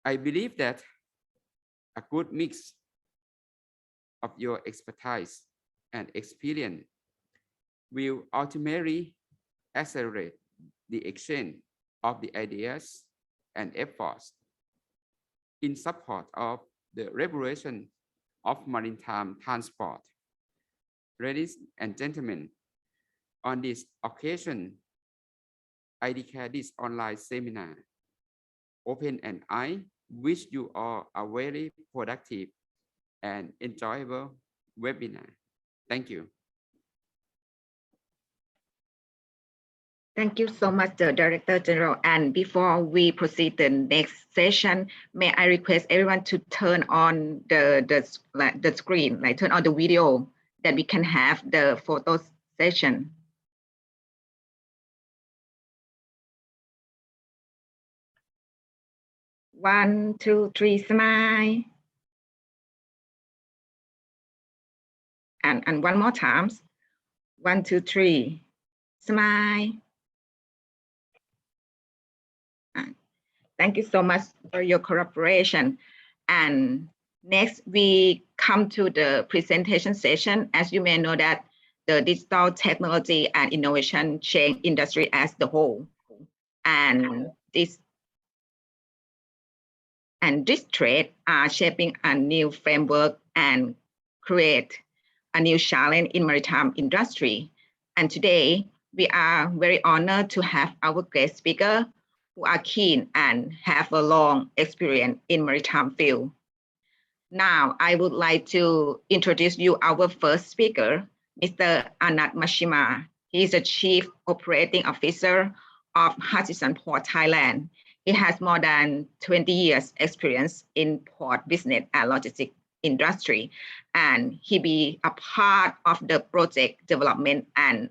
I believe that a good mix of your expertise and experience will ultimately accelerate the exchange of the ideas and efforts in support of the revolution of maritime transport. Ladies and gentlemen, on this occasion, I declare this online seminar open, and I wish you all a very productive and enjoyable webinar. Thank you. Thank you so much, the Director General. And before we proceed to the next session, may I request everyone to turn on the screen, like turn on the video, that we can have the photo session. One, two, three, smile. And one more time. 1, 2, 3, smile. Thank you so much for your cooperation. And next, we come to the presentation session. As you may know that the digital technology and innovation change industry as the whole. And this trend are shaping a new framework and create a new challenge in maritime industry. And today, we are very honored to have our guest speaker who are keen and have a long experience in maritime field. Now, I would like to introduce you our first speaker, Mr. Anat Mashima. He is the Chief Operating Officer of Hutchison Ports, Thailand. He has more than 20 years experience in port business and logistics industry, and he be a part of the project development and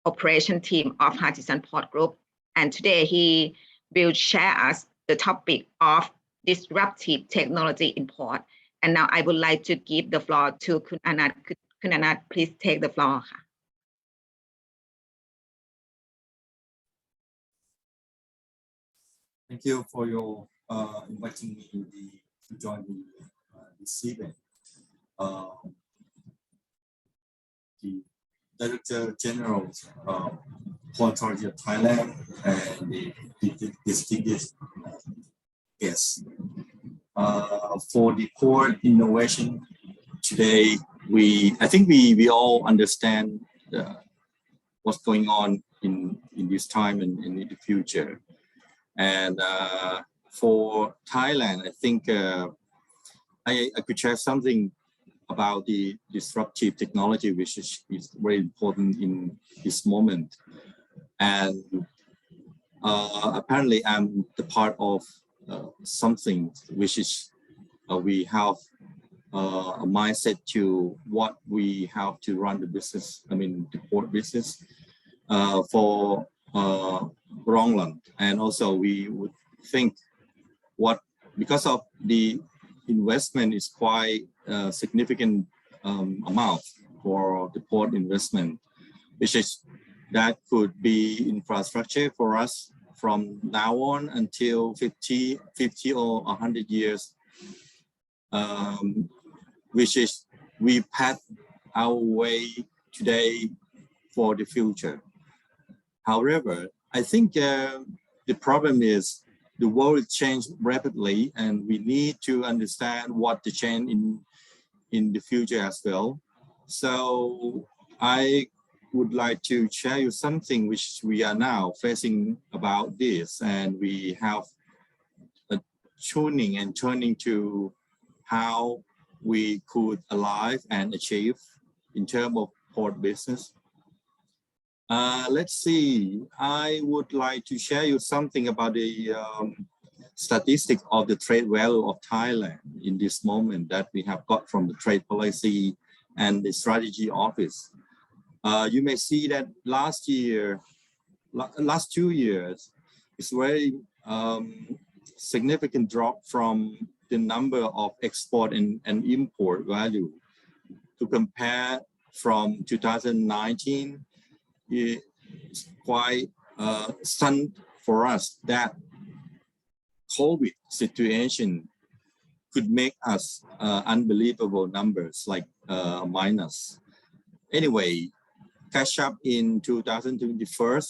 operation team of Hutchison Port Group. And today he will share us the topic of disruptive technology in port. And now I would like to give the floor to Kun Anat. Kun Anat, please take the floor. Thank you for your inviting me to join this event. The Director General of Port Authority of Thailand and the distinguished guests. For the port innovation today, I think we all understand what's going on in this time and in the future. And for Thailand, I think I could share something about the disruptive technology, which is very important in this moment. And apparently I'm the part of something which is we have a mindset to what we have to run the business, I mean the port business for long run. And also we would think because of the investment is quite a significant amount for the port investment, which is that could be infrastructure for us from now on until 50 or 100 years, which is we path our way today for the future. However, I think the problem is the world changed rapidly, and we need to understand what the change in the future as well. So I would like to share you something which we are now facing about this, and we have a tuning and turning to how we could alive and achieve in terms of port business. Let's see, I would like to share you something about the statistics of the trade value of Thailand in this moment that we have got from the trade policy and the strategy office. You may see that last 2 years, it's very significant drop from the number of export and import value. To compare from 2019, it's quite stunned for us that COVID situation could make us unbelievable numbers like minus. Anyway, catch up in 2021,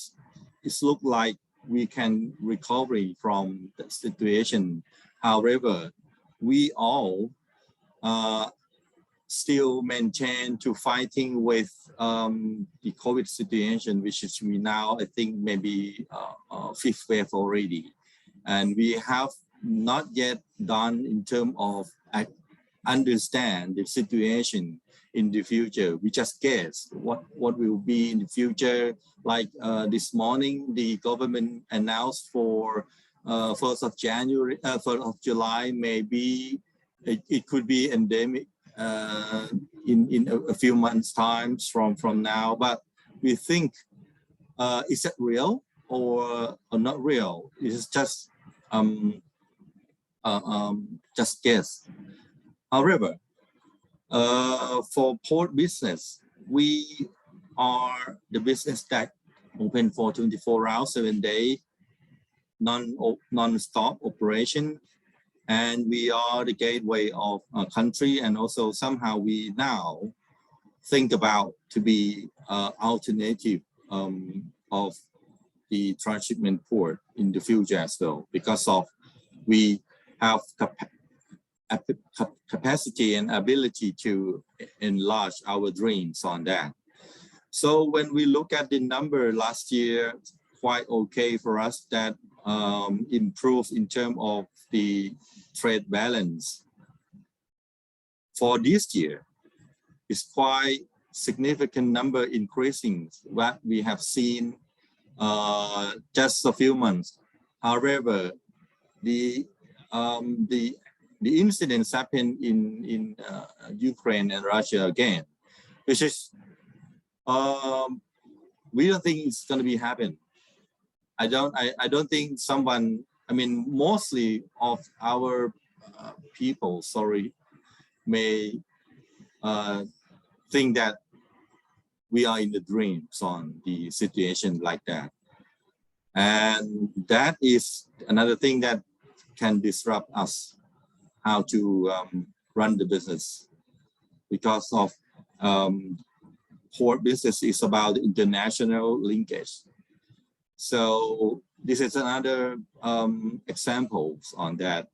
it looks like we can recover from the situation. However, we all still maintain to fighting with the COVID situation, which is we now, I think, maybe fifth wave already. And we have not yet done in terms of understand the situation in the future. We just guess what will be in the future. Like this morning, the government announced for 1st of January, 1st of July, maybe it could be endemic in a few months times from now. But we think, is it real or not real? It's just guess. However, for port business, we are the business that open for 24 hours, 7 days, non-stop operation. And we are the gateway of our country. And also somehow we now think about to be alternative of the transshipment port in the future as well, because of we have capacity and ability to enlarge our dreams on that. So when we look at the number last year, quite okay for us, that improved in terms of the trade balance. For this year, it's quite significant number increasing what we have seen just a few months. However, the incidents happened in Ukraine and Russia again, which is we don't think it's going to be happen. I don't think someone, I mean, mostly of our people, may think that we are in the dreams on the situation like that. And that is another thing that can disrupt us how to run the business, because of port business is about international linkage. So this is another examples on that.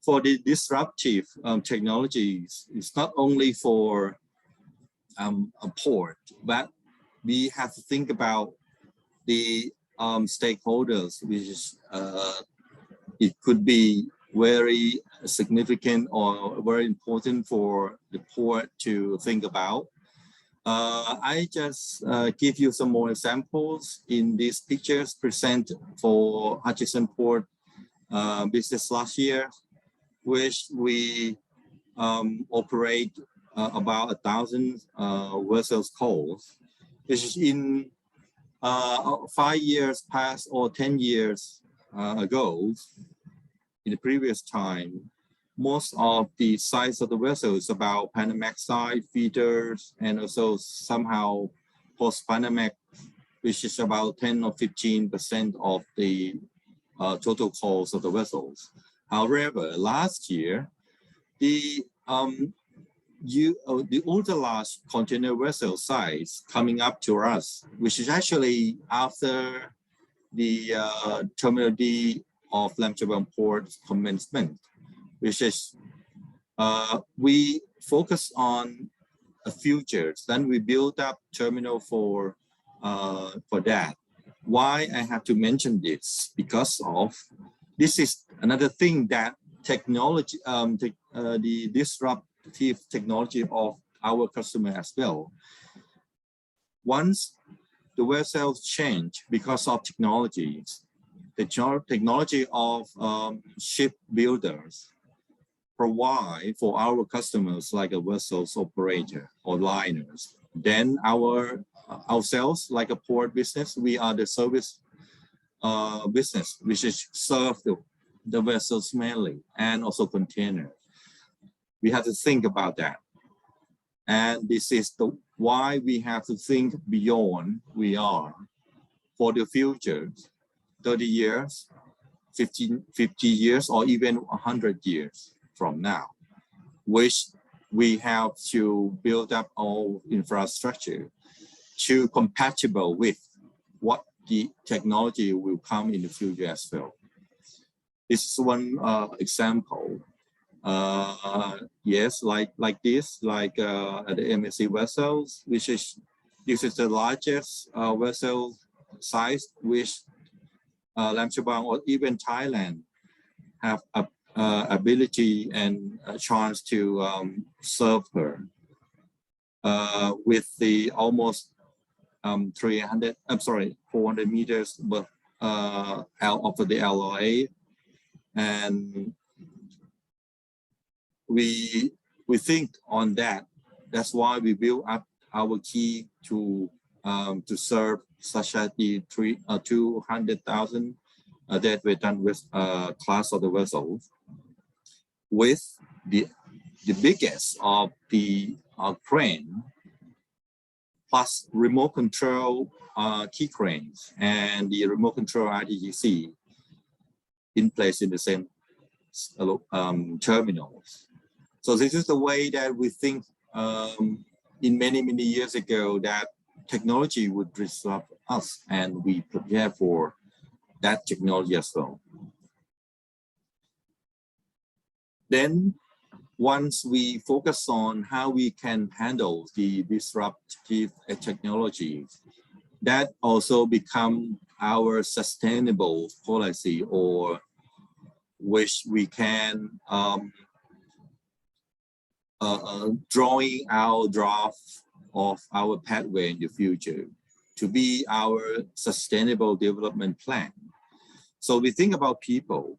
For the disruptive technologies, it's not only for a port, but we have to think about the stakeholders, which is it could be very significant or very important for the port to think about. I just give you some more examples in these pictures presented for Hutchison Port business last year, which we operate about 1,000 vessels calls, which is in 5 years past or 10 years ago. In the previous time, most of the size of the vessel is about Panamax side feeders, and also somehow post Panamax, which is about 10 or 15% of the total calls of the vessels. However, last year, the ultra large container vessel size coming up to us, which is actually after the Terminal D of Amsterdam Port commencement, which is we focus on futures. Then we build up terminal for that. Why I have to mention this? Because of this is another thing that technology, the disruptive technology of our customer as well. Once the vessels change because of technologies, the technology of ship builders provide for our customers like a vessels operator or liners. Then ourselves, like a port business, we are the service business, which is serve the vessels mainly, and also container. We have to think about that. And this is why we have to think beyond we are for the future, 30 years, 50 years or even 100 years from now, which we have to build up our infrastructure to compatible with what the technology will come in the future as well. This is one example. Yes, like this, like the MSC vessels, which is this is the largest vessel size which Lam Chabang or even Thailand have ability and a chance to serve her with the almost 400 meters out of the LOA, and we think on that. That's why we build up our key to serve such as the 200,000 that we're done with class of the vessels, with the biggest of the crane plus remote control key cranes and the remote control RTGC in place in the same terminals. So this is the way that we think in many years ago that technology would disrupt us, and we prepare for that technology as well. Then once we focus on how we can handle the disruptive technologies, that also become our sustainable policy, or which we can drawing our draft of our pathway in the future to be our sustainable development plan. So we think about people,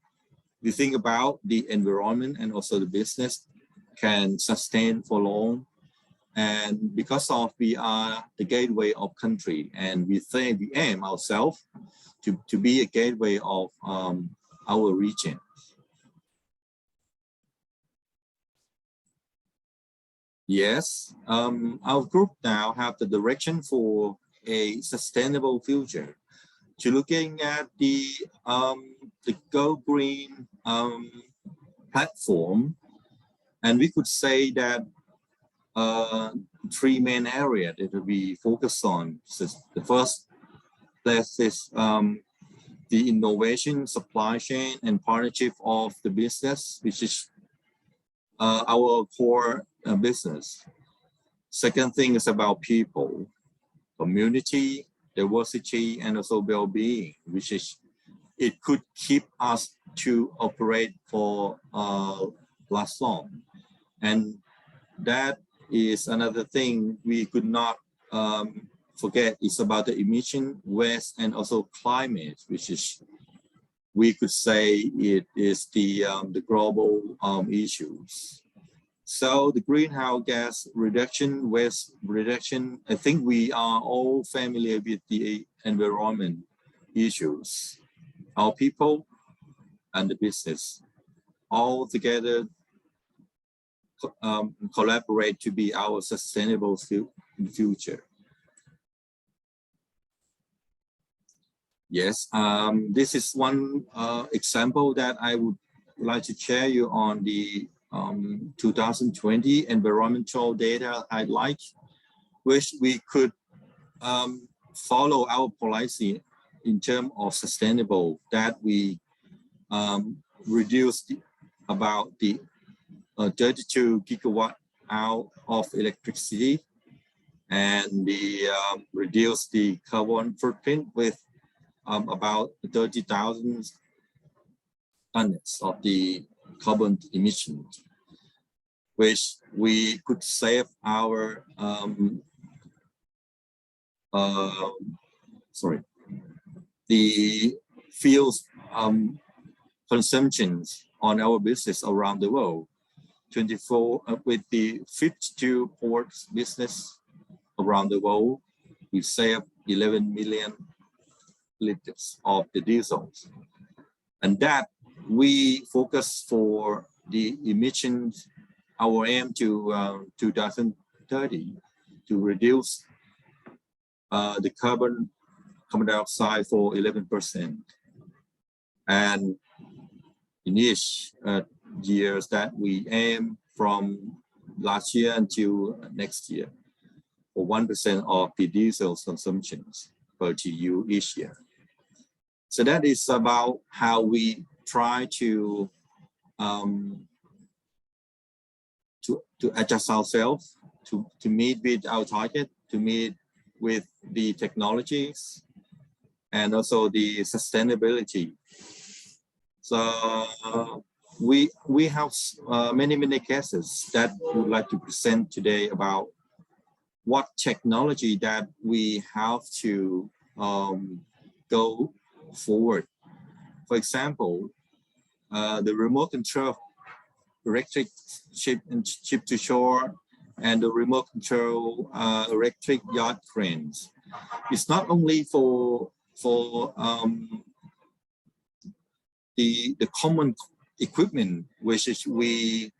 we think about the environment, and also the business can sustain for long. And because of we are the gateway of country, and we think we aim ourselves to be a gateway of our region. Yes, our group now have the direction for a sustainable future, to looking at the Go Green platform, and we could say that three main areas that we focus on. So the first place is the innovation, supply chain, and partnership of the business, which is our core business. Second thing is about people, community, diversity, and also well-being, which is it could keep us to operate for last long. And that is another thing we could not forget, is about the emission, waste, and also climate, which is, we could say it is the global issues. So the greenhouse gas reduction, waste reduction, I think we are all familiar with the environment issues. Our people and the business all together collaborate to be our sustainable future. Yes, this is one example that I would like to share you on the 2020 environmental data highlight, which we could follow our policy in terms of sustainable, that we reduced about the 32 gigawatt hour of electricity, and the reduce the carbon footprint with about 30,000 tons of the carbon emissions, which we could save our the fuels consumptions on our business around the world. 24 with the 52 ports business around the world, we save 11 million liters of the diesels, and that we focus for the emissions, our aim to 2030 to reduce the carbon dioxide for 11%. And in each years that we aim from last year until next year for 1% of the diesel consumptions per TU each year. So that is about how we try to adjust ourselves to meet with our target, to meet with the technologies and also the sustainability. So we have many cases that we would like to present today about what technology that we have to go forward. For example, the remote control electric ship to shore and the remote control electric yacht cranes. It's not only for the common equipment which is we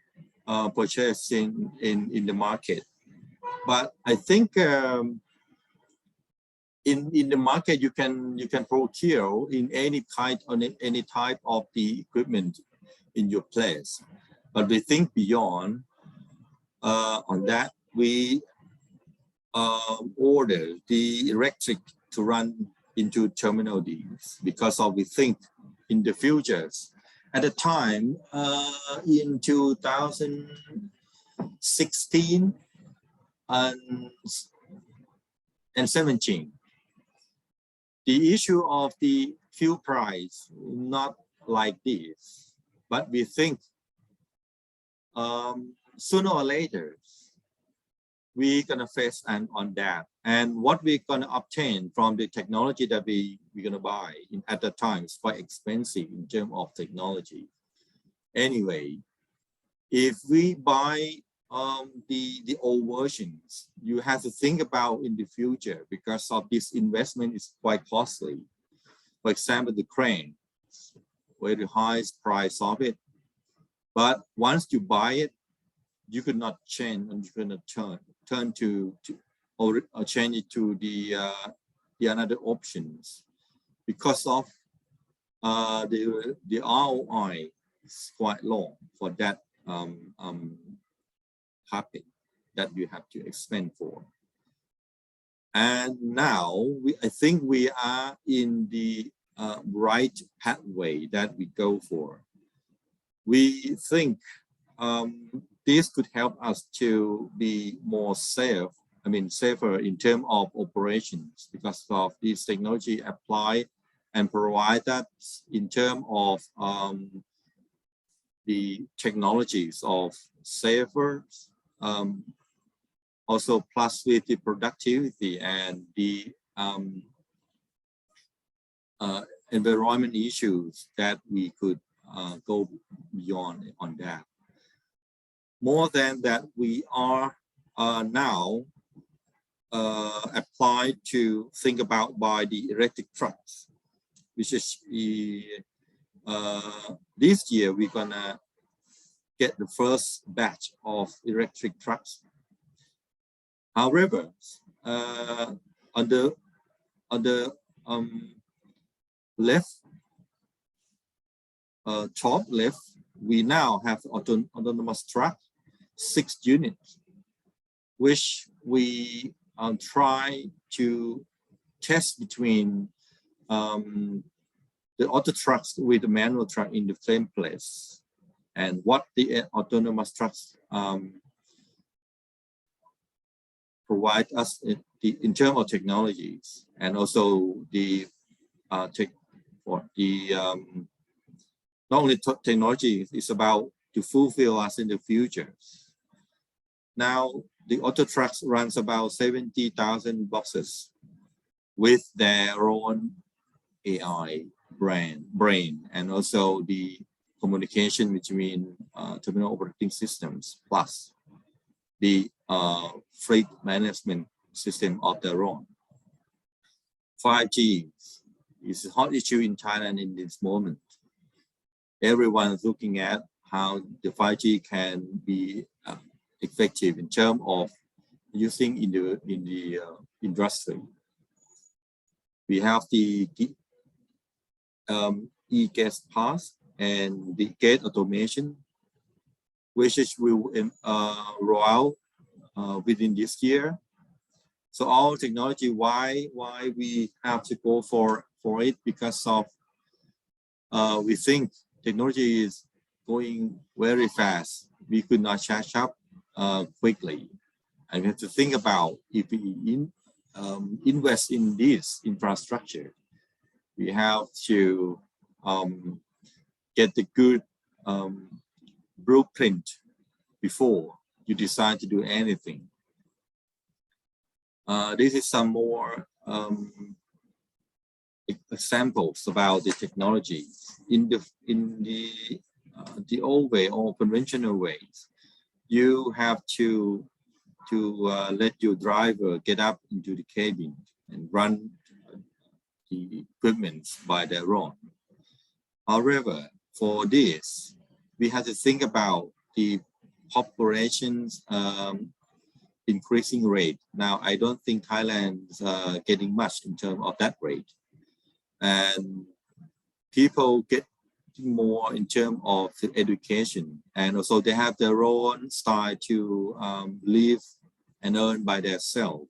purchase in the market, but I think in the market you can procure in any type of the equipment in your place. But we think beyond on that, we order the electric to run into Terminal Ds because we think in the futures. At the time, in 2016 and 17, the issue of the fuel price not like this, but we think sooner or later we're gonna face on that, and what we're gonna obtain from the technology that we're gonna buy at the time is quite expensive in terms of technology. Anyway, if we buy the old versions, you have to think about in the future because of this investment is quite costly. For example, the crane, very high price of it, but once you buy it, you could not change and you cannot turn to or change it to the another options because of the ROI is quite low for that topic that you have to expend for. And now I think we are in the right pathway that we go for. We think this could help us to be more safer in terms of operations because of this technology applied and provide that in terms of the technologies of safer, also plus with the productivity and the environment issues that we could go beyond on that. More than that, we are now applied to think about by the electric trucks, which is this year we're gonna get the first batch of electric trucks. However, on the left, top left, we now have autonomous truck, 6 units, which we try to test between the auto trucks with the manual truck in the same place, and what the autonomous trucks provide us in terms of technologies, and also the not only technology is about to fulfill us in the future. Now the auto trucks runs about 70,000 boxes with their own AI brain and also the communication between terminal operating systems plus the freight management system of their own. 5G is a hot issue in Thailand in this moment. Everyone is looking at how the 5G can be effective in terms of using in the industry. We have the e-gas pass and the gate automation, which will roll out within this year. So all technology, why we have to go for it? Because of we think technology is going very fast. We could not catch up quickly, and we have to think about if we invest in this infrastructure, we have to get the good blueprint before you decide to do anything. This is some more examples about the technology in the old way or conventional ways. You have to let your driver get up into the cabin and run the equipment by their own. However, for this, we have to think about the population's increasing rate. Now, I don't think Thailand is getting much in terms of that rate. And people get more in terms of the education, and also they have their own style to live and earn by themselves.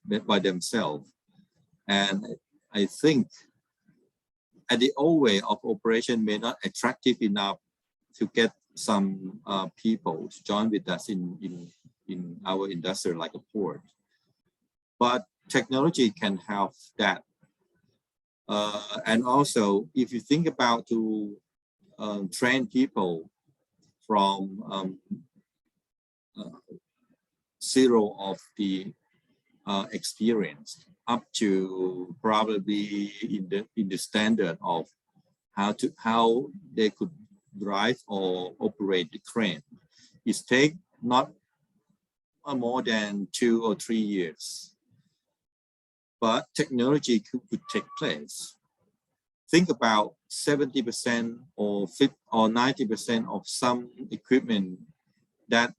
And I think at the old way of operation may not attractive enough to get some people to join with us in our industry like a port. But technology can help that. And also, if you think about to train people from zero of the experience up to probably in the standard of how they could drive or operate the crane, it takes not more than 2 or 3 years. But technology could take place. Think about 70% or 90% of some equipment that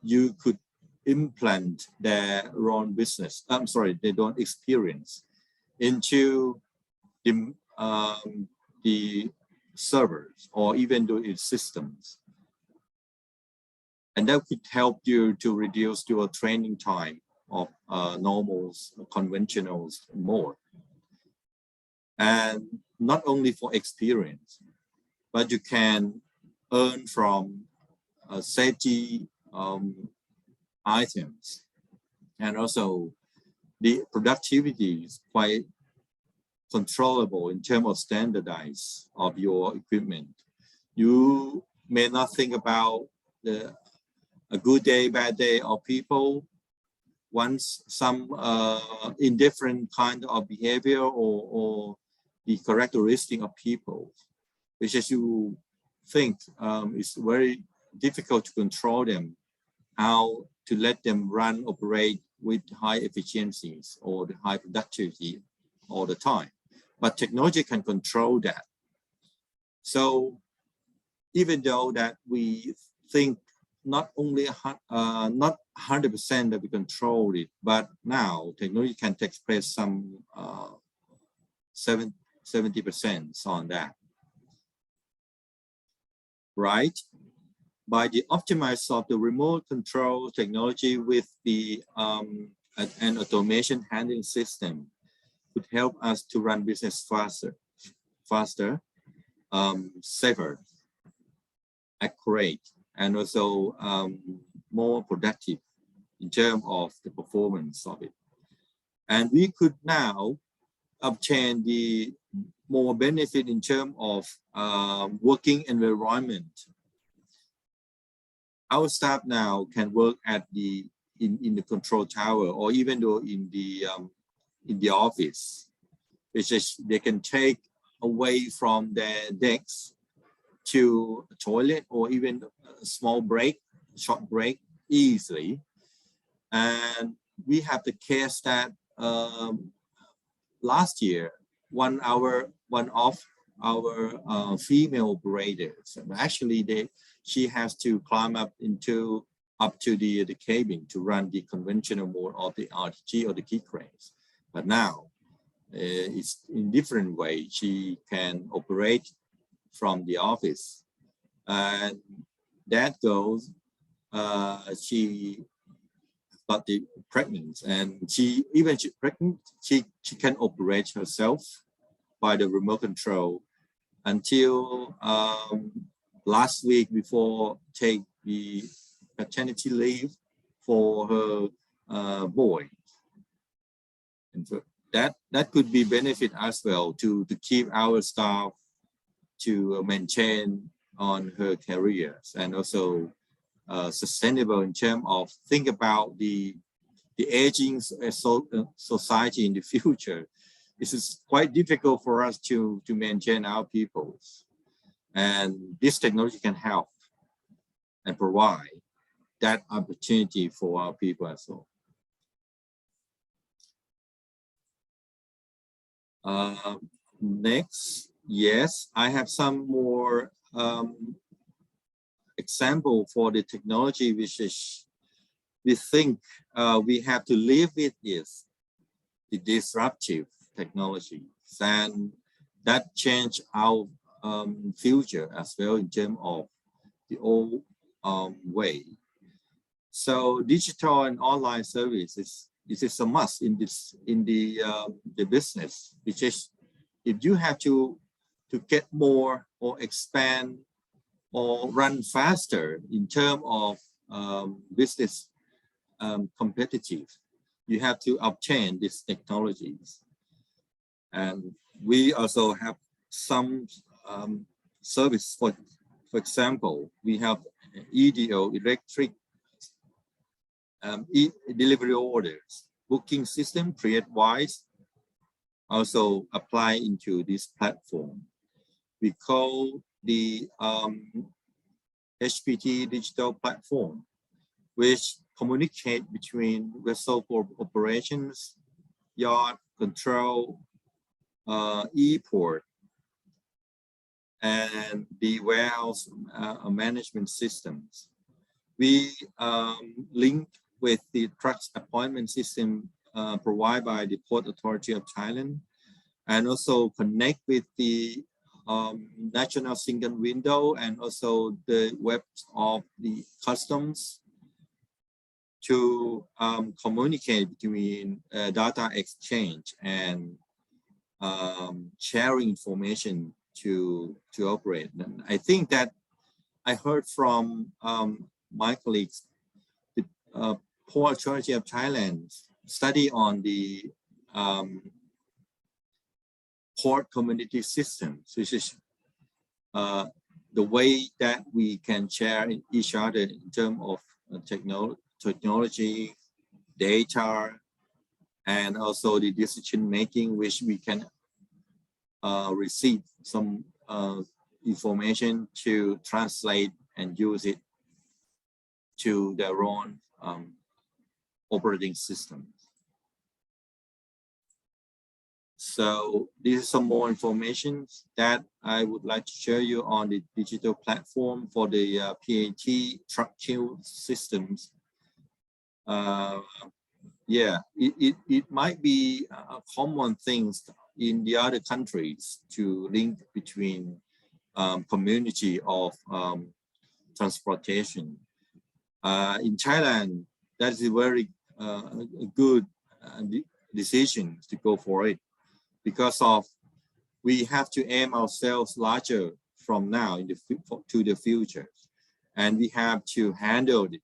you could implant their own business. I'm sorry, they don't experience into the servers or even the systems. And that could help you to reduce your training time of normals, conventionals more. And not only for experience, but you can earn from safety items. And also the productivity is quite controllable in terms of standardize of your equipment. You may not think about a good day, bad day of people. Once some indifferent kind of behavior or the characteristic of people, which as you think is very difficult to control them, how to let them run, operate with high efficiencies or the high productivity all the time. But technology can control that. So even though that we think not only not 100% that we control it, but now technology can take place some 70% on that, right? By the optimize of the remote control technology with the an automation handling system could help us to run business faster, safer, accurate, and also more productive in terms of the performance of it. And we could now obtain the more benefit in terms of working environment. Our staff now can work at in the control tower or even though in the office, which is they can take away from their desks to a toilet or even a small break, short break easily. And we have the case that last year, one of our female operators, actually she has to climb up to the cabin to run the conventional mode of the RTG or the key cranes. But now it's in different way. She can operate from the office And that girl, she got pregnant, and she pregnant, she can operate herself by the remote control until last week before take the paternity leave for her boy. And so that could be benefit as well to keep our staff to maintain on her careers, and also sustainable in terms of think about the aging society in the future. This is quite difficult for us to maintain our people, and this technology can help and provide that opportunity for our people as well. Next, yes, I have some more example for the technology which is we think we have to live with is the disruptive technology, and that change our future as well in terms of the old way. So digital and online services, this is a must in the business, which is if you have to get more or expand or run faster in terms of business competitive, you have to obtain these technologies. And we also have some service, for example, we have EDO, electric delivery orders, booking system, create-wise, also apply into this platform. We call the HPT digital platform, which communicate between vessel operations, yard control, e-port, and the warehouse management systems. We link with the trucks appointment system provided by the Port Authority of Thailand, and also connect with the national single window and also the web of the customs to communicate between data exchange and sharing information to operate. And I think that I heard from my colleagues, the Port Authority of Thailand study on the port community systems, which is the way that we can share each other in terms of technology, data, and also the decision making, which we can receive some information to translate and use it to their own operating system. So this is some more information that I would like to share you on the digital platform for the PAT truck queue systems. Yeah, it might be a common thing in the other countries to link between community of transportation. In Thailand, that is a very good decision to go for it, because of we have to aim ourselves larger from now to the future, and we have to handle it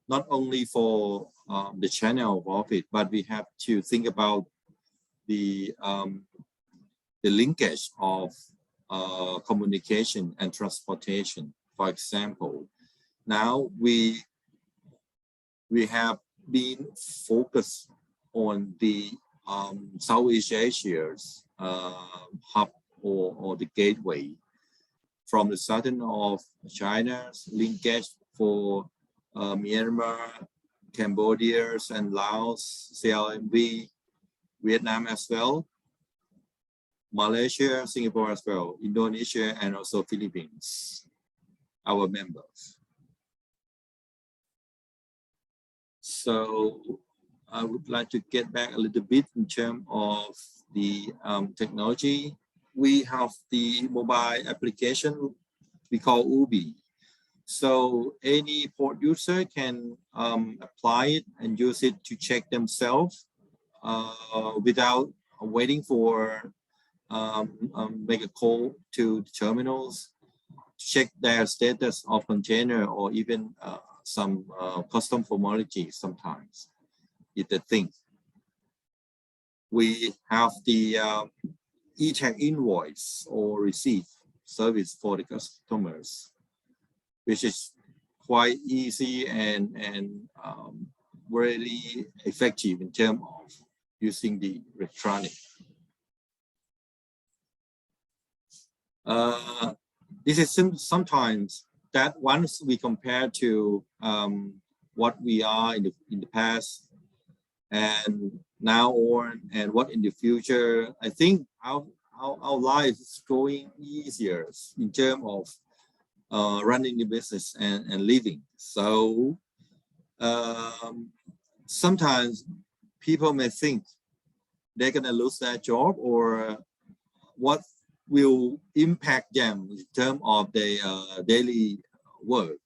not only for the channel of it, but we have to think about the linkage of communication and transportation. For example, now we have been focused on the Southeast Asia's hub or the gateway from the southern of China's linkage for Myanmar, Cambodia, and Laos, CLMV, Vietnam as well, Malaysia, Singapore as well, Indonesia, and also Philippines, our members. So I would like to get back a little bit in terms of the technology. We have the mobile application we call UBI. So any port user can apply it and use it to check themselves without waiting for make a call to the terminals, check their status of container or even some custom formalities sometimes is the thing. We have the e-tag invoice or receipt service for the customers, which is quite easy and really effective in terms of using the electronic. This is sometimes that once we compare to what we are in the past and now on and what in the future, I think our life is going easier in terms of running the business and living. So sometimes people may think they're gonna lose their job or what will impact them in terms of their daily work.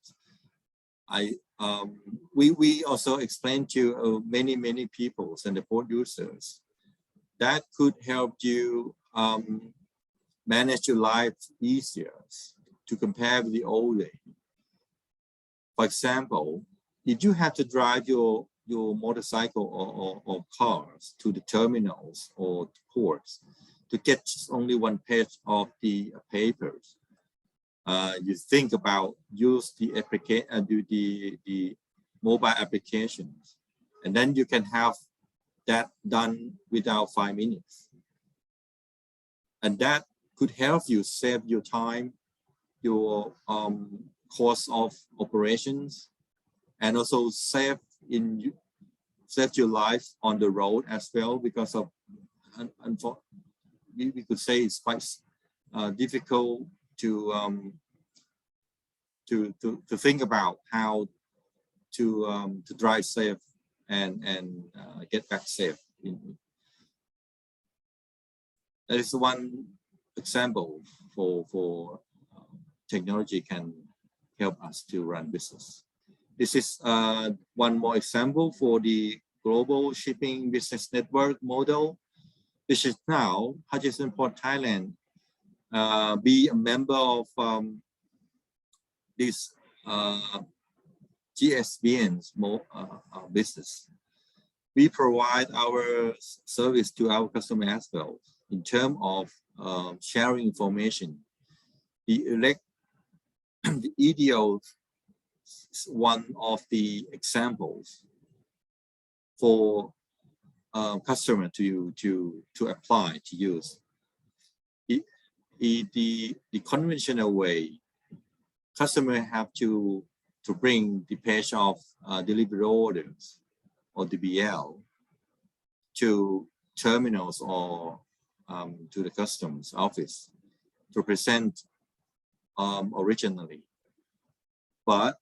We also explained to many people and the port users that could help you manage your life easier to compare with the old day. For example, if you have to drive your motorcycle or cars to the terminals or ports to get only one page of the papers, you think about use the mobile applications, and then you can have that done without 5 minutes, and that could help you save your time, your cost of operations, and also save your life on the road as well, because of we could say it's quite difficult to think about how to drive safe and get back safe. That is one example for technology can help us to run business. This is one more example for the global shipping business network model, which is now Hutchison Ports Thailand be a member of this GSBN's business. We provide our service to our customer as well in terms of sharing information. The EDO is one of the examples for customer to apply to use. The conventional way, customer have to bring the page of delivery orders or DBL to terminals or to the customs office to present originally. But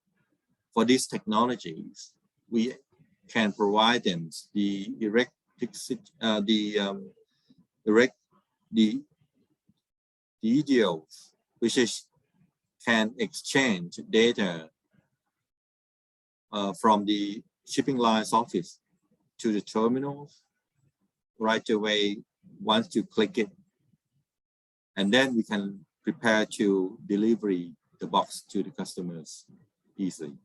for these technologies, we can provide them the EDOs, which is can exchange data from the shipping lines office to the terminals right away once you click it, and then we can prepare to delivery the box to the customers easily.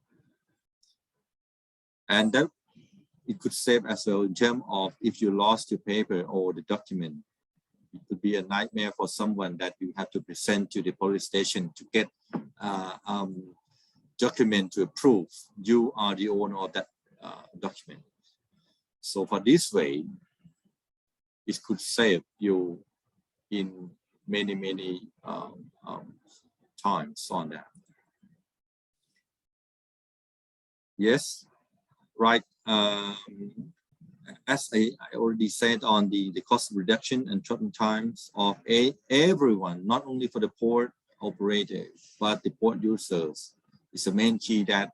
And that it could save as well in terms of if you lost your paper or the document. It could be a nightmare for someone that you have to present to the police station to get document to prove you are the owner of that document. So for this way, it could save you in many times on that. Yes, right. As I already said on the cost reduction and shortening times of everyone, not only for the port operators, but the port users, is the main key that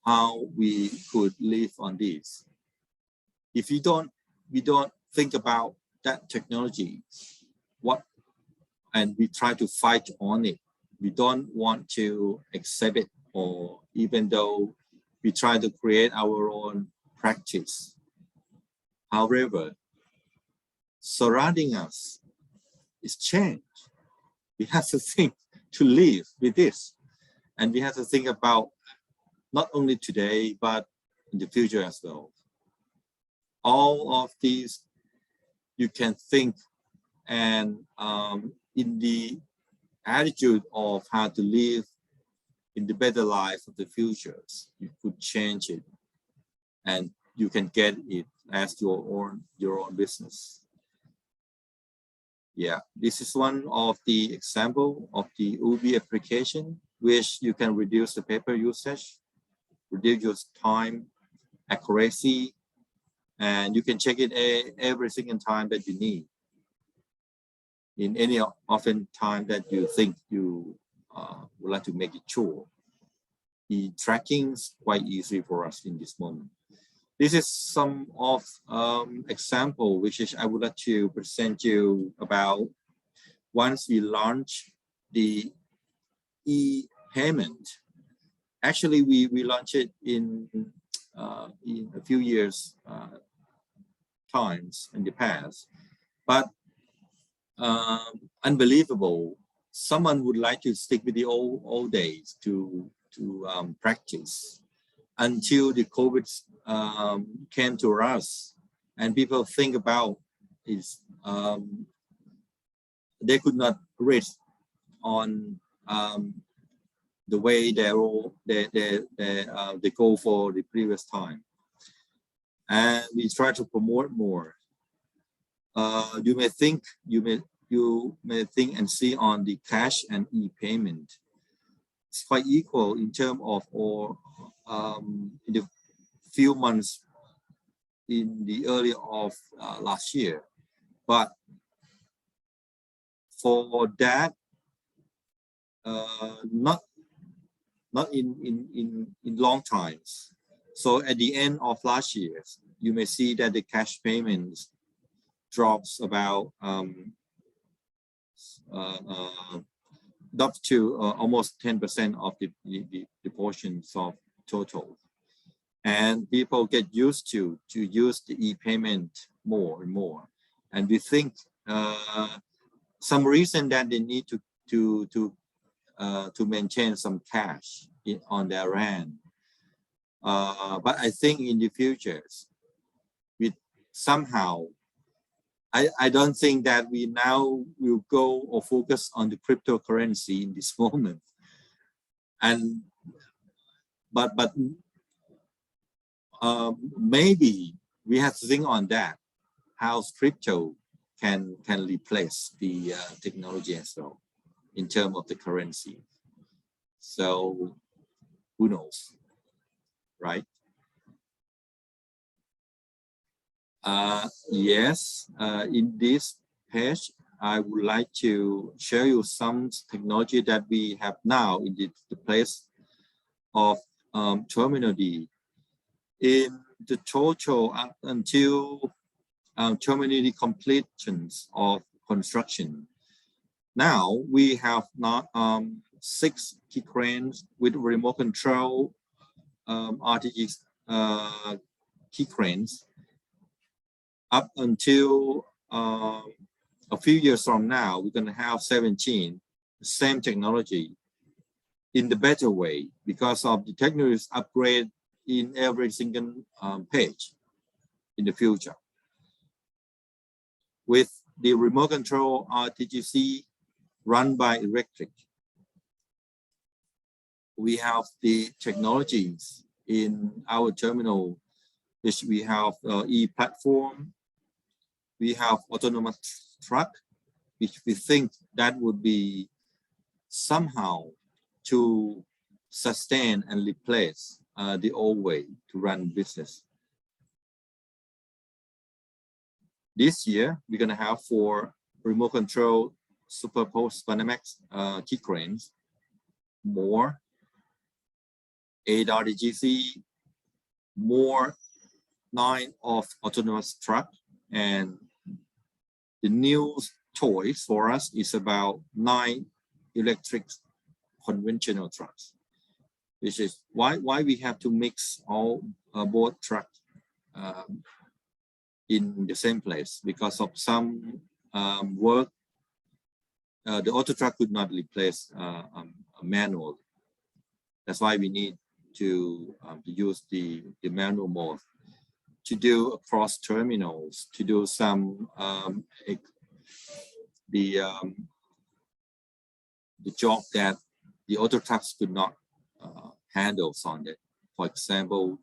how we could live on this. If we don't think about that technology, and we try to fight on it, we don't want to accept it, or even though we try to create our own practice. However, surrounding us is change. We have to think to live with this, and we have to think about not only today but in the future as well. All of these you can think, and in the attitude of how to live in the better life of the futures, you could change it, and you can get it as your own business. Yeah, this is one of the example of the UBI application, which you can reduce the paper usage, reduce your time, accuracy, and you can check it every single time that you need. In any often time that you think you would like to make it sure. The tracking is quite easy for us in this moment. This is some of example which is I would like to present you about once we launch the e-payment. Actually, we launched it in a few years times in the past, but unbelievable. Someone would like to stick with the old days to practice until the COVID came to us, and people think about is they could not reach on the way they go for the previous time, and we try to promote more. You may think and see on the cash and e-payment. It's quite equal in terms of in the few months in the early of last year, but for that not in long times. So at the end of last year, you may see that the cash payments drops about up to almost 10% of the portions of total, and people get used to use the e-payment more and more, and we think some reason that they need to maintain some cash on their hand, but I think in the future with somehow I don't think that we now will go or focus on the cryptocurrency in this moment, and but maybe we have to think on that, how crypto can replace the technology as well in terms of the currency. So who knows, right? Yes, in this page, I would like to show you some technology that we have now in the place of Terminal D. In the total until Terminal D completions of construction. Now we have not 6 key cranes with remote control RTG key cranes. Up until a few years from now, we're going to have 17, same technology in the better way because of the technology upgrade in every single page in the future. With the remote control RTGC run by electric, we have the technologies in our terminal, which we have e-platform, we have autonomous truck, which we think that would be somehow to sustain and replace the old way to run business. This year, we're going to have 4 remote control superposed Panamax key cranes, more 8 RTGC, more 9 of autonomous truck, and the new toys for us is about 9 electric conventional trucks, which is why we have to mix all both trucks in the same place because of some work. The auto truck could not replace a manual. That's why we need to use the manual mode to do across terminals, to do some the job that the auto trucks could not handle on it. For example,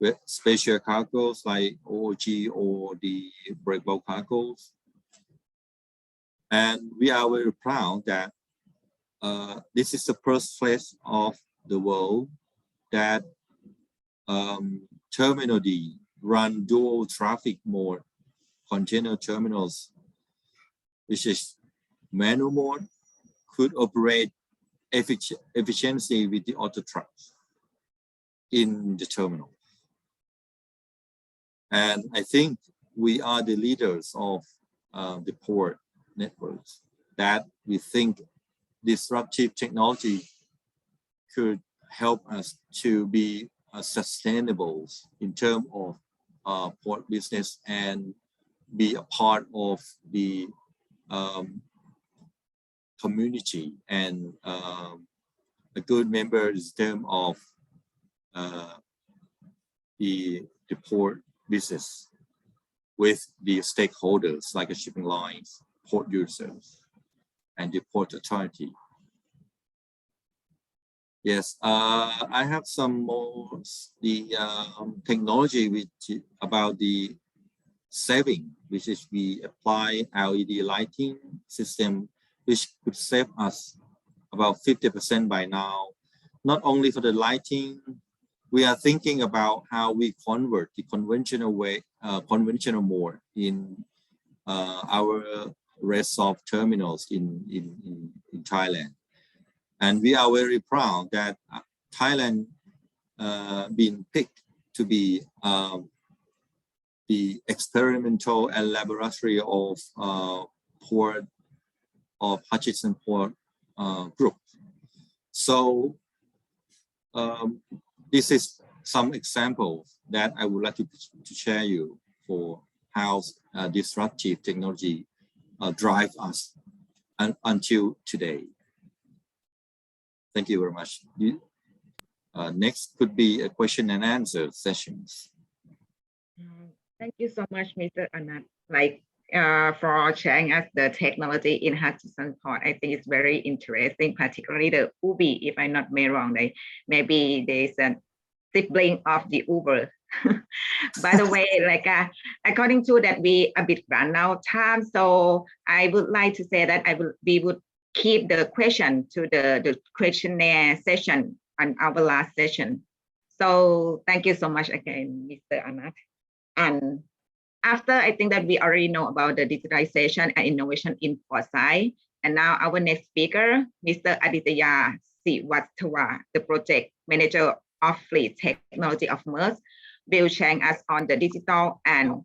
with special cargoes like OOG or the breakable cargoes. And we are very proud that this is the first place of the world that Terminal D run dual traffic mode container terminals, which is manual mode, could operate efficiency with the auto trucks in the terminal. And I think we are the leaders of the port networks that we think disruptive technology could help us to be sustainable in terms of port business and be a part of the community and a good member in terms of the port business with the stakeholders like the shipping lines, port users, and the port authority. Yes, I have some more the technology which about the saving, which is we apply LED lighting system, which could save us about 50% by now. Not only for the lighting, we are thinking about how we convert the conventional way, conventional mode in our rest of terminals in Thailand. And we are very proud that Thailand been picked to be the experimental and laboratory of port of Hutchison Port Group. So this is some examples that I would like to share you for how disruptive technology drive us until today. Thank you very much. Next could be a question and answer sessions. Thank you so much, Mr. Anat, for sharing us the technology in Hutchison Port. I think it's very interesting, particularly the Ubi, if I'm not wrong. Maybe there's a sibling of the Uber. By the way, according to that, we a bit run out of time. So I would like to say that we would keep the question to the questionnaire session on our last session. So thank you so much again, Mr. Anat. And after, I think that we already know about the digitalization and innovation in Portside. And now our next speaker, Mr. Aditya Srivastawa, the project manager of fleet technology of Maersk, will share us on the digital and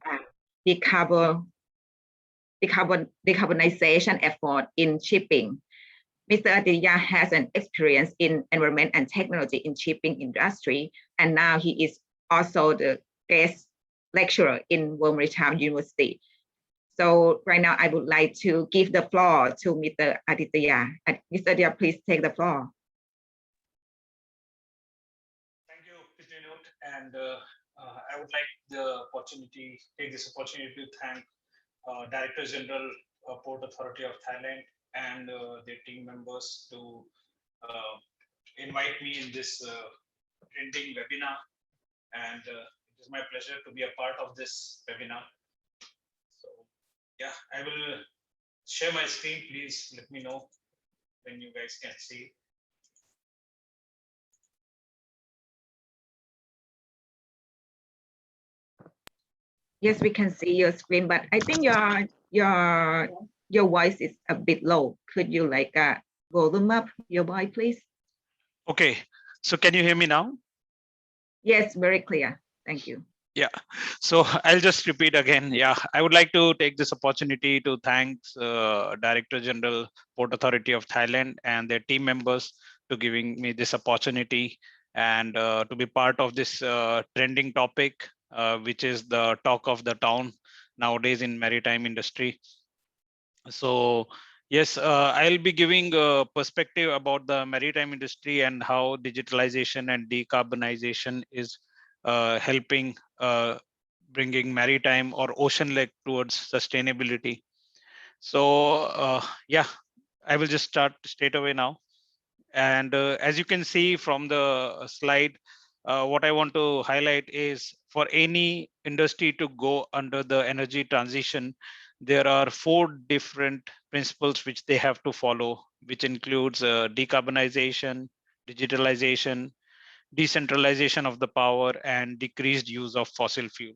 decarbonization effort in shipping. Mr. Aditya has an experience in environment and technology in shipping industry, and now he is also the guest lecturer in World Maritime University. So right now I would like to give the floor to Mr. Aditya. Mr. Aditya, please take the floor. Thank you, Mr. And I would like take this opportunity to thank Director General Port Authority of Thailand and their team members to invite me in this printing webinar. And it is my pleasure to be a part of this webinar. So yeah, I will share my screen. Please let me know when you guys can see. Yes, we can see your screen, but I think your voice is a bit low. Could you volume up your voice, please? Okay, so can you hear me now? Yes, very clear. Thank you. Yeah, so I'll just repeat again. Yeah, I would like to take this opportunity to thank Director General Port Authority of Thailand and their team members to giving me this opportunity and to be part of this trending topic, which is the talk of the town nowadays in maritime industry. So yes, I'll be giving a perspective about the maritime industry and how digitalization and decarbonization is helping bringing maritime or ocean leg towards sustainability. So yeah, I will just start straight away now. And as you can see from the slide, what I want to highlight is for any industry to go under the energy transition, there are 4 different principles which they have to follow, which includes decarbonization, digitalization, decentralization of the power, and decreased use of fossil fuel.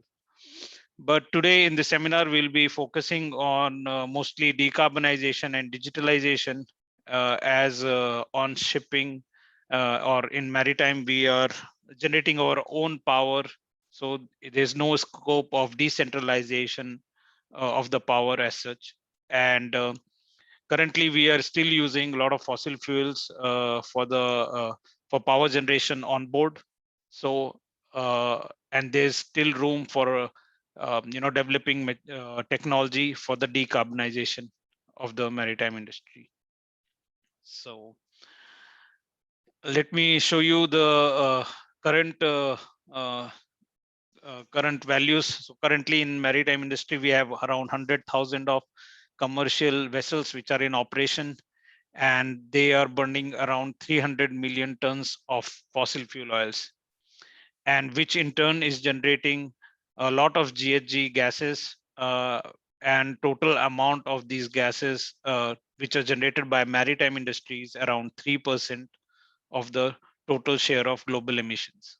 But today in the seminar, we'll be focusing on mostly decarbonization and digitalization as on shipping or in maritime, we are generating our own power. So there's no scope of decentralization of the power as such. And currently we are still using a lot of fossil fuels for power generation on board. So and there's still room for developing technology for the decarbonization of the maritime industry. So let me show you the current values. So currently in maritime industry, we have around 100,000 of commercial vessels which are in operation, and they are burning around 300 million tons of fossil fuel oils, and which in turn is generating a lot of GHG gases, and total amount of these gases which are generated by maritime industries around 3% of the total share of global emissions.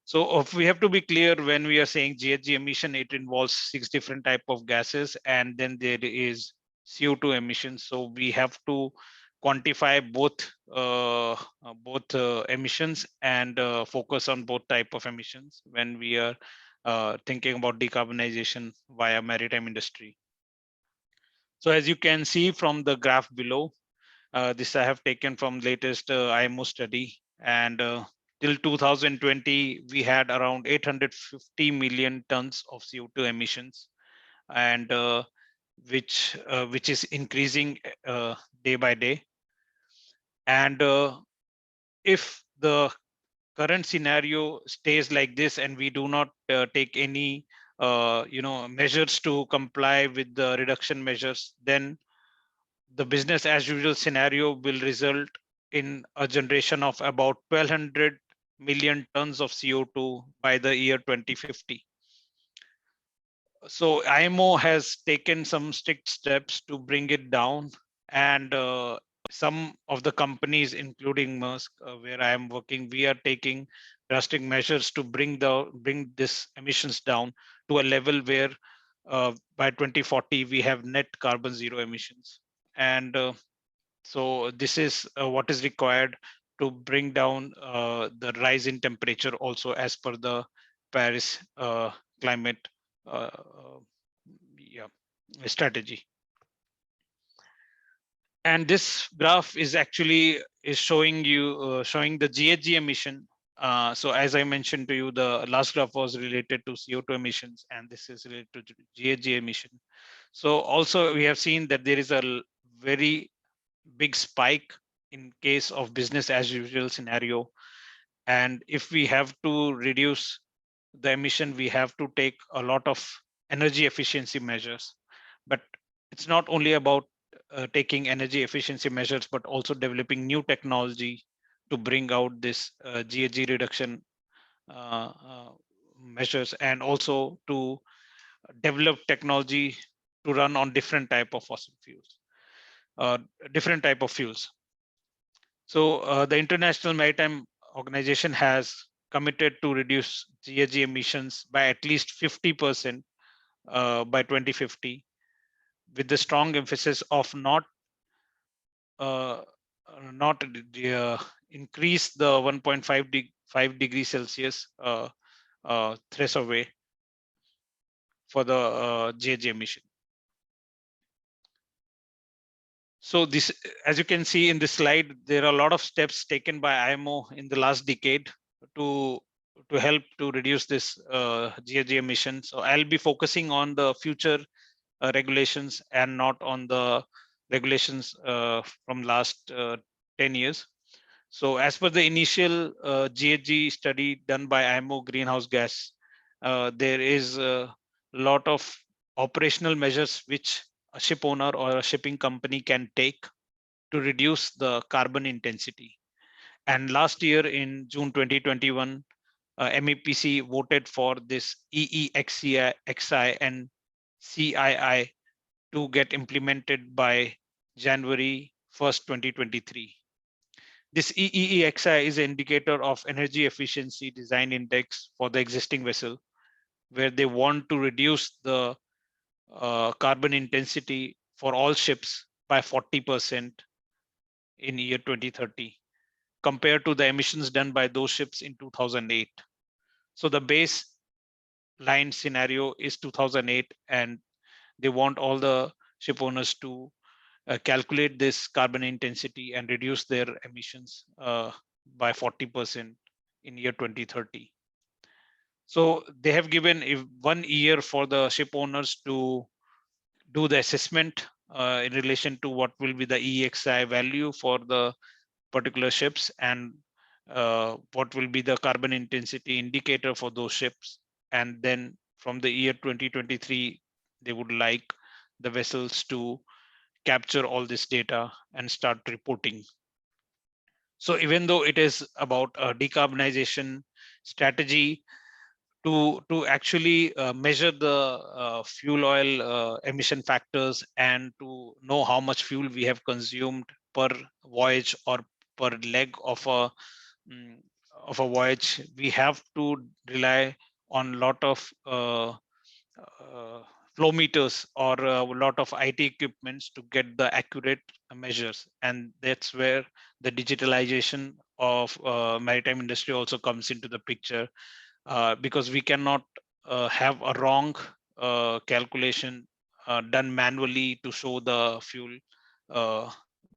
So if we have to be clear when we are saying GHG emission, it involves 6 different type of gases, and then there is CO2 emissions. So we have to quantify both emissions and focus on both type of emissions when we are thinking about decarbonization via maritime industry. So as you can see from the graph below, this I have taken from latest IMO study, and till 2020 we had around 850 million tons of CO2 emissions, and which is increasing day by day. And if the current scenario stays like this and we do not take any measures to comply with the reduction measures, then the business as usual scenario will result in a generation of about 1,200 million tons of CO2 by the year 2050. So IMO has taken some strict steps to bring it down, and some of the companies, including Maersk, where I am working, we are taking drastic measures to bring this emissions down to a level where by 2040 we have net carbon zero emissions. And so this is what is required to bring down the rise in temperature also as per the Paris climate strategy. And this graph is actually showing you showing the GHG emission. So as I mentioned to you, the last graph was related to CO2 emissions, and this is related to GHG emission. So also we have seen that there is a very big spike in case of business as usual scenario. And if we have to reduce the emission, we have to take a lot of energy efficiency measures. But it's not only about taking energy efficiency measures, but also developing new technology to bring out this GHG reduction measures, and also to develop technology to run on different type of fossil fuels, different type of fuels. So the International Maritime Organization has committed to reduce GHG emissions by at least 50% by 2050, with the strong emphasis of not increase the 1.5 degrees Celsius threshold away for the GHG emission. So this, as you can see in this slide, there are a lot of steps taken by IMO in the last decade to help to reduce this GHG emission. So I'll be focusing on the future regulations and not on the regulations from last 10 years. So as per the initial GHG study done by IMO greenhouse gas, there is a lot of operational measures which a ship owner or a shipping company can take to reduce the carbon intensity. And last year in June 2021, MEPC voted for this EEXI and CII to get implemented by January 1st, 2023. This EEXI is an indicator of energy efficiency design index for the existing vessel, where they want to reduce the carbon intensity for all ships by 40% in year 2030, compared to the emissions done by those ships in 2008. So the baseline scenario is 2008, and they want all the ship owners to calculate this carbon intensity and reduce their emissions by 40% in year 2030. So they have given 1 year for the ship owners to do the assessment in relation to what will be the EEXI value for the particular ships and what will be the carbon intensity indicator for those ships. And then from the year 2023, they would like the vessels to capture all this data and start reporting. So even though it is about a decarbonization strategy to actually measure the fuel oil emission factors and to know how much fuel we have consumed per voyage or per leg of a voyage, we have to rely on a lot of flow meters or a lot of IT equipments to get the accurate measures. And that's where the digitalization of maritime industry also comes into the picture, because we cannot have a wrong calculation done manually to show the fuel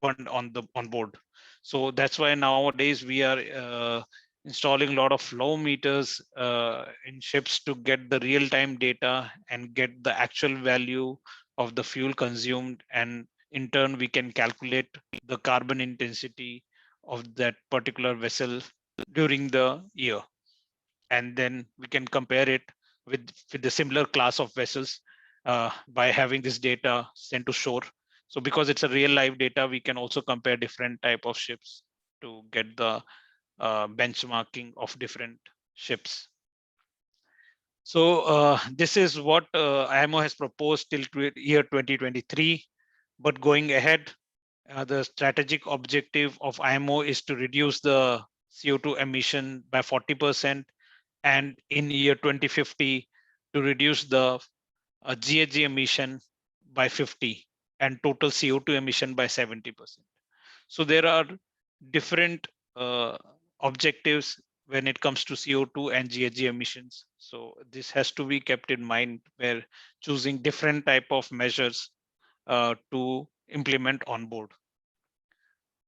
burned on board. So that's why nowadays we are installing a lot of flow meters in ships to get the real-time data and get the actual value of the fuel consumed, and in turn we can calculate the carbon intensity of that particular vessel during the year. And then we can compare it with the similar class of vessels by having this data sent to shore. So because it's a real live data, we can also compare different type of ships to get the benchmarking of different ships. So this is what IMO has proposed till year 2023. But going ahead, the strategic objective of IMO is to reduce the CO2 emission by 40%, and in year 2050 to reduce the GHG emission by 50 and total CO2 emission by 70%. So there are different objectives when it comes to CO2 and GHG emissions. So this has to be kept in mind where choosing different type of measures to implement on board.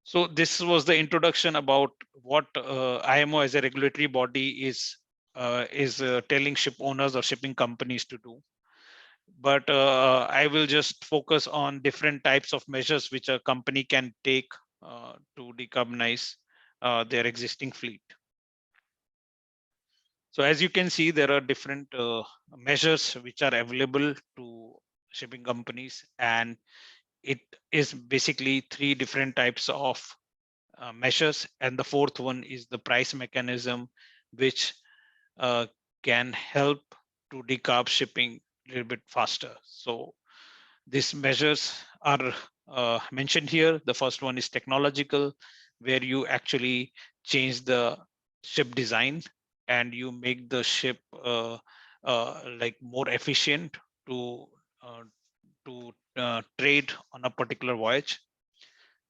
So this was the introduction about what IMO as a regulatory body is telling ship owners or shipping companies to do. But I will just focus on different types of measures which a company can take to decarbonize their existing fleet. So as you can see, there are different measures which are available to shipping companies, and it is basically 3 different types of measures, and the 4th one is the price mechanism, which can help to decarb shipping a little bit faster. So these measures are mentioned here. The first one is technological, where you actually change the ship design and you make the ship like more efficient to trade on a particular voyage.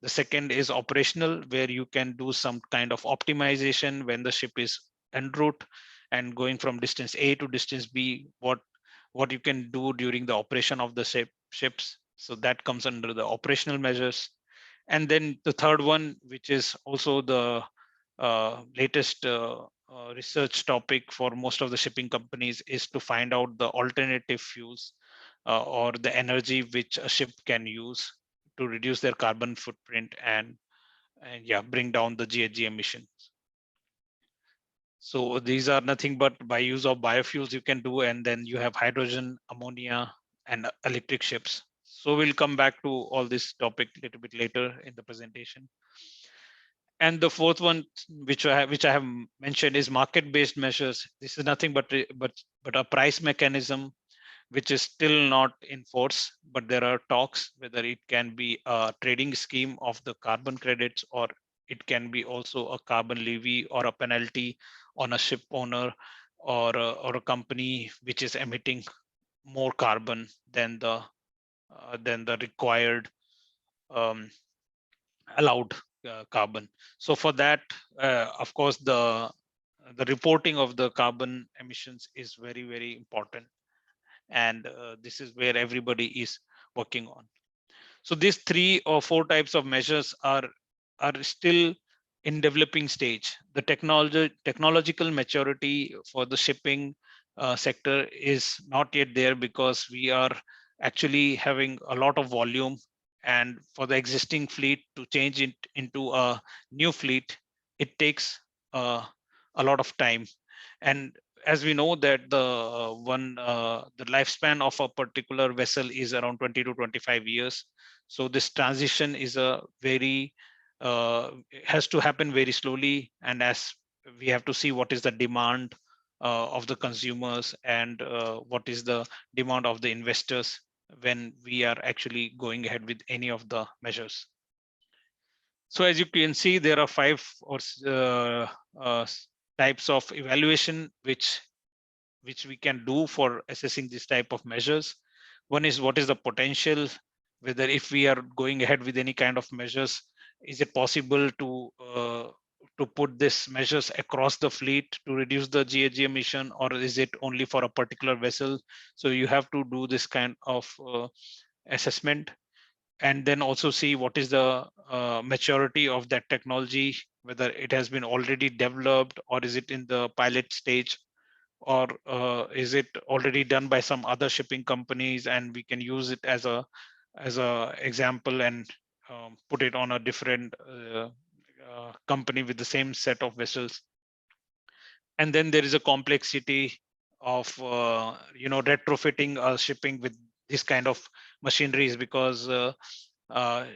The second is operational, where you can do some kind of optimization when the ship is en route and going from distance A to distance B, what you can do during the operation of the ships. So that comes under the operational measures. And then the third one, which is also the latest research topic for most of the shipping companies, is to find out the alternative fuels or the energy which a ship can use to reduce their carbon footprint and yeah, bring down the GHG emissions. So these are nothing but by use of biofuels you can do, and then you have hydrogen, ammonia, and electric ships. So we'll come back to all this topic a little bit later in the presentation. And the fourth one, which I have mentioned, is market-based measures. This is nothing but a price mechanism which is still not in force, but there are talks whether it can be a trading scheme of the carbon credits, or it can be also a carbon levy or a penalty on a ship owner or a company which is emitting more carbon than the required allowed carbon. So for that, of course, the reporting of the carbon emissions is very, very important. And this is where everybody is working on. So these 3 or 4 types of measures are still in developing stage. The technological maturity for the shipping sector is not yet there, because we are actually having a lot of volume, and for the existing fleet to change it into a new fleet, it takes a lot of time. And as we know that the lifespan of a particular vessel is around 20 to 25 years. So this transition is a very has to happen very slowly, and as we have to see what is the demand of the consumers and what is the demand of the investors when we are actually going ahead with any of the measures. So as you can see, there are 5 or types of evaluation which we can do for assessing this type of measures. One is what is the potential, whether if we are going ahead with any kind of measures, is it possible to put this measures across the fleet to reduce the GHG emission, or is it only for a particular vessel? So you have to do this kind of assessment, and then also see what is the maturity of that technology, whether it has been already developed, or is it in the pilot stage, or is it already done by some other shipping companies and we can use it as a example and put it on a different company with the same set of vessels. And then there is a complexity of retrofitting shipping with this kind of machineries, because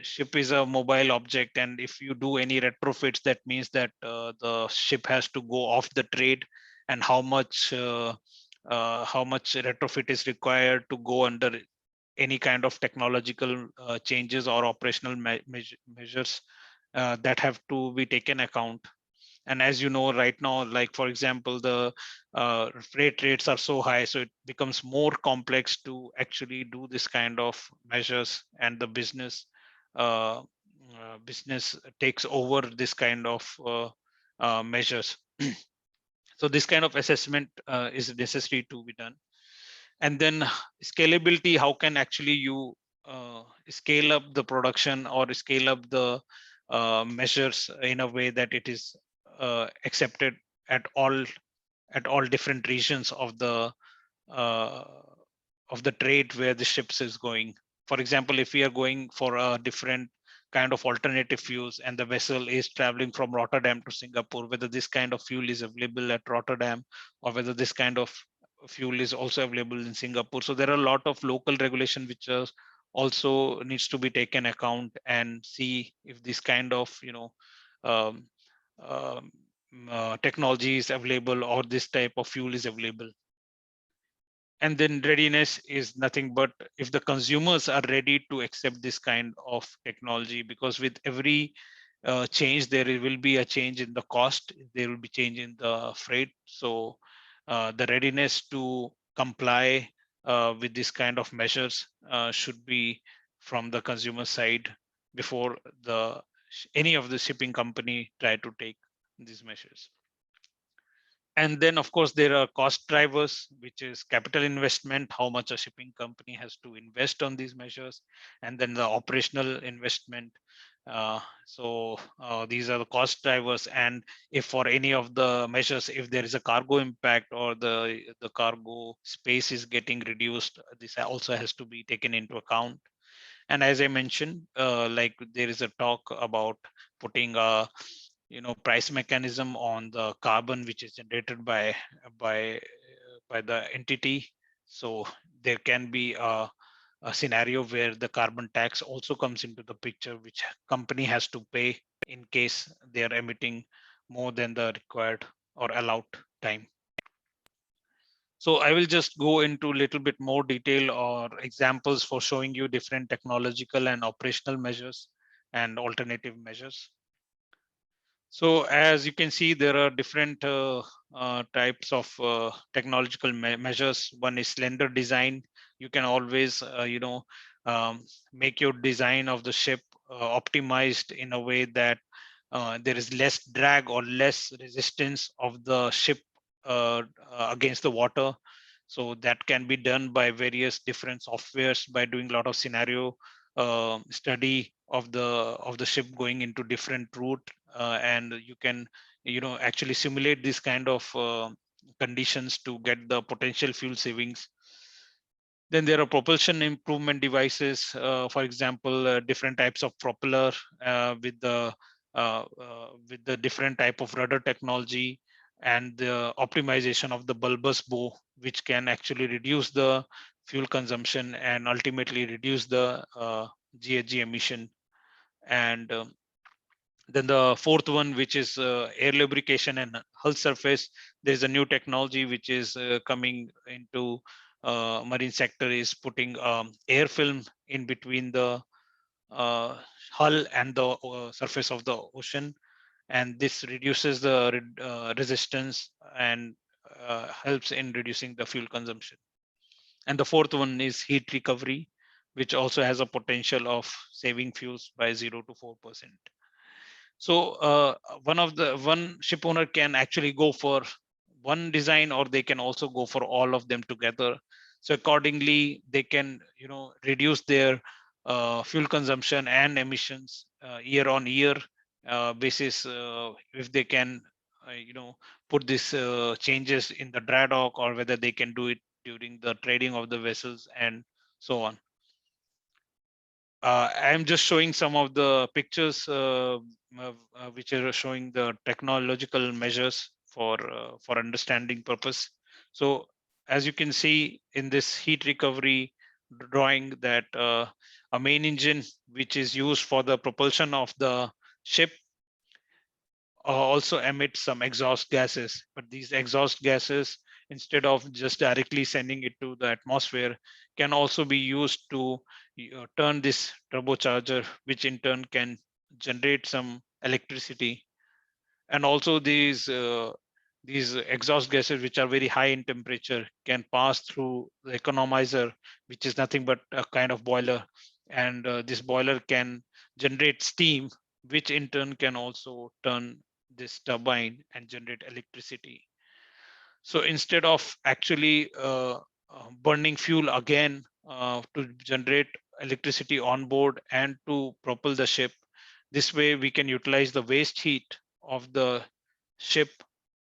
ship is a mobile object, and if you do any retrofits, that means that the ship has to go off the trade, and how much retrofit is required to go under any kind of technological changes or operational measures that have to be taken account. And as you know, right now, like for example, the freight rates are so high, so it becomes more complex to actually do this kind of measures, and the business takes over this kind of measures. So this kind of assessment is necessary to be done. And then scalability, how can actually you scale up the production or scale up the measures in a way that it is accepted at all different regions of the trade where the ships is going. For example, if we are going for a different kind of alternative fuels and the vessel is traveling from Rotterdam to Singapore, whether this kind of fuel is available at Rotterdam or whether this kind of fuel is also available in Singapore. So there are a lot of local regulation which also needs to be taken account, and see if this kind of technology is available or this type of fuel is available. And then readiness is nothing but if the consumers are ready to accept this kind of technology, because with every change, there will be a change in the cost, there will be change in the freight. So the readiness to comply with this kind of measures should be from the consumer side before any of the shipping company try to take these measures. And then, of course, there are cost drivers, which is capital investment, how much a shipping company has to invest on these measures, and then the operational investment, These are the cost drivers, and if for any of the measures, if there is a cargo impact or the cargo space is getting reduced, this also has to be taken into account. And as I mentioned, like there is a talk about putting a price mechanism on the carbon which is generated by the entity. So there can be a scenario where the carbon tax also comes into the picture, which company has to pay in case they are emitting more than the required or allowed time. So I will just go into a little bit more detail or examples for showing you different technological and operational measures and alternative measures. So as you can see, there are different types of technological measures. One is slender design. You can always, make your design of the ship optimized in a way that there is less drag or less resistance of the ship against the water. So that can be done by various different softwares, by doing a lot of scenario study of the ship going into different route, and you can actually simulate this kind of conditions to get the potential fuel savings. Then there are propulsion improvement devices, for example, different types of propeller with the different type of rudder technology, and the optimization of the bulbous bow, which can actually reduce the fuel consumption and ultimately reduce the GHG emission. And then the fourth one, which is air lubrication and hull surface. There's a new technology which is coming into marine sector, is putting air film in between the hull and the surface of the ocean, and this reduces the resistance and helps in reducing the fuel consumption. And the fourth one is heat recovery, which also has a potential of saving fuels by 0 to 4%. So one ship owner can actually go for one design, or they can also go for all of them together. So accordingly, they can reduce their fuel consumption and emissions year on year basis, if they can put these changes in the dry dock, or whether they can do it during the trading of the vessels and so on. I'm just showing some of the pictures which are showing the technological measures for understanding purpose. So as you can see in this heat recovery drawing, that a main engine which is used for the propulsion of the ship also emits some exhaust gases, but these exhaust gases, instead of just directly sending it to the atmosphere, can also be used to turn this turbocharger, which in turn can generate some electricity. And also these exhaust gases, which are very high in temperature, can pass through the economizer, which is nothing but a kind of boiler, and this boiler can generate steam, which in turn can also turn this turbine and generate electricity. So instead of actually burning fuel again to generate electricity on board and to propel the ship, this way we can utilize the waste heat of the ship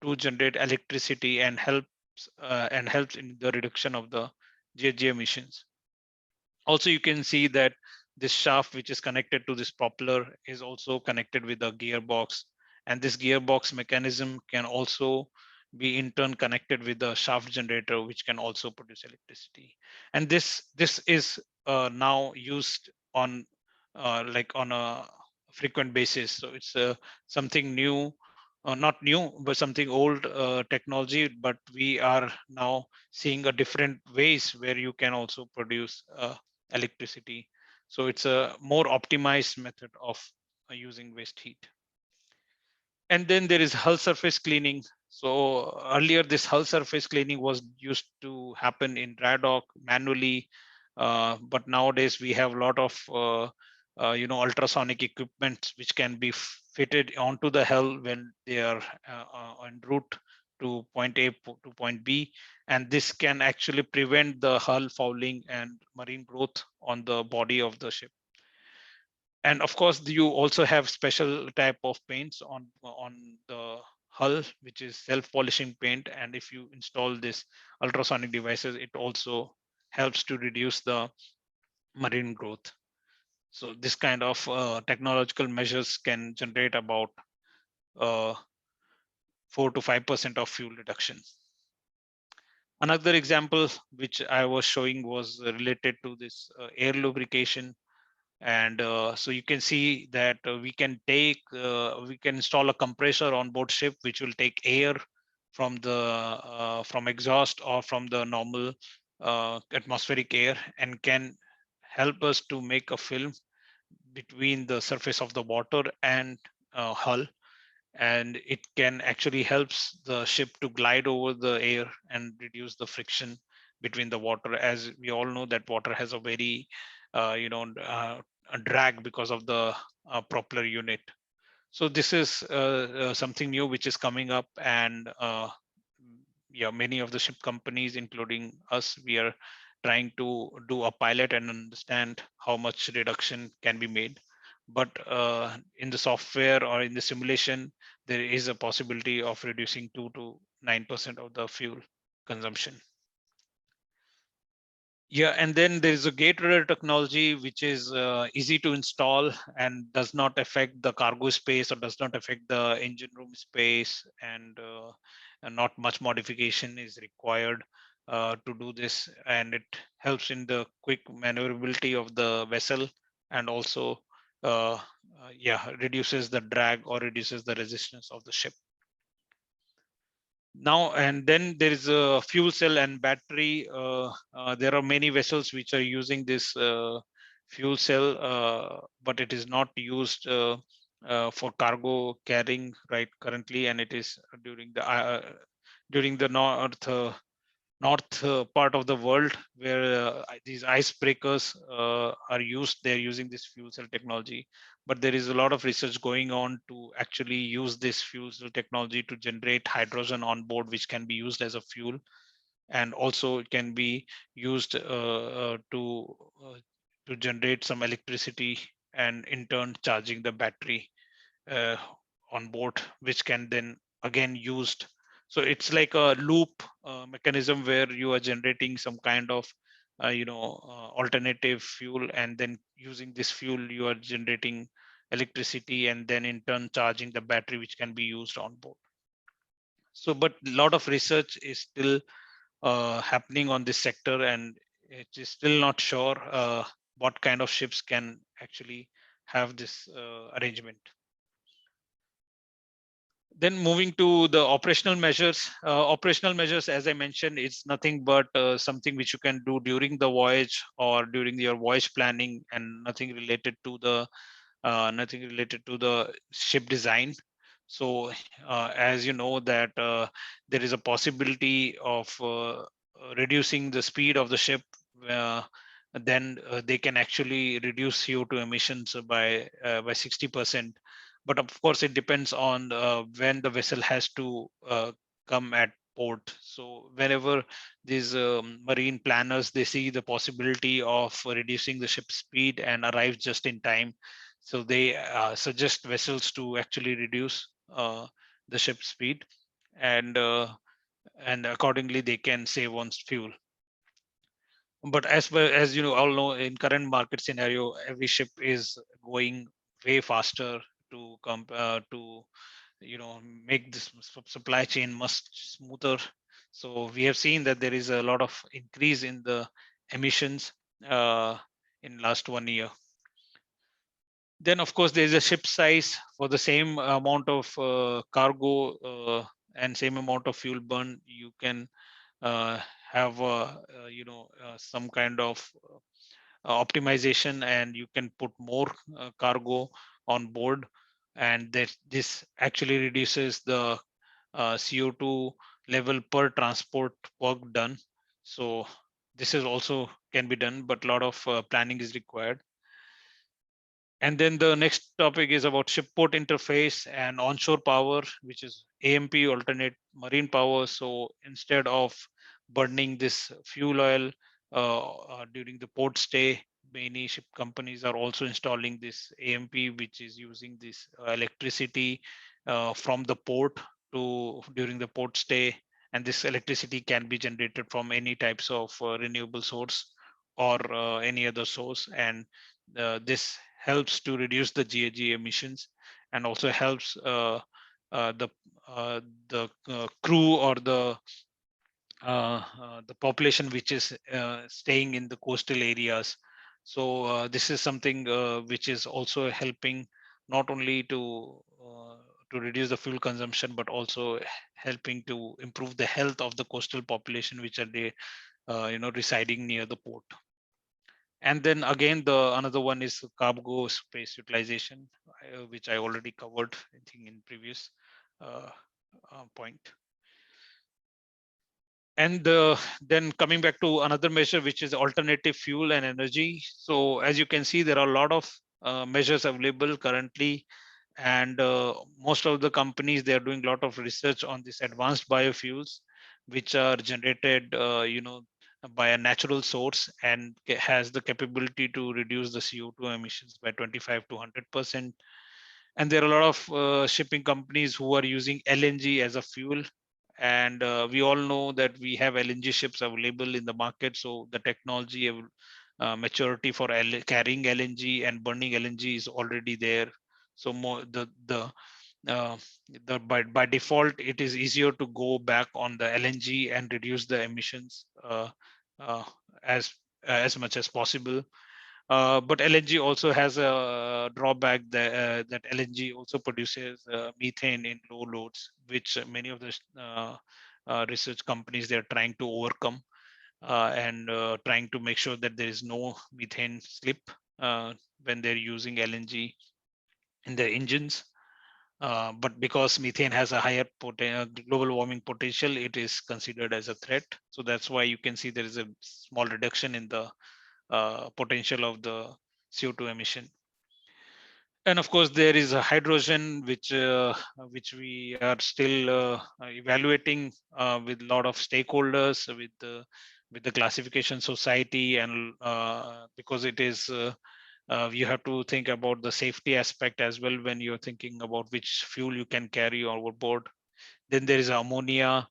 to generate electricity and helps in the reduction of the GHG emissions. Also, you can see that this shaft, which is connected to this propeller, is also connected with a gearbox, and this gearbox mechanism can also be in turn connected with the shaft generator, which can also produce electricity. And this is now used on like on a frequent basis. So it's something new, not new, but something old technology, but we are now seeing a different ways where you can also produce electricity. So it's a more optimized method of using waste heat. And then there is hull surface cleaning. So earlier this hull surface cleaning was used to happen in dry dock manually, but nowadays we have a lot of ultrasonic equipment which can be fitted onto the hull when they are en route to point A to point B, and this can actually prevent the hull fouling and marine growth on the body of the ship. And of course, you also have special type of paints on the hull, which is self-polishing paint. And if you install this ultrasonic devices, it also helps to reduce the marine growth. So this kind of technological measures can generate about 4 to 5% of fuel reduction. Another example which I was showing was related to this air lubrication. And so you can see that we can install a compressor on board ship, which will take air from the from exhaust or from the normal atmospheric air, and can help us to make a film between the surface of the water and hull. And it can actually helps the ship to glide over the air and reduce the friction between the water. As we all know that water has a very a drag because of the propeller unit. So this is something new which is coming up, and yeah, many of the ship companies, including us, we are trying to do a pilot and understand how much reduction can be made. But in the software or in the simulation, there is a possibility of reducing 2 to 9% of the fuel consumption. Yeah, and then there is a gate rudder technology, which is easy to install and does not affect the cargo space or does not affect the engine room space, and not much modification is required to do this. And it helps in the quick maneuverability of the vessel, and also reduces the drag or reduces the resistance of the ship. Now, and then there is a fuel cell and battery. There are many vessels which are using this fuel cell, but it is not used for cargo carrying right currently, and it is during the north part of the world where these icebreakers are used. They're using this fuel cell technology, but there is a lot of research going on to actually use this fuel cell technology to generate hydrogen on board, which can be used as a fuel, and also it can be used to generate some electricity, and in turn charging the battery on board, which can then again used. So it's like a loop mechanism where you are generating some kind of alternative fuel, and then using this fuel you are generating electricity, and then in turn charging the battery, which can be used on board. So but a lot of research is still happening on this sector, and it is still not sure what kind of ships can actually have this arrangement. Then moving to the operational measures. Operational measures, as I mentioned, it's nothing but something which you can do during the voyage or during your voyage planning, and nothing related to the ship design. So as you know that there is a possibility of reducing the speed of the ship, then they can actually reduce CO2 emissions by 60%. But of course, it depends on when the vessel has to come at port. So whenever these marine planners, they see the possibility of reducing the ship speed and arrive just in time, so they suggest vessels to actually reduce the ship speed, and accordingly they can save on fuel. But as well as all know, in current market scenario, every ship is going way faster to come to make this supply chain much smoother. So we have seen that there is a lot of increase in the emissions in last 1 year. Then of course there is a ship size. For the same amount of cargo and same amount of fuel burn, you can have some kind of optimization, and you can put more cargo on board, and that this actually reduces the CO2 level per transport work done. So this is also can be done, but a lot of planning is required. And then the next topic is about ship port interface and onshore power, which is AMP, alternate marine power. So instead of burning this fuel oil during the port stay, many ship companies are also installing this AMP, which is using this electricity from the port during the port stay. And this electricity can be generated from any types of renewable source or any other source. And this helps to reduce the GHG emissions and also helps the crew or the population which is staying in the coastal areas. So this is something which is also helping not only to reduce the fuel consumption, but also helping to improve the health of the coastal population which are there, residing near the port. And then again, another one is cargo space utilization, which I already covered, I think, in previous point. And then coming back to another measure, which is alternative fuel and energy. So as you can see, there are a lot of measures available currently. And most of the companies, they are doing a lot of research on this advanced biofuels, which are generated, by a natural source and has the capability to reduce the CO2 emissions by 25 to 100%. And there are a lot of shipping companies who are using LNG as a fuel. And we all know that we have LNG ships available in the market. So the technology maturity for carrying LNG and burning LNG is already there. So more by default, it is easier to go back on the LNG and reduce the emissions as much as possible. But LNG also has a drawback that LNG also produces methane in low loads, which many of the research companies, they're trying to overcome and trying to make sure that there is no methane slip when they're using LNG in their engines. But because methane has a higher global warming potential, it is considered as a threat. So that's why you can see there is a small reduction in the potential of the CO2 emission. And of course, there is a hydrogen, which we are still evaluating with a lot of stakeholders, with the classification society, and because it is you have to think about the safety aspect as well when you're thinking about which fuel you can carry overboard. Then there is ammonia,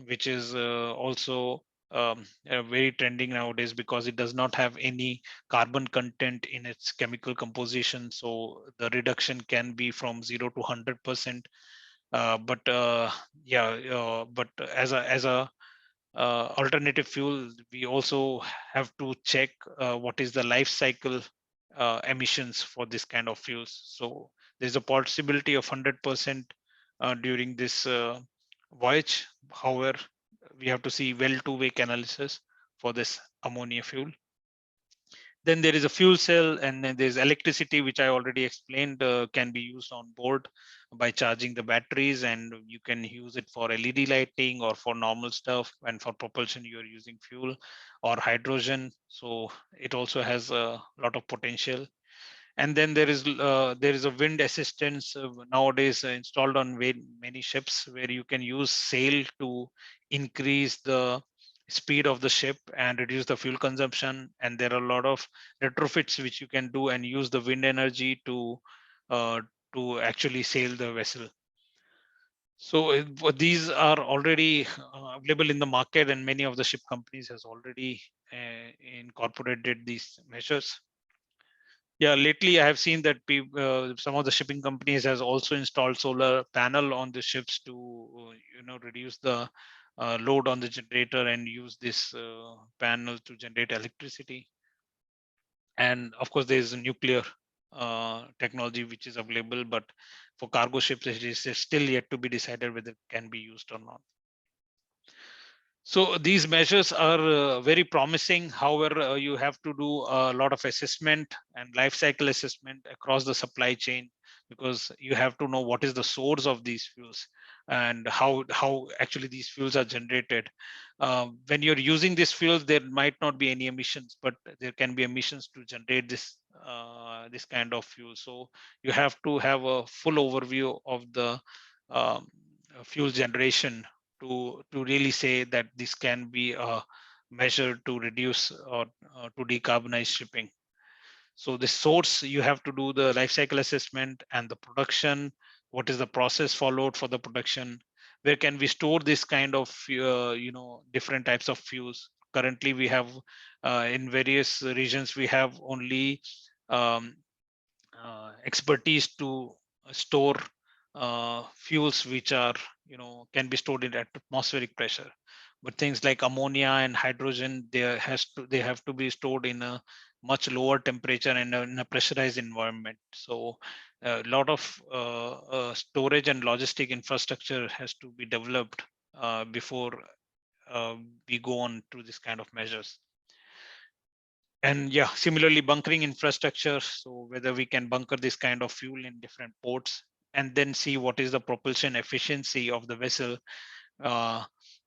which is also very trending nowadays because it does not have any carbon content in its chemical composition. So the reduction can be from 0 to 100%. But as a alternative fuel, we also have to check what is the life cycle emissions for this kind of fuels. So there's a possibility of 100% during this voyage. However, we have to see well two-way analysis for this ammonia fuel. Then there is a fuel cell, and then there's electricity, which I already explained, can be used on board by charging the batteries, and you can use it for LED lighting or for normal stuff. And for propulsion, you are using fuel or hydrogen. So it also has a lot of potential. And then there is a wind assistance nowadays installed on many ships, where you can use sail to increase the speed of the ship and reduce the fuel consumption. And there are a lot of retrofits which you can do and use the wind energy to actually sail the vessel. So these are already available in the market, and many of the ship companies has already incorporated these measures. Yeah, lately I have seen that some of the shipping companies has also installed solar panel on the ships to reduce the load on the generator and use this panel to generate electricity. And of course, there is a nuclear technology which is available, but for cargo ships, it is still yet to be decided whether it can be used or not. So these measures are very promising. However, you have to do a lot of assessment and life cycle assessment across the supply chain, because you have to know what is the source of these fuels and how actually these fuels are generated. When you're using these fuels, there might not be any emissions, but there can be emissions to generate this kind of fuel. So you have to have a full overview of the fuel generation to really say that this can be a measure to reduce or to decarbonize shipping. So the source, you have to do the life cycle assessment and the production. What is the process followed for the production? Where can we store this kind of different types of fuels? Currently, we have in various regions we have only expertise to store fuels which are can be stored at atmospheric pressure. But things like ammonia and hydrogen, they have to be stored in a much lower temperature and in a pressurized environment. So a lot of storage and logistic infrastructure has to be developed before we go on to this kind of measures. And yeah, similarly, bunkering infrastructure. So whether we can bunker this kind of fuel in different ports and then see what is the propulsion efficiency of the vessel.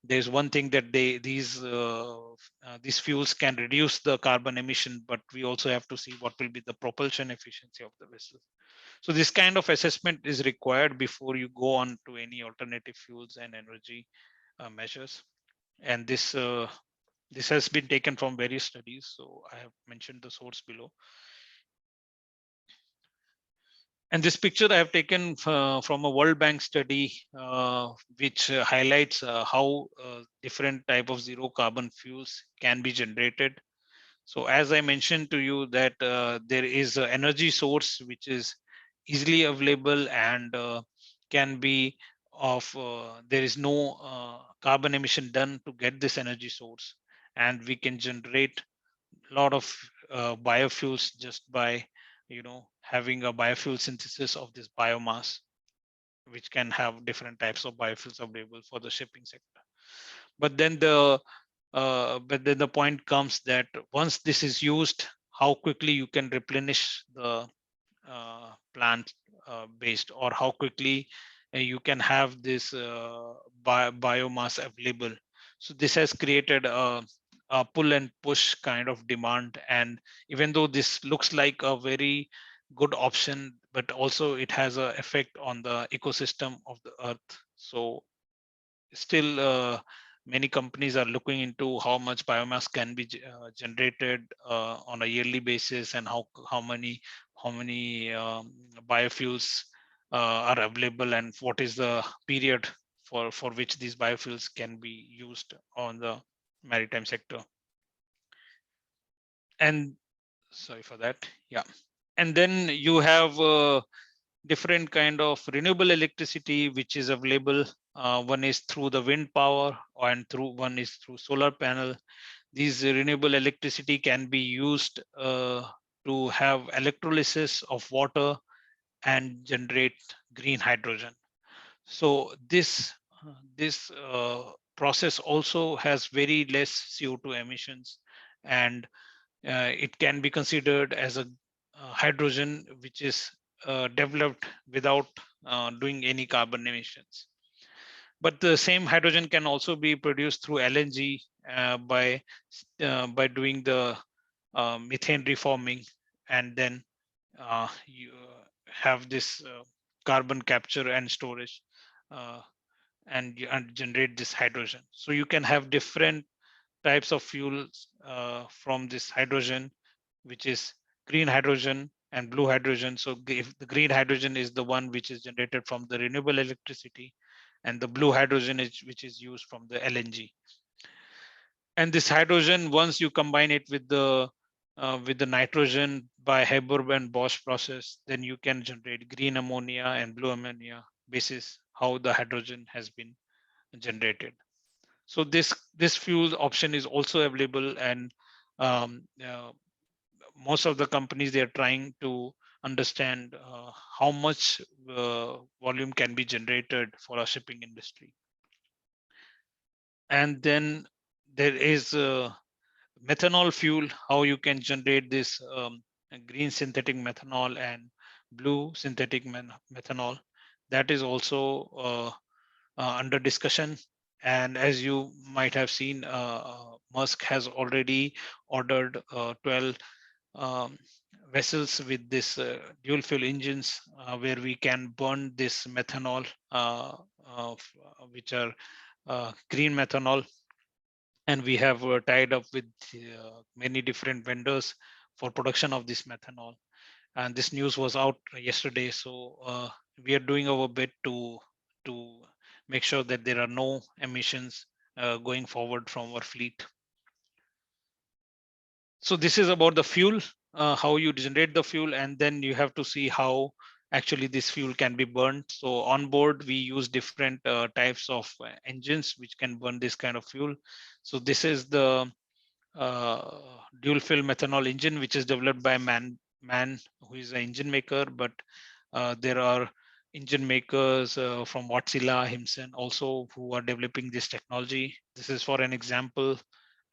There's one thing that these fuels can reduce the carbon emission, but we also have to see what will be the propulsion efficiency of the vessel. So this kind of assessment is required before you go on to any alternative fuels and energy measures. And this has been taken from various studies. So I have mentioned the source below. And this picture I have taken from a World Bank study, which highlights how different type of zero carbon fuels can be generated. So as I mentioned to you that there is an energy source which is easily available and can be of, there is no carbon emission done to get this energy source. And we can generate a lot of biofuels just by having a biofuel synthesis of this biomass, which can have different types of biofuels available for the shipping sector. But then the point comes that once this is used, how quickly you can replenish the plant based, or how quickly you can have this biomass available. So this has created a pull and push kind of demand. And even though this looks like a very good option, but also it has an effect on the ecosystem of the earth. So still many companies are looking into how much biomass can be generated on a yearly basis, and how many biofuels are available, and what is the period for which these biofuels can be used on the maritime sector. And sorry for that. Yeah. And then you have different kind of renewable electricity which is available. One is through the wind power, and one is through solar panel. These renewable electricity can be used to have electrolysis of water and generate green hydrogen. So this process also has very less CO2 emissions, and it can be considered as a hydrogen which is developed without doing any carbon emissions. But the same hydrogen can also be produced through LNG by doing the methane reforming, and then you have this carbon capture and storage, and generate this hydrogen. So you can have different types of fuels from this hydrogen, which is green hydrogen and blue hydrogen. So if the green hydrogen is the one which is generated from the renewable electricity, and the blue hydrogen is which is used from the LNG. And this hydrogen, once you combine it with the nitrogen by Haber and Bosch process, then you can generate green ammonia and blue ammonia basis how the hydrogen has been generated. So this fuel option is also available, and most of the companies, they are trying to understand how much volume can be generated for our shipping industry. And then there is methanol fuel, how you can generate this green synthetic methanol and blue synthetic methanol. That is also under discussion. And as you might have seen, Maersk has already ordered 12 vessels with this dual fuel engines where we can burn this methanol, which are green methanol. and we have tied up with many different vendors for production of this methanol. And this news was out yesterday, so we are doing our bit to make sure that there are no emissions going forward from our fleet. So this is about the fuel, how you generate the fuel, and then you have to see how actually this fuel can be burned. So on board, we use different types of engines which can burn this kind of fuel. So this is the dual fuel methanol engine, which is developed by Man, who is an engine maker, but there are engine makers from Wärtsilä, Himsen also who are developing this technology. This is for an example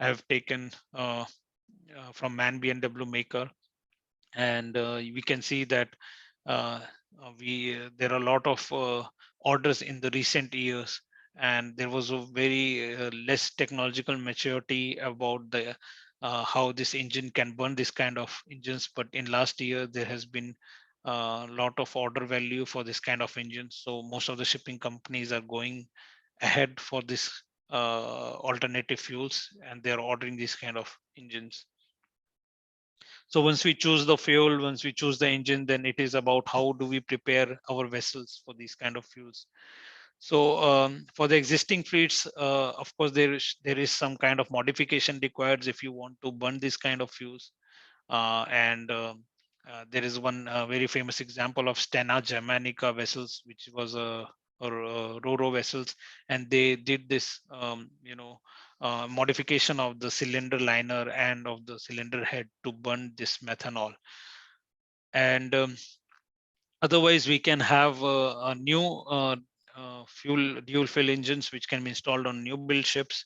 I have taken from Man BMW maker, and we can see that there are a lot of orders in the recent years, and there was a very less technological maturity about the how this engine can burn this kind of engines. But in last year, there has been a lot of order value for this kind of engines. So most of the shipping companies are going ahead for this alternative fuels, and they're ordering these kind of engines. So once we choose the fuel, once we choose the engine, then it is about how do we prepare our vessels for these kind of fuels. So for the existing fleets, of course, there is some kind of modification required if you want to burn this kind of fuels. There is one very famous example of Stena Germanica vessels, which was a Ro-Ro vessels, and they did this, modification of the cylinder liner and of the cylinder head to burn this methanol. And otherwise, we can have a new dual fuel engines which can be installed on new build ships.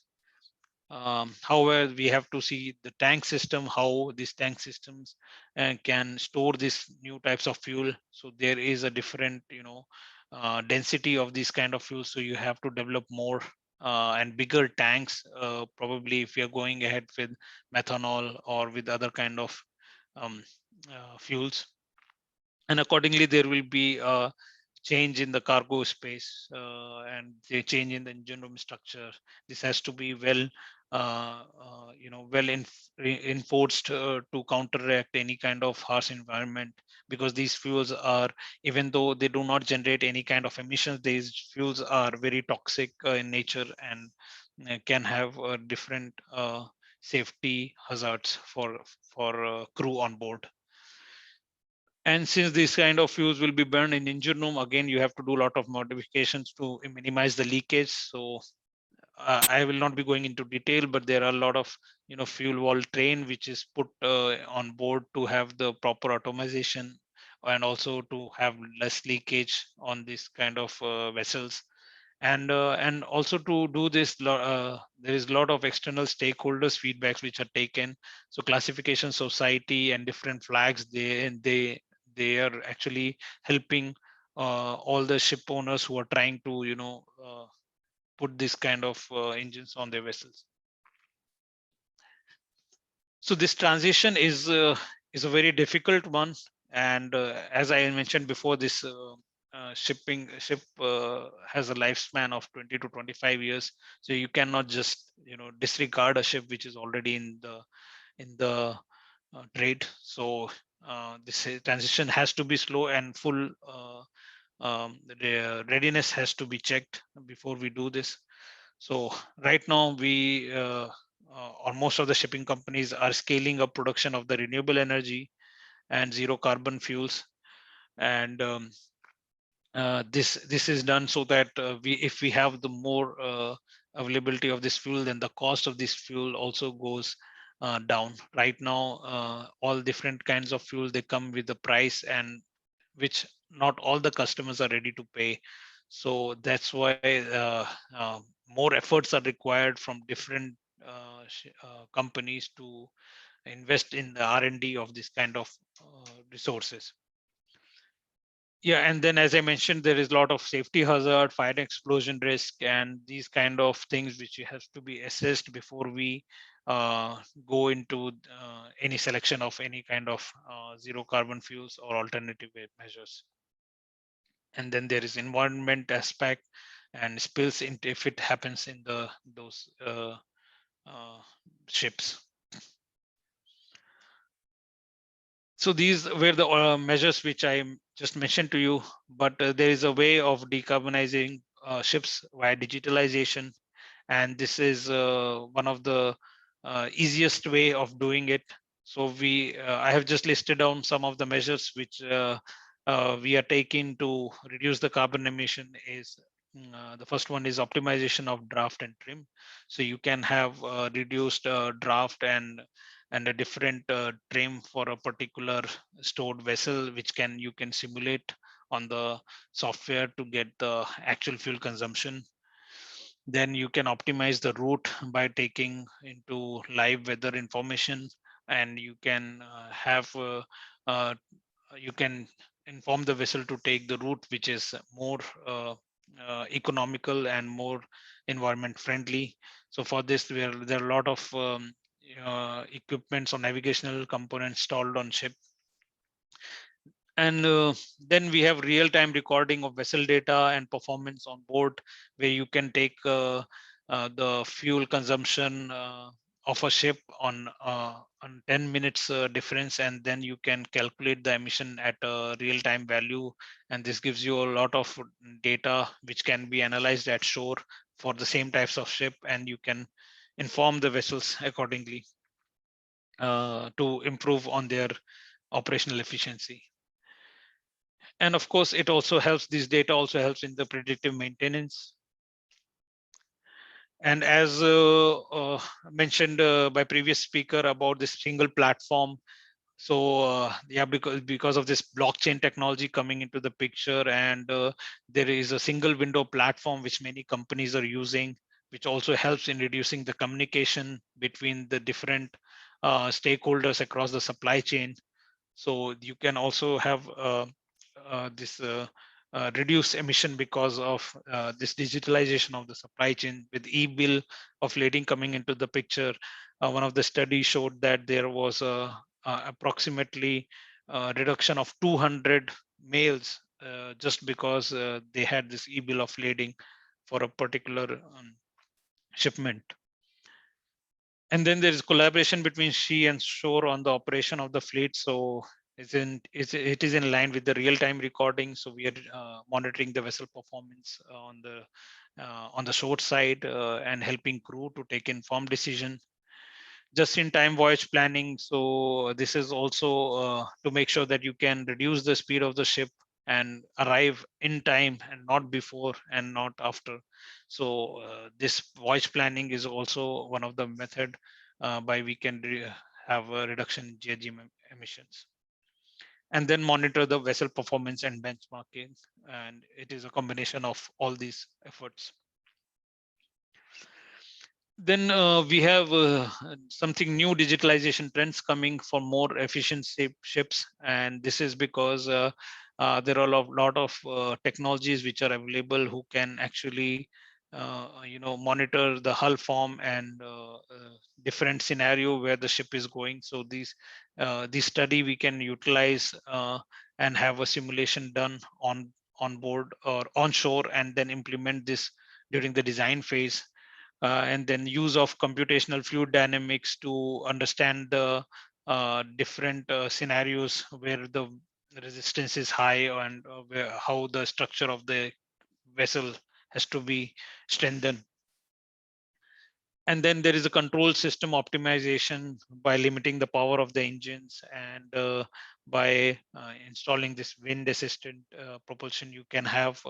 However, we have to see the tank system, how these tank systems can store these new types of fuel. So there is a different, density of these kind of fuels. So you have to develop more and bigger tanks, probably if you're going ahead with methanol or with other kind of fuels. And accordingly, there will be a change in the cargo space and the change in the engine room structure. This has to be well enforced to counteract any kind of harsh environment, because these fuels are, even though they do not generate any kind of emissions, these fuels are very toxic in nature and can have different safety hazards for crew on board. And since these kind of fuels will be burned in engine room, again, you have to do a lot of modifications to minimize the leakage. So I will not be going into detail, but there are a lot of fuel wall train which is put on board to have the proper automation and also to have less leakage on this kind of vessels. And also to do this, there is a lot of external stakeholders feedbacks which are taken. So classification society and different flags, they are actually helping all the ship owners who are trying to put this kind of engines on their vessels. So this transition is a very difficult one, and as I mentioned before, this ship has a lifespan of 20 to 25 years. So you cannot just disregard a ship which is already in the trade. So this transition has to be slow, and full the readiness has to be checked before we do this. So right now we or most of the shipping companies are scaling up production of the renewable energy and zero carbon fuels, and this is done so that if we have the more availability of this fuel, then the cost of this fuel also goes down. Right now, all different kinds of fuel, they come with the price, and which not all the customers are ready to pay. So that's why more efforts are required from different companies to invest in the R&D of this kind of resources. Yeah, and then as I mentioned, there is a lot of safety hazard, fire explosion risk, and these kind of things which has to be assessed before we go into any selection of any kind of zero carbon fuels or alternative measures. And then there is environment aspect and spills if it happens in those ships. So these were the measures which I just mentioned to you, but there is a way of decarbonizing ships via digitalization, and this is one of the easiest way of doing it. So I have just listed down some of the measures which we are taking to reduce the carbon emission. Is the first one is optimization of draft and trim. So you can have reduced draft and a different trim for a particular stored vessel, which you can simulate on the software to get the actual fuel consumption. Then you can optimize the route by taking into live weather information, and you can you can inform the vessel to take the route which is more economical and more environment friendly. So for this, there are a lot of equipments or navigational components installed on ship. And then we have real-time recording of vessel data and performance on board, where you can take the fuel consumption of a ship on 10 minutes difference, and then you can calculate the emission at a real-time value. And this gives you a lot of data which can be analyzed at shore for the same types of ship, and you can inform the vessels accordingly to improve on their operational efficiency. And of course, it also helps, this data also helps in the predictive maintenance. And as mentioned by previous speaker about this single platform, so yeah, because of this blockchain technology coming into the picture, and there is a single window platform which many companies are using, which also helps in reducing the communication between the different stakeholders across the supply chain. So you can also have this reduce emission because of this digitalization of the supply chain. With e-bill of lading coming into the picture, one of the studies showed that there was a approximately reduction of 200 mails just because they had this e-bill of lading for a particular shipment. And then there is collaboration between sea and shore on the operation of the fleet. So it is in line with the real-time recording. So we are monitoring the vessel performance on the shore side and helping crew to take informed decision. Just-in-time voyage planning. So this is also to make sure that you can reduce the speed of the ship and arrive in time and not before and not after. So this voyage planning is also one of the method by we can have a reduction in GHG emissions. And then monitor the vessel performance and benchmarking. And it is a combination of all these efforts. Then we have something new, digitalization trends coming for more efficient ships. And this is because there are a lot of technologies which are available who can actually monitor the hull form and different scenario where the ship is going. So this study we can utilize and have a simulation done on board or onshore, and then implement this during the design phase. And then use of computational fluid dynamics to understand the different scenarios where the resistance is high, and how the structure of the vessel has to be strengthened. And then there is a control system optimization by limiting the power of the engines, and by installing this wind assisted propulsion, you can have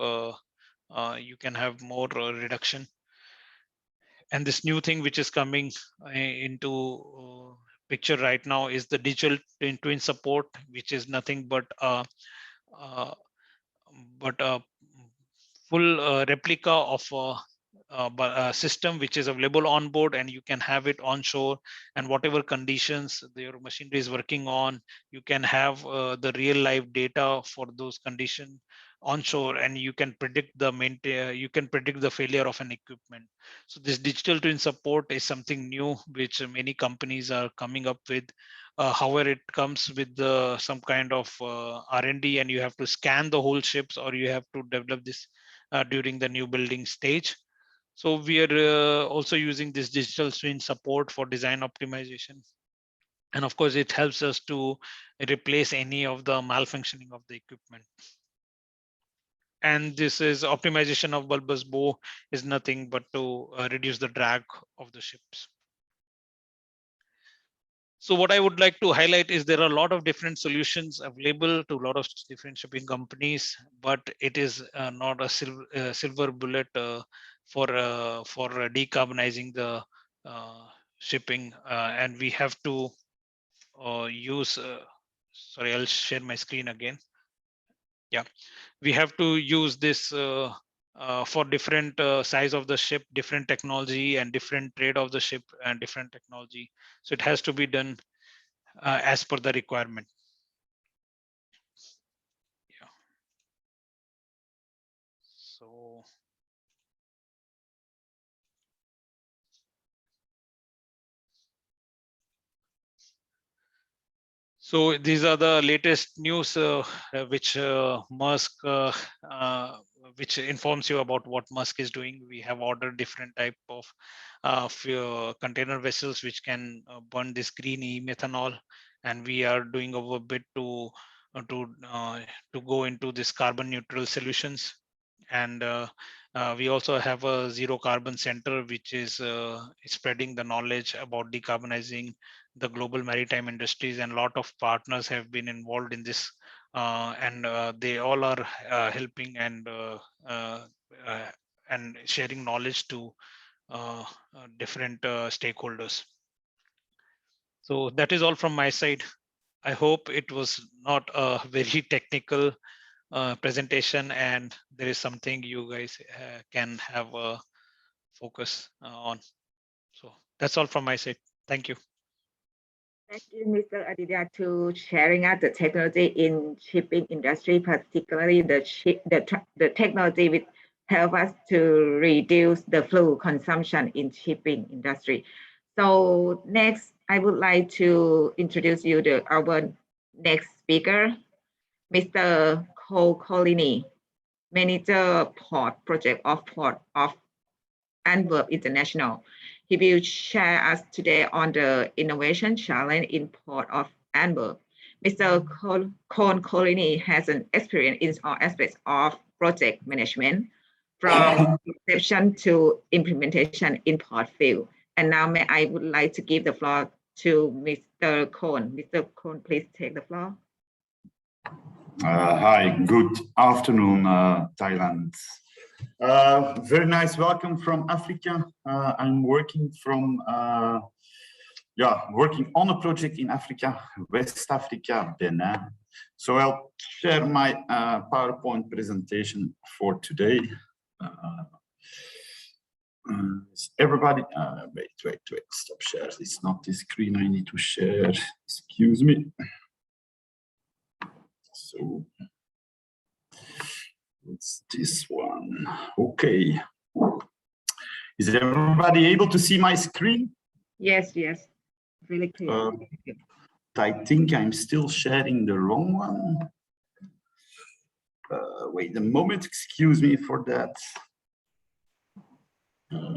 more reduction. And this new thing which is coming into picture right now is the digital twin support, which is nothing but a full replica of a system which is available on board, and you can have it onshore, and whatever conditions your machinery is working on, you can have the real live data for those conditions onshore, and you can predict the failure of an equipment. So this digital twin support is something new which many companies are coming up with. However, it comes with some kind of R&D, and you have to scan the whole ships, or you have to develop this during the new building stage. So we are also using this digital twin support for design optimization. And of course, it helps us to replace any of the malfunctioning of the equipment. And this is optimization of bulbous bow is nothing but to reduce the drag of the ships. So what I would like to highlight is there are a lot of different solutions available to a lot of different shipping companies, but it is not a silver bullet for decarbonizing the shipping, and we have to use. Sorry, I'll share my screen again. Yeah, we have to use this for different size of the ship, different technology, and different trade of the ship and different technology. So it has to be done as per the requirement. Yeah. So these are the latest news which Maersk, which informs you about what Maersk is doing. We have ordered different type of container vessels which can burn this green e-methanol, and we are doing our bit to go into this carbon neutral solutions. And we also have a zero carbon center which is spreading the knowledge about decarbonizing the global maritime industries, and a lot of partners have been involved in this, and they all are helping and sharing knowledge to different stakeholders. So that is all from my side. I hope it was not a very technical presentation, and there is something you guys can have a focus on. So that's all from my side. Thank you. Thank you, Mr. Aditya, to sharing out the technology in shipping industry, particularly the technology which help us to reduce the fuel consumption in shipping industry. So next, I would like to introduce you to our next speaker, Mr. Cole Collini, Manager Port Project of Port of Antwerp International. He will share us today on the innovation challenge in Port of Antwerp. Mr. Cole Collini has an experience in all aspects of project management, from conception to implementation in port field. And now I would like to give the floor to Mr. Cole. Mr. Cole, please take the floor. Hi, good afternoon, Thailand. Very nice welcome from Africa. I'm working working on a project in Africa, West Africa, Benin. So I'll share my PowerPoint presentation for today. Everybody, wait, stop share. It's not this screen I need to share. Excuse me. So it's this one. Okay. Is everybody able to see my screen? Yes, really clear. I think I'm still sharing the wrong one. Wait a moment, excuse me for that.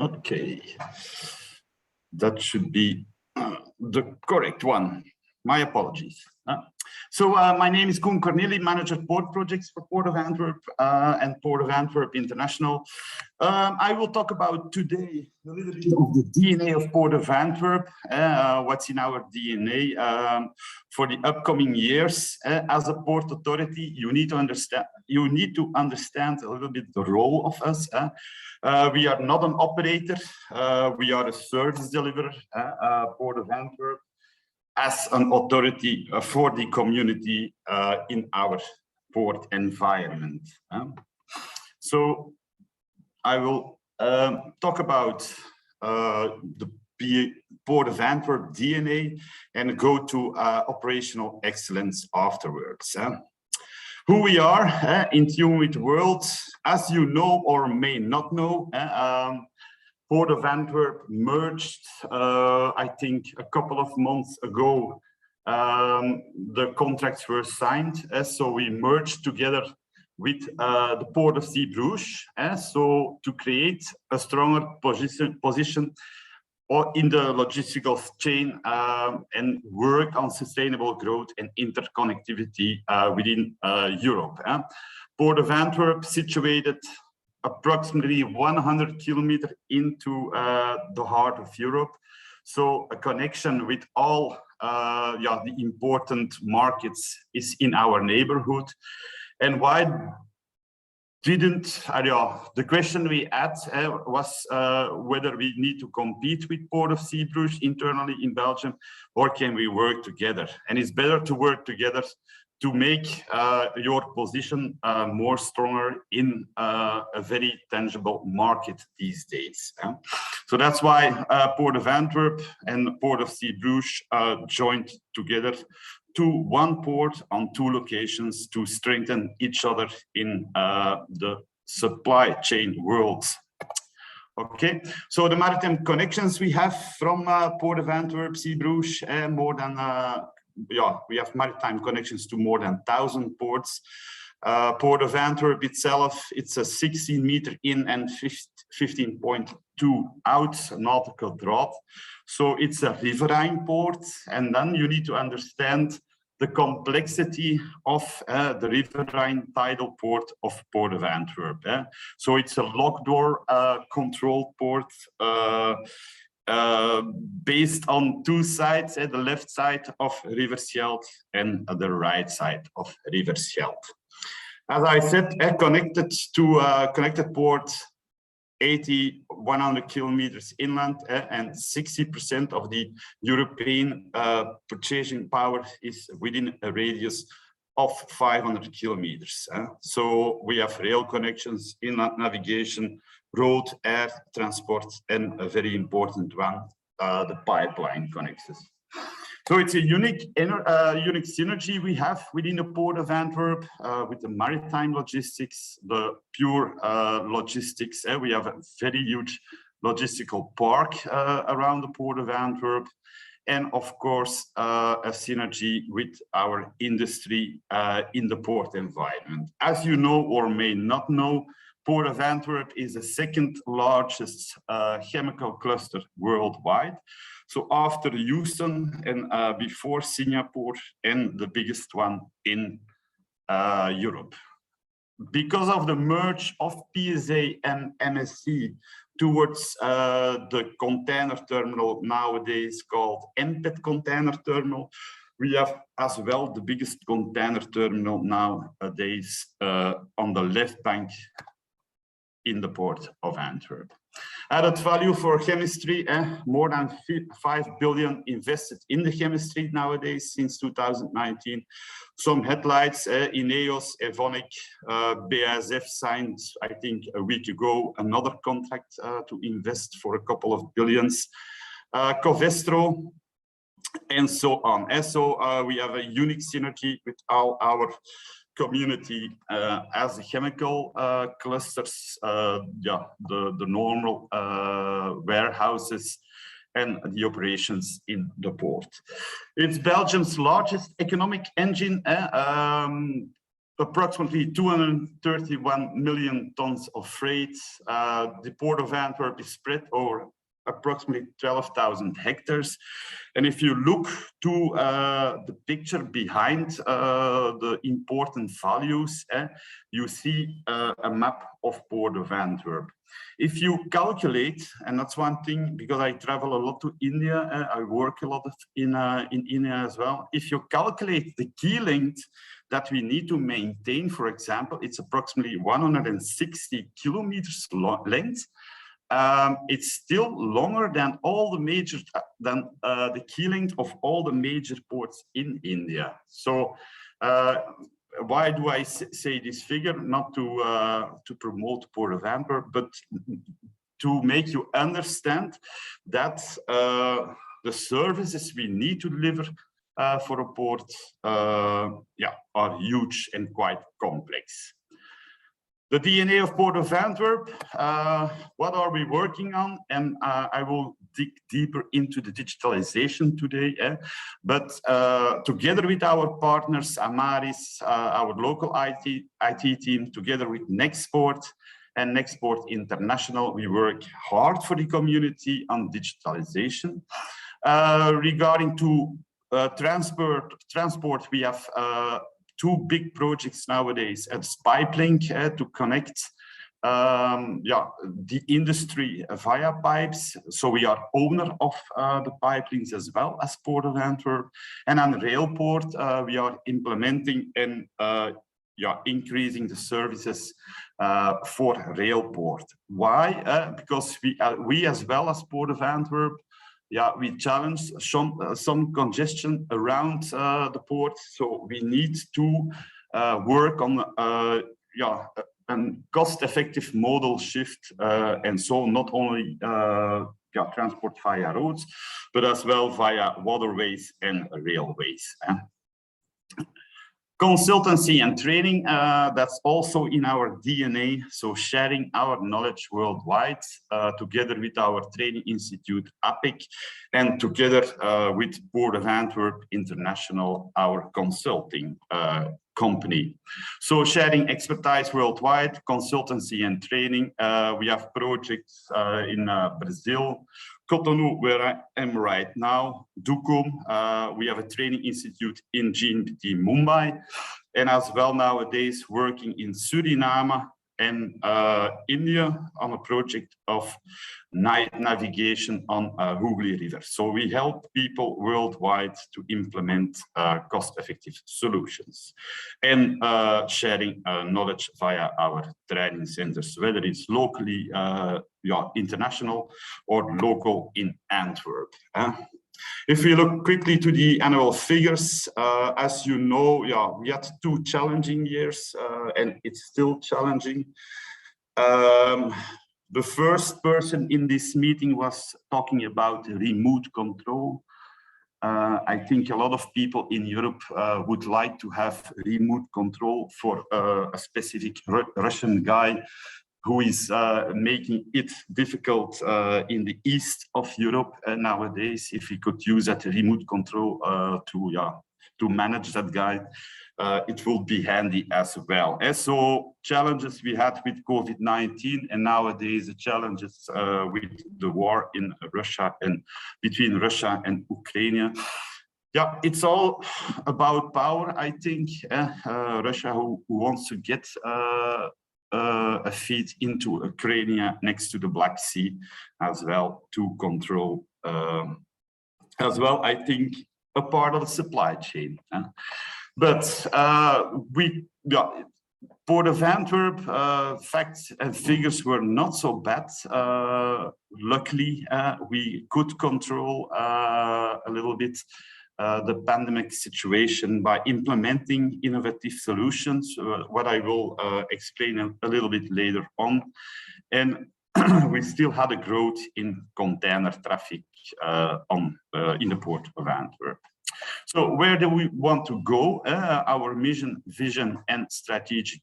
Okay. That should be the correct one. My apologies. So my name is Koen Corneli, Manager Port Projects for Port of Antwerp and Port of Antwerp International. I will talk about today a little bit of the DNA of Port of Antwerp, what's in our DNA for the upcoming years. As a port authority, you need to understand a little bit the role of us. We are not an operator, we are a service deliverer, Port of Antwerp, as an authority for the community in our port environment. So I will talk about the Port of Antwerp DNA and go to operational excellence afterwards. Who we are in tune with the world, as you know or may not know, Port of Antwerp merged, I think, a couple of months ago. The contracts were signed, so we merged together with the Port of Zeebrugge, so to create a stronger position or in the logistical chain and work on sustainable growth and interconnectivity within Europe. Port of Antwerp, situated approximately 100 kilometers into the heart of Europe, so a connection with all the important markets is in our neighborhood. And why didn't the question we had was whether we need to compete with Port of Zeebrugge internally in Belgium, or can we work together? And it's better to work together to make your position more stronger in a very tangible market these days. So that's why Port of Antwerp and Port of Zeebrugge joined together to one port on two locations to strengthen each other in the supply chain world. Okay, so the maritime connections we have from Port of Antwerp, Zeebrugge, more than we have maritime connections to more than 1,000 ports. Port of Antwerp itself, it's a 16 meter in and 15.2 out nautical draught. So it's a riverine port, and then you need to understand the complexity of the riverine tidal port of Port of Antwerp. So it's a lock door controlled port based on two sides, the left side of River Scheldt and the right side of River Scheldt. As I said, connected to connected port, 100 kilometers inland, and 60% of the European purchasing power is within a radius of 500 kilometers. So we have rail connections, inland navigation, road, air transport, and a very important one, the pipeline connections. So it's a unique synergy we have within the Port of Antwerp with the maritime logistics, the pure logistics. We have a very huge logistical park around the Port of Antwerp. And of course, a synergy with our industry in the port environment. As you know or may not know, Port of Antwerp is the second largest chemical cluster worldwide. So after Houston and before Singapore, and the biggest one in Europe. Because of the merge of PSA and MSC towards the container terminal nowadays called MPET Container Terminal, we have as well the biggest container terminal nowadays on the left bank in the Port of Antwerp. Added value for chemistry, more than 5 billion invested in the chemistry nowadays since 2019. Some headlights, Ineos, Evonik, BASF signed, I think a week ago, another contract to invest for a couple of billions. Covestro, and so on. And so we have a unique synergy with all our community as the chemical clusters, the normal warehouses and the operations in the port. It's Belgium's largest economic engine, approximately 231 million tons of freight. The Port of Antwerp is spread over approximately 12,000 hectares. And if you look to the picture behind the important values, you see a map of Port of Antwerp. If you calculate, and that's one thing, because I travel a lot to India, I work a lot in India as well. If you calculate the key length that we need to maintain, for example, it's approximately 160 kilometers length. It's still longer than all the major, the key length of all the major ports in India. So why do I say this figure? Not to promote Port of Antwerp, but to make you understand that the services we need to deliver for a port are huge and quite complex. The DNA of Port of Antwerp, what are we working on? And I will dig deeper into the digitalization today. But together with our partners, Amaris, our local IT team, together with Nexport and Nexport International, we work hard for the community on digitalization. Regarding to transport, we have two big projects nowadays at Pipelink to connect the industry via pipes. So we are owner of the pipelines as well as Port of Antwerp. And on Railport, we are implementing and increasing the services for Railport. Why? Because we as well as Port of Antwerp, we challenge some congestion around the port, so we need to work on a cost-effective modal shift, and so not only transport via roads, but as well via waterways and railways. Consultancy and training, that's also in our DNA. So sharing our knowledge worldwide together with our training institute, APIC, and together with Port of Antwerp International, our consulting company. So sharing expertise worldwide, consultancy and training. We have projects in Brazil, Cotonou, where I am right now, Dukum. We have a training institute in GNPT Mumbai, and as well nowadays working in Suriname and India on a project of night navigation on Hooghly River. So we help people worldwide to implement cost-effective solutions and sharing knowledge via our training centers, whether it's locally, international or local in Antwerp. If we look quickly to the annual figures, as you know, we had 2 challenging years and it's still challenging. The first person in this meeting was talking about remote control. I think a lot of people in Europe would like to have remote control for a specific Russian guy who is making it difficult in the east of Europe nowadays. If we could use that remote control to manage that guy, it will be handy as well. And so challenges we had with COVID-19 and nowadays the challenges with the war in Russia and between Russia and Ukraine. Yeah, it's all about power, I think. Russia who wants to get a feed into Ukraine next to the Black Sea as well to control as well, I think, a part of the supply chain. But Port of Antwerp, facts and figures were not so bad. Luckily, we could control a little bit the pandemic situation by implementing innovative solutions, what I will explain a little bit later on. And we still had a growth in container traffic in the Port of Antwerp. So where do we want to go? Our mission, vision, and strategic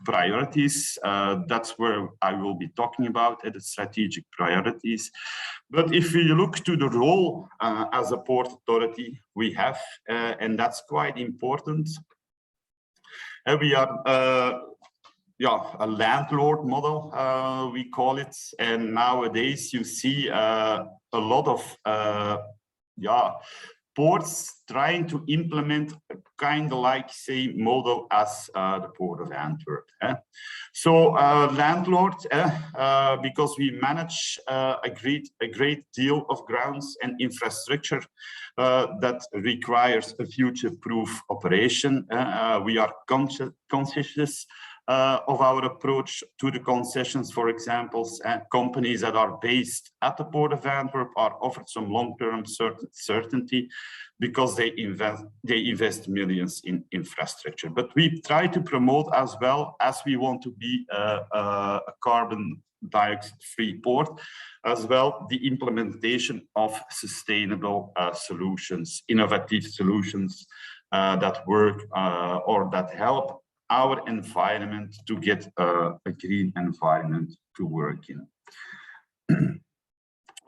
priorities. That's where I will be talking about the strategic priorities. But if we look to the role as a port authority we have, and that's quite important, we are a landlord model, we call it. And nowadays you see a lot of ports trying to implement a kind of like same model as the Port of Antwerp. So landlord, because we manage a great deal of grounds and infrastructure that requires a future-proof operation. We are conscious of our approach to the concessions. For example, companies that are based at the Port of Antwerp are offered some long-term certainty because they invest millions in infrastructure. But we try to promote as well, as we want to be a carbon dioxide-free port, as well the implementation of sustainable solutions, innovative solutions that work or that help our environment to get a green environment to work in.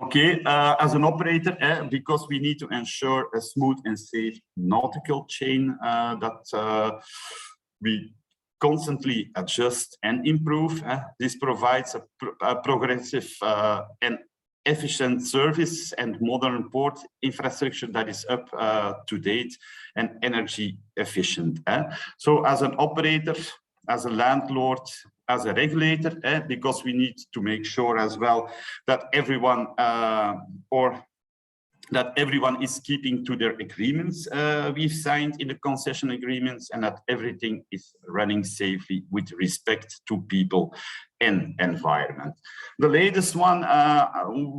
Okay, as an operator, because we need to ensure a smooth and safe nautical chain that we constantly adjust and improve. This provides a progressive and efficient service and modern port infrastructure that is up to date and energy efficient. So as an operator, as a landlord, as a regulator, because we need to make sure as well that everyone is keeping to their agreements we've signed in the concession agreements, and that everything is running safely with respect to people and environment. The latest one,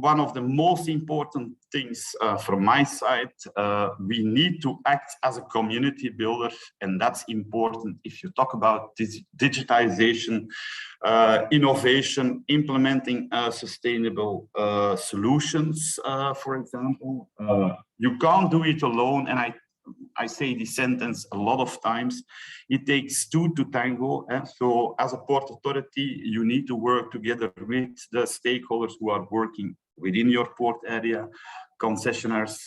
one of the most important things from my side, we need to act as a community builder, and that's important if you talk about digitization, innovation, implementing sustainable solutions, for example. You can't do it alone, and I say this sentence a lot of times. It takes two to tango. So as a port authority, you need to work together with the stakeholders who are working within your port area, concessionaires,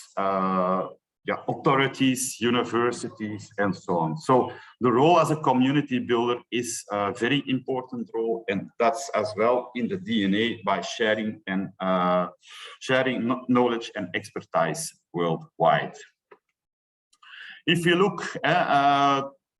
authorities, universities, and so on. So the role as a community builder is a very important role, and that's as well in the DNA by sharing and sharing knowledge and expertise worldwide. If you look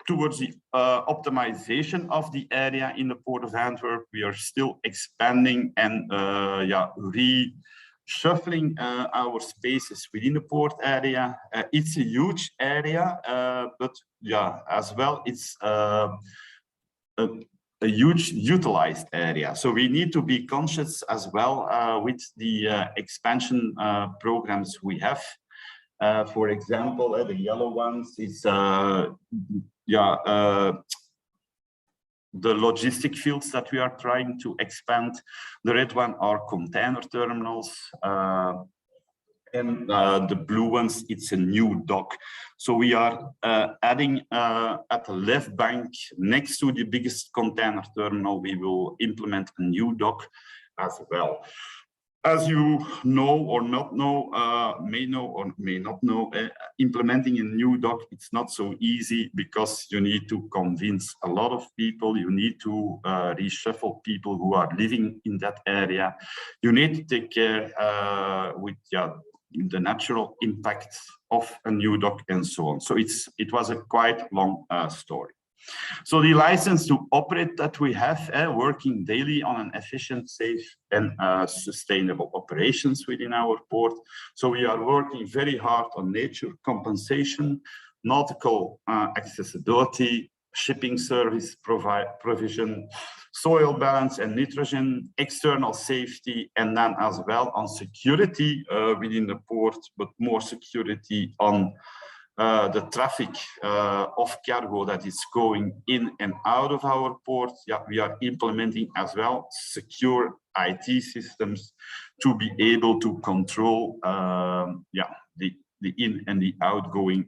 towards the optimization of the area in the Port of Antwerp, we are still expanding and reshuffling our spaces within the port area. It's a huge area, but yeah, as well, it's a huge utilized area. So we need to be conscious as well with the expansion programs we have. For example, the yellow ones is the logistic fields that we are trying to expand. The red one are container terminals, and the blue ones, it's a new dock. So we are adding at the left bank next to the biggest container terminal, we will implement a new dock as well. As you know or not know, may know or may not know, implementing a new dock, it's not so easy because you need to convince a lot of people. You need to reshuffle people who are living in that area. You need to take care with the natural impact of a new dock and so on. So it was a quite long story. So the license to operate that we have, working daily on an efficient, safe, and sustainable operations within our port. So we are working very hard on nature compensation, nautical accessibility, shipping service provision, soil balance and nitrogen, external safety, and then as well on security within the port, but more security on the traffic of cargo that is going in and out of our port. Yeah, we are implementing as well secure IT systems to be able to control the in and the outgoing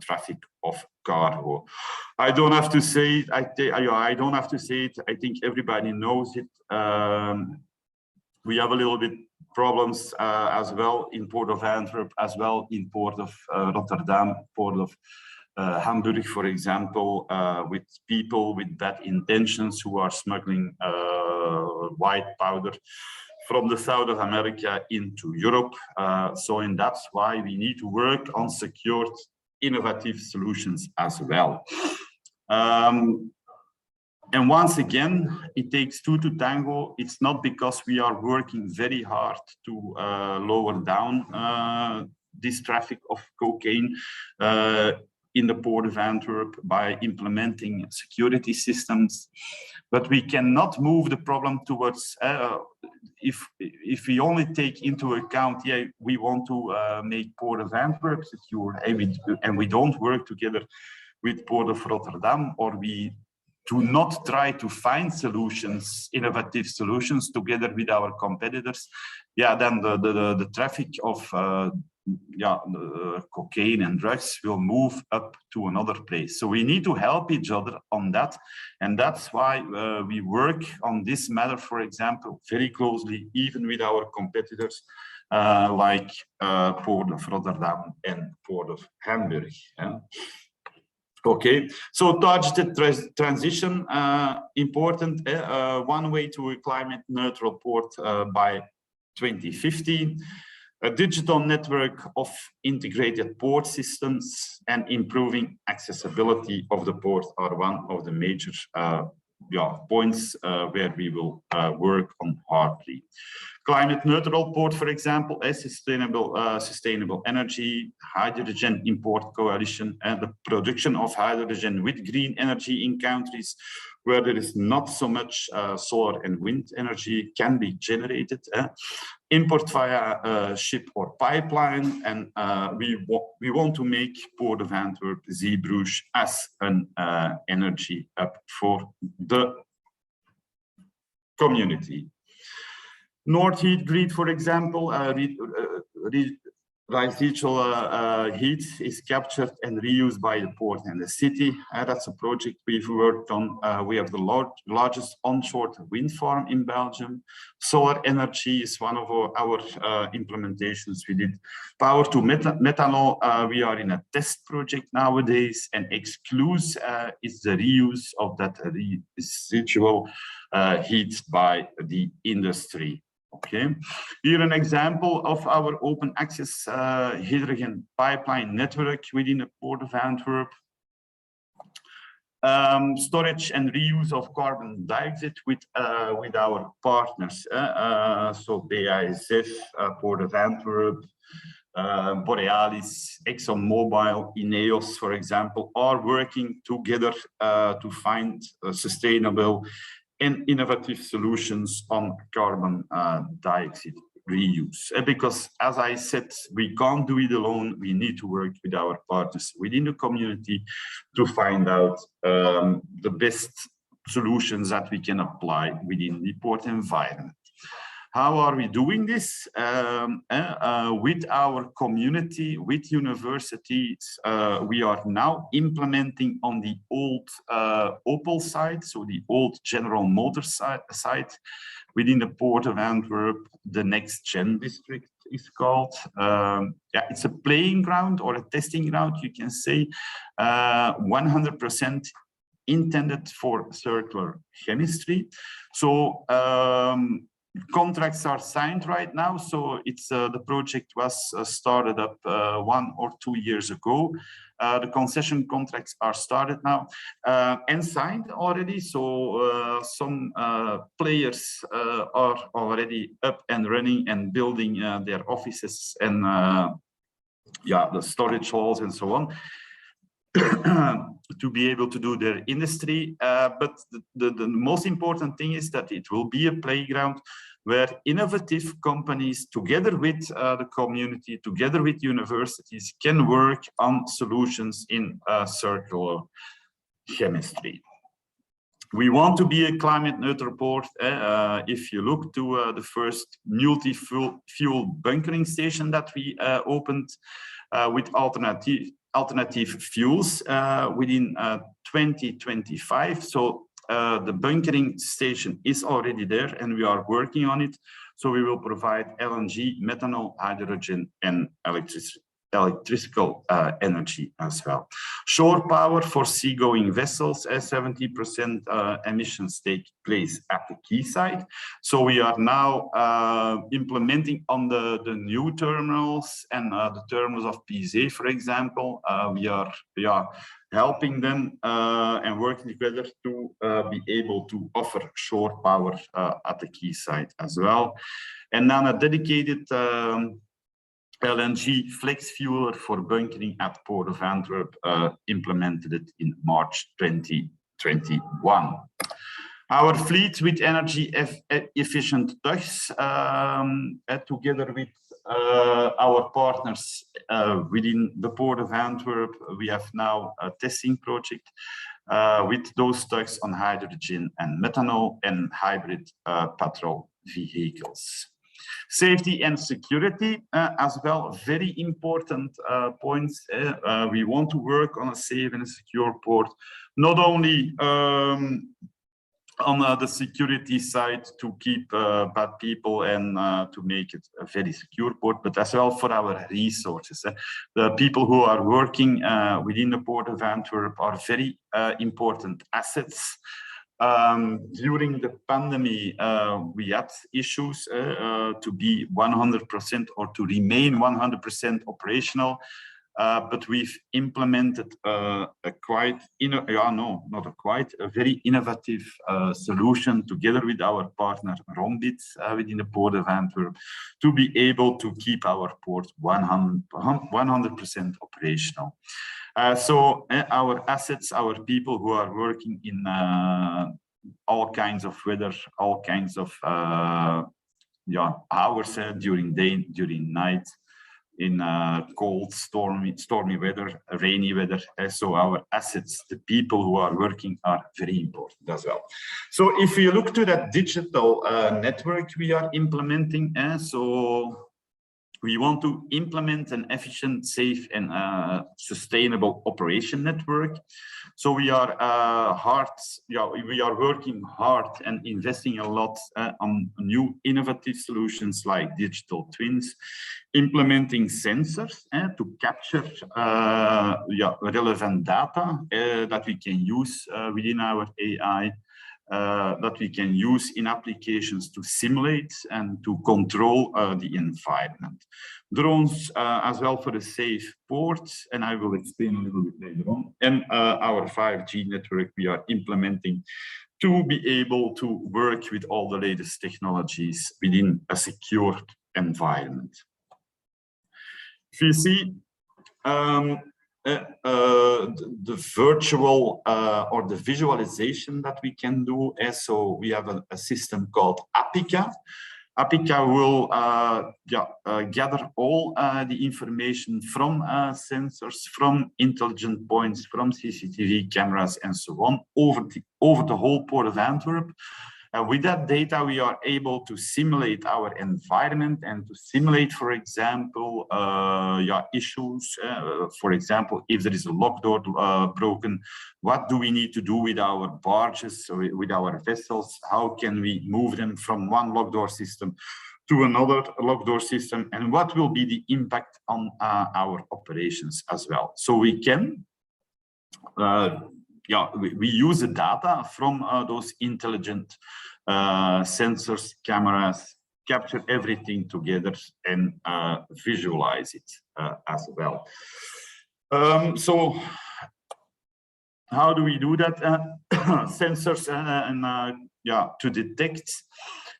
traffic of cargo. I don't have to say it. I don't have to say it. I think everybody knows it. We have a little bit problems as well in Port of Antwerp, as well in Port of Rotterdam, Port of Hamburg, for example, with people with bad intentions who are smuggling white powder from the South of America into Europe. And that's why we need to work on secured, innovative solutions as well. And once again, it takes two to tango. It's not because we are working very hard to lower down this traffic of cocaine in the Port of Antwerp by implementing security systems, but we cannot move the problem towards, if we only take into account, we want to make Port of Antwerp secure, and we don't work together with Port of Rotterdam, or we do not try to find solutions, innovative solutions together with our competitors, then the traffic of cocaine and drugs will move up to another place. So we need to help each other on that. And that's why we work on this matter, for example, very closely, even with our competitors, like Port of Rotterdam and Port of Hamburg. Okay, so targeted transition, important, one way to a climate neutral port by 2050, a digital network of integrated port systems and improving accessibility of the port are one of the major points where we will work on hardly. Climate neutral port, for example, a sustainable energy, hydrogen import coalition, and the production of hydrogen with green energy in countries where there is not so much solar and wind energy can be generated. Import via ship or pipeline, and we want to make Port of Antwerp, Zeebrugge as an energy hub for the community. North Heat Grid, for example, residual heat is captured and reused by the port and the city. That's a project we've worked on. We have the largest onshore wind farm in Belgium. Solar energy is one of our implementations we did. Power to methanol, we are in a test project nowadays, and Excluse is the reuse of that residual heat by the industry. Okay, here an example of our open access hydrogen pipeline network within the Port of Antwerp. Storage and reuse of carbon dioxide with our partners. So BASF, Port of Antwerp, Borealis, ExxonMobil, Ineos, for example, are working together to find sustainable and innovative solutions on carbon dioxide reuse. Because as I said, we can't do it alone. We need to work with our partners within the community to find out the best solutions that we can apply within the port environment. How are we doing this? With our community, with universities, we are now implementing on the old Opel site, so the old General Motors site within the Port of Antwerp, the Next Gen district is called. It's a playing ground or a testing ground, you can say, 100% intended for circular chemistry. So contracts are signed right now, so it's the project was started up 1 or 2 years ago. The concession contracts are started now and signed already. So some players are already up and running and building their offices and the storage halls and so on. To be able to do their industry, but the most important thing is that it will be a playground where innovative companies, together with the community, together with universities, can work on solutions in circular chemistry. We want to be a climate neutral port. If you look to the first multi-fuel bunkering station that we opened with alternative fuels within 2025. So the bunkering station is already there and we are working on it. So we will provide LNG, methanol, hydrogen, and electrical energy as well. Shore power for seagoing vessels, 70% emissions take place at the quayside. So we are now implementing on the new terminals and the terminals of PZ, for example. We are helping them and working together to be able to offer shore power at the quayside as well. And then a dedicated LNG flex fueler for bunkering at Port of Antwerp, implemented it in March 2021. Our fleet with energy efficient tugs, together with our partners within the Port of Antwerp, we have now a testing project with those tugs on hydrogen and methanol and hybrid patrol vehicles. Safety and security as well, very important points. We want to work on a safe and a secure port, not only on the security side to keep bad people and to make it a very secure port, but as well for our resources. The people who are working within the Port of Antwerp are very important assets. During the pandemic, we had issues to be 100% or to remain 100% operational. But we've implemented a very innovative solution together with our partner Rombit within the Port of Antwerp to be able to keep our port 100% operational. So our assets, our people who are working in all kinds of weather, all kinds of hours during day, during night, in cold, stormy weather, rainy weather. So our assets, the people who are working, are very important as well. So if you look to that digital network we are implementing, so we want to implement an efficient, safe, and sustainable operation network. So we are we are working hard and investing a lot on new innovative solutions like digital twins, implementing sensors to capture relevant data that we can use within our AI. That we can use in applications to simulate and to control the environment. Drones as well for the safe ports, and I will explain a little bit later on. And our 5G network we are implementing to be able to work with all the latest technologies within a secure environment. If you see, the virtual or the visualization that we can do. So we have a system called Apica. Apica will gather all the information from sensors, from intelligent points, from CCTV cameras, and so on over the whole Port of Antwerp. With that data, we are able to simulate our environment and to simulate, for example, issues. For example, if there is a lock door broken, what do we need to do with our barges, with our vessels? How can we move them from one lock door system to another lock door system? And what will be the impact on our operations as well? So we can we use the data from those intelligent sensors, cameras, capture everything together and visualize it as well. So how do we do that? Sensors to detect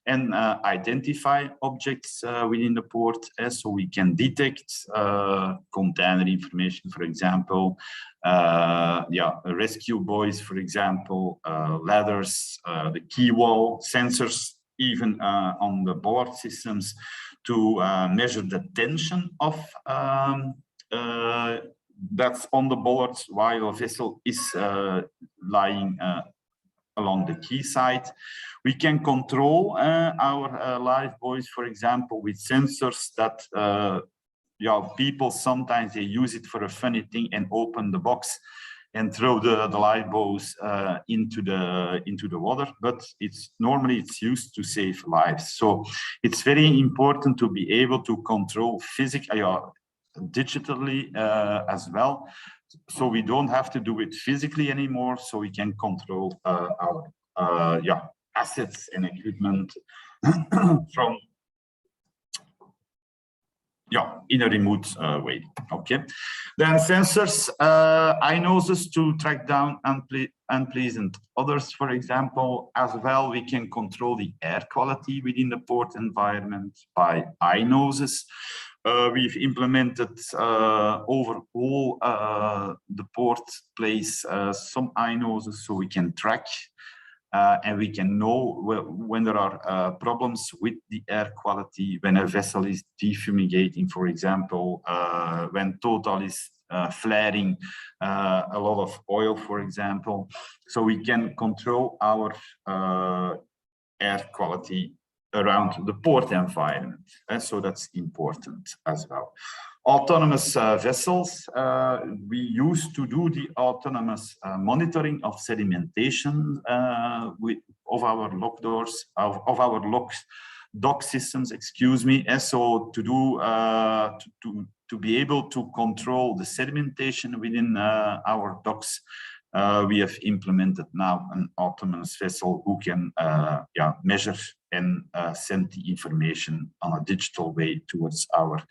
and identify objects within the port. So we can detect container information, for example, rescue buoys, for example, ladders, the key wall, sensors even on the board systems to measure the tension of that's on the board while a vessel is lying along the quayside. We can control our live buoys, for example, with sensors that people sometimes they use it for a funny thing and open the box and throw the live buoys into the water, but it's used to save lives. So it's very important to be able to control physically, digitally as well. So we don't have to do it physically anymore. So we can control our assets and equipment from in a remote way. Okay, then sensors, iNoses to track down unpleasant odors, for example. As well, we can control the air quality within the port environment by iNoses. We've implemented over all the port place some iNoses so we can track and we can know when there are problems with the air quality, when a vessel is defumigating, for example, when Total is flaring a lot of oil, for example. So we can control our air quality around the port environment. And so that's important as well. Autonomous vessels, we used to do the autonomous monitoring of sedimentation of our lock doors, of our dock systems, excuse me. And so to do to be able to control the sedimentation within our docks, we have implemented now an autonomous vessel who can measure and send the information on a digital way towards our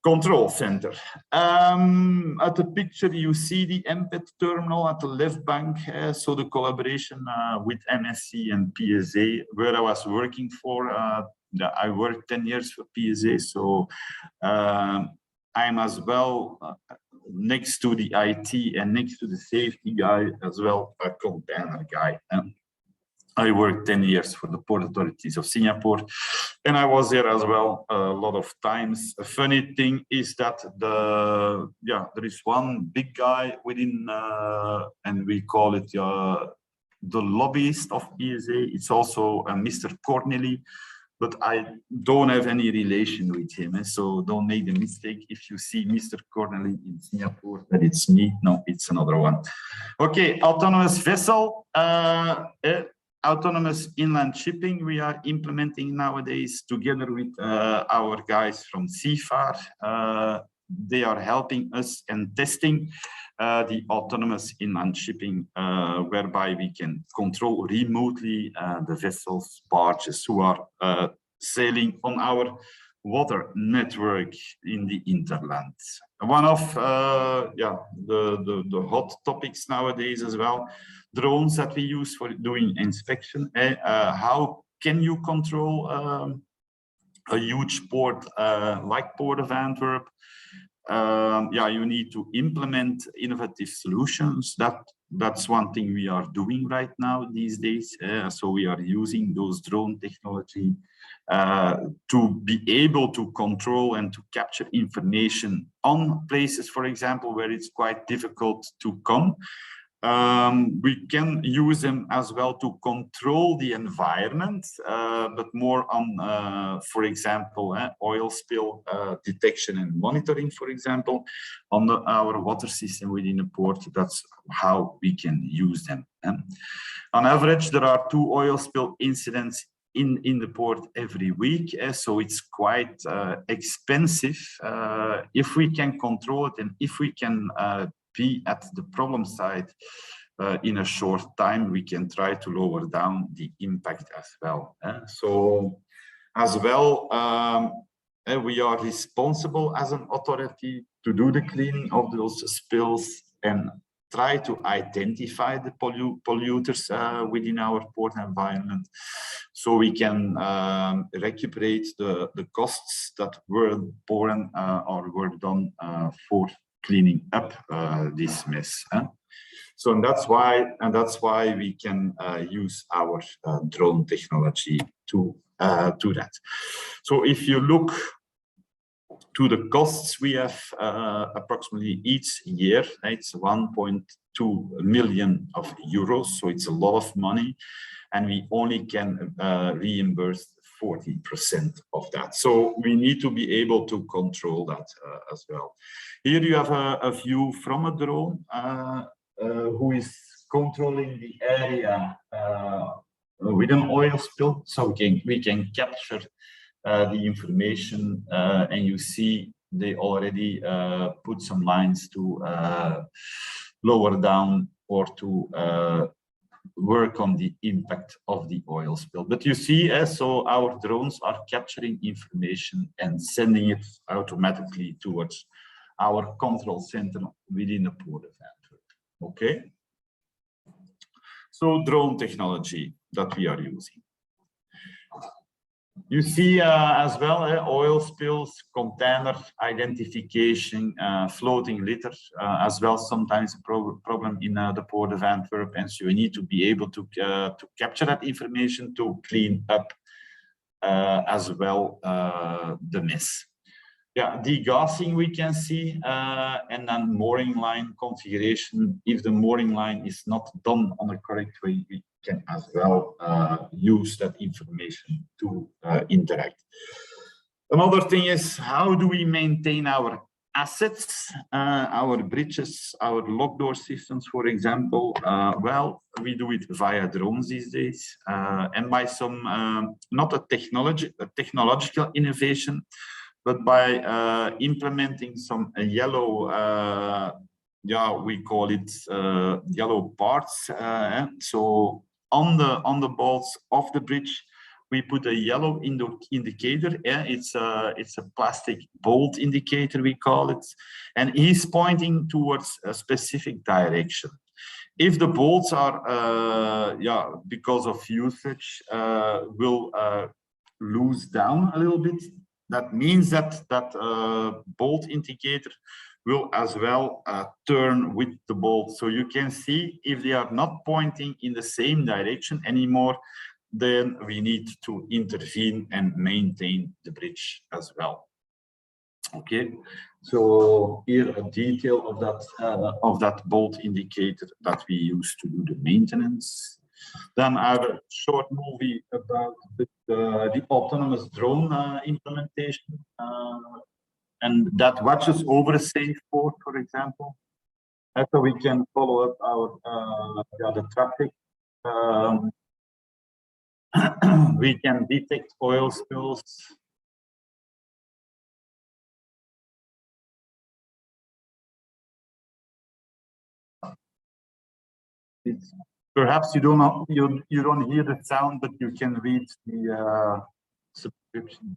control center. At the picture, you see the MPET terminal at the left bank. So the collaboration with MSC and PSA, where I was working for. I worked 10 years for PSA, so I'm as well next to the IT and next to the safety guy as well, a container guy. I worked 10 years for the Port Authorities of Singapore, and I was there as well a lot of times. A funny thing is that there is one big guy within, and we call it the lobbyist of PSA. It's also Mr. Corneli, but I don't have any relation with him. So don't make the mistake if you see Mr. Corneli in Singapore that it's me. No, it's another one. Okay, autonomous vessel. Autonomous inland shipping we are implementing nowadays together with our guys from CFAR. They are helping us and testing the autonomous inland shipping, whereby we can control remotely the vessels, barges who are sailing on our water network in the hinterland. One of the hot topics nowadays as well, drones that we use for doing inspection. How can you control a huge port like Port of Antwerp? You need to implement innovative solutions. That's one thing we are doing right now these days. So we are using those drone technology to be able to control and to capture information on places, for example, where it's quite difficult to come. We can use them as well to control the environment, but more on, for example, oil spill detection and monitoring, for example, on our water system within a port. That's how we can use them. On average, there are 2 oil spill incidents in the port every week, so it's quite expensive. If we can control it and if we can be at the problem side in a short time, we can try to lower down the impact as well. So as well, we are responsible as an authority to do the cleaning of those spills and try to identify the polluters within our port environment, so we can recuperate the costs that were borne or were done for cleaning up this mess. So and that's why we can use our drone technology to do that. So if you look to the costs we have approximately each year, it's 1.2 million euros, so it's a lot of money, and we only can reimburse 40% of that. So we need to be able to control that as well. Here you have a view from a drone who is controlling the area with an oil spill. So we can capture the information, and you see they already put some lines to lower down or to work on the impact of the oil spill. But you see, so our drones are capturing information and sending it automatically towards our control center within the Port of Antwerp. Okay. So drone technology that we are using. You see as well oil spills, container identification, floating litter as well. Sometimes a problem in the Port of Antwerp, and so you need to be able to capture that information to clean up as well the mess. Yeah, degassing we can see, and then mooring line configuration. If the mooring line is not done on the correct way, we can as well use that information to interact. Another thing is, how do we maintain our assets, our bridges, our lock door systems, for example? Well, we do it via drones these days, and by some, not a technological innovation, but by implementing some yellow, we call it yellow parts. So on the bolts of the bridge, we put a yellow indicator. Yeah, it's a plastic bolt indicator, we call it, and he's pointing towards a specific direction. If the bolts are, because of usage, will lose down a little bit, that means that bolt indicator will as well turn with the bolt. So you can see if they are not pointing in the same direction anymore, then we need to intervene and maintain the bridge as well. Okay, so here a detail of that bolt indicator that we use to do the maintenance. Then I have a short movie about the autonomous drone implementation, and that watches over a safe port, for example. So we can follow up our the traffic. We can detect oil spills. Perhaps you don't hear the sound, but you can read the subscription.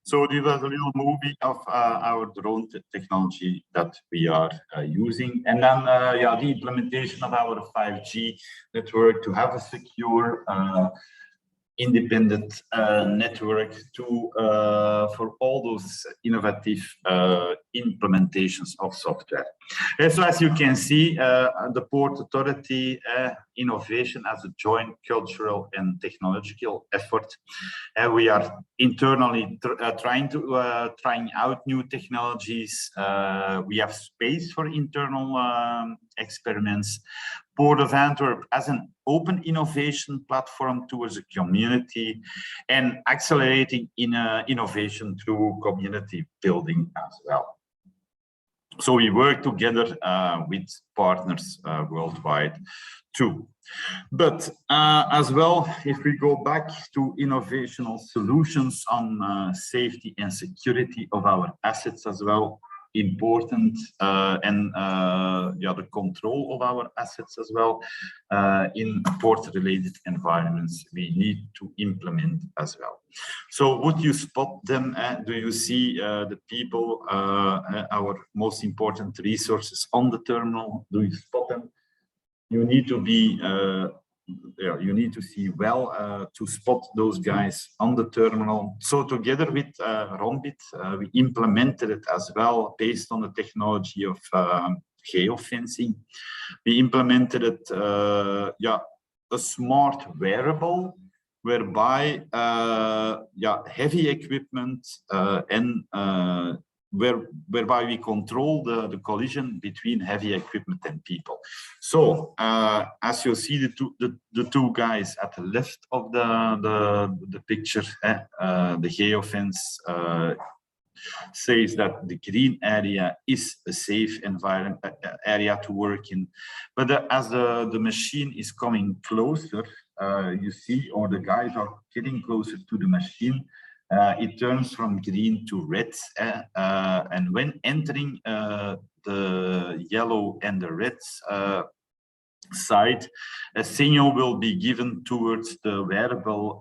So this was a little movie of our drone technology that we are using, and then the implementation of our 5G network to have a secure, independent network to for all those innovative implementations of software. So as you can see, the Port Authority innovation as a joint cultural and technological effort. We are internally trying out new technologies. We have space for internal experiments. Port of Antwerp as an open innovation platform towards the community, and accelerating innovation through community building as well. So we work together with partners worldwide too. But as well, if we go back to innovational solutions on safety and security of our assets as well, important, and the control of our assets as well in port-related environments we need to implement as well. So would you spot them? Do you see the people, our most important resources on the terminal? Do you spot them? You need to be you need to see well to spot those guys on the terminal. So together with Rombit, we implemented it as well based on the technology of geofencing. We implemented it, a smart wearable whereby heavy equipment whereby we control the collision between heavy equipment and people. So as you see, the two guys at the left of the picture, the geofence says that the green area is a safe environment area to work in. But as the machine is coming closer, you see, or the guys are getting closer to the machine, it turns from green to red. And when entering the yellow and the red side, a signal will be given towards the wearable,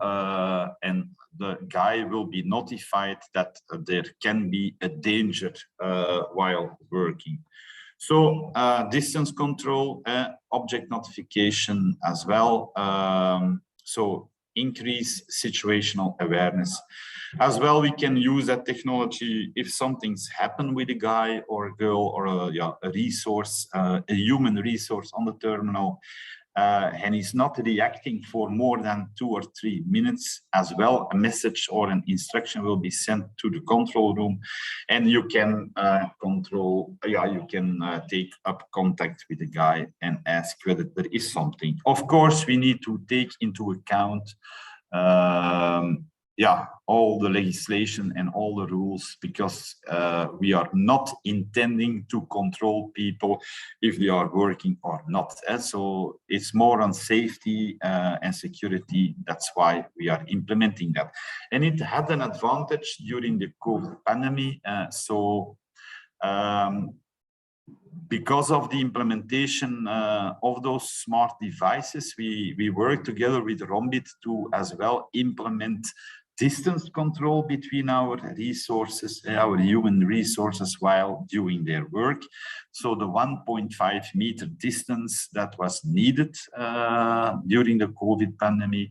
and the guy will be notified that there can be a danger while working. So distance control, object notification as well. So increase situational awareness. As well, we can use that technology if something's happened with a guy or a girl or a resource, a human resource on the terminal, and he's not reacting for more than 2 or 3 minutes. As well, a message or an instruction will be sent to the control room, and you can take up contact with the guy and ask whether there is something. Of course, we need to take into account all the legislation and all the rules, because we are not intending to control people if they are working or not. So it's more on safety and security. That's why we are implementing that. And it had an advantage during the COVID pandemic. Because of the implementation of those smart devices, we work together with Rombit to as well implement distance control between our resources, our human resources, while doing their work. So the 1.5 meter distance that was needed during the COVID pandemic,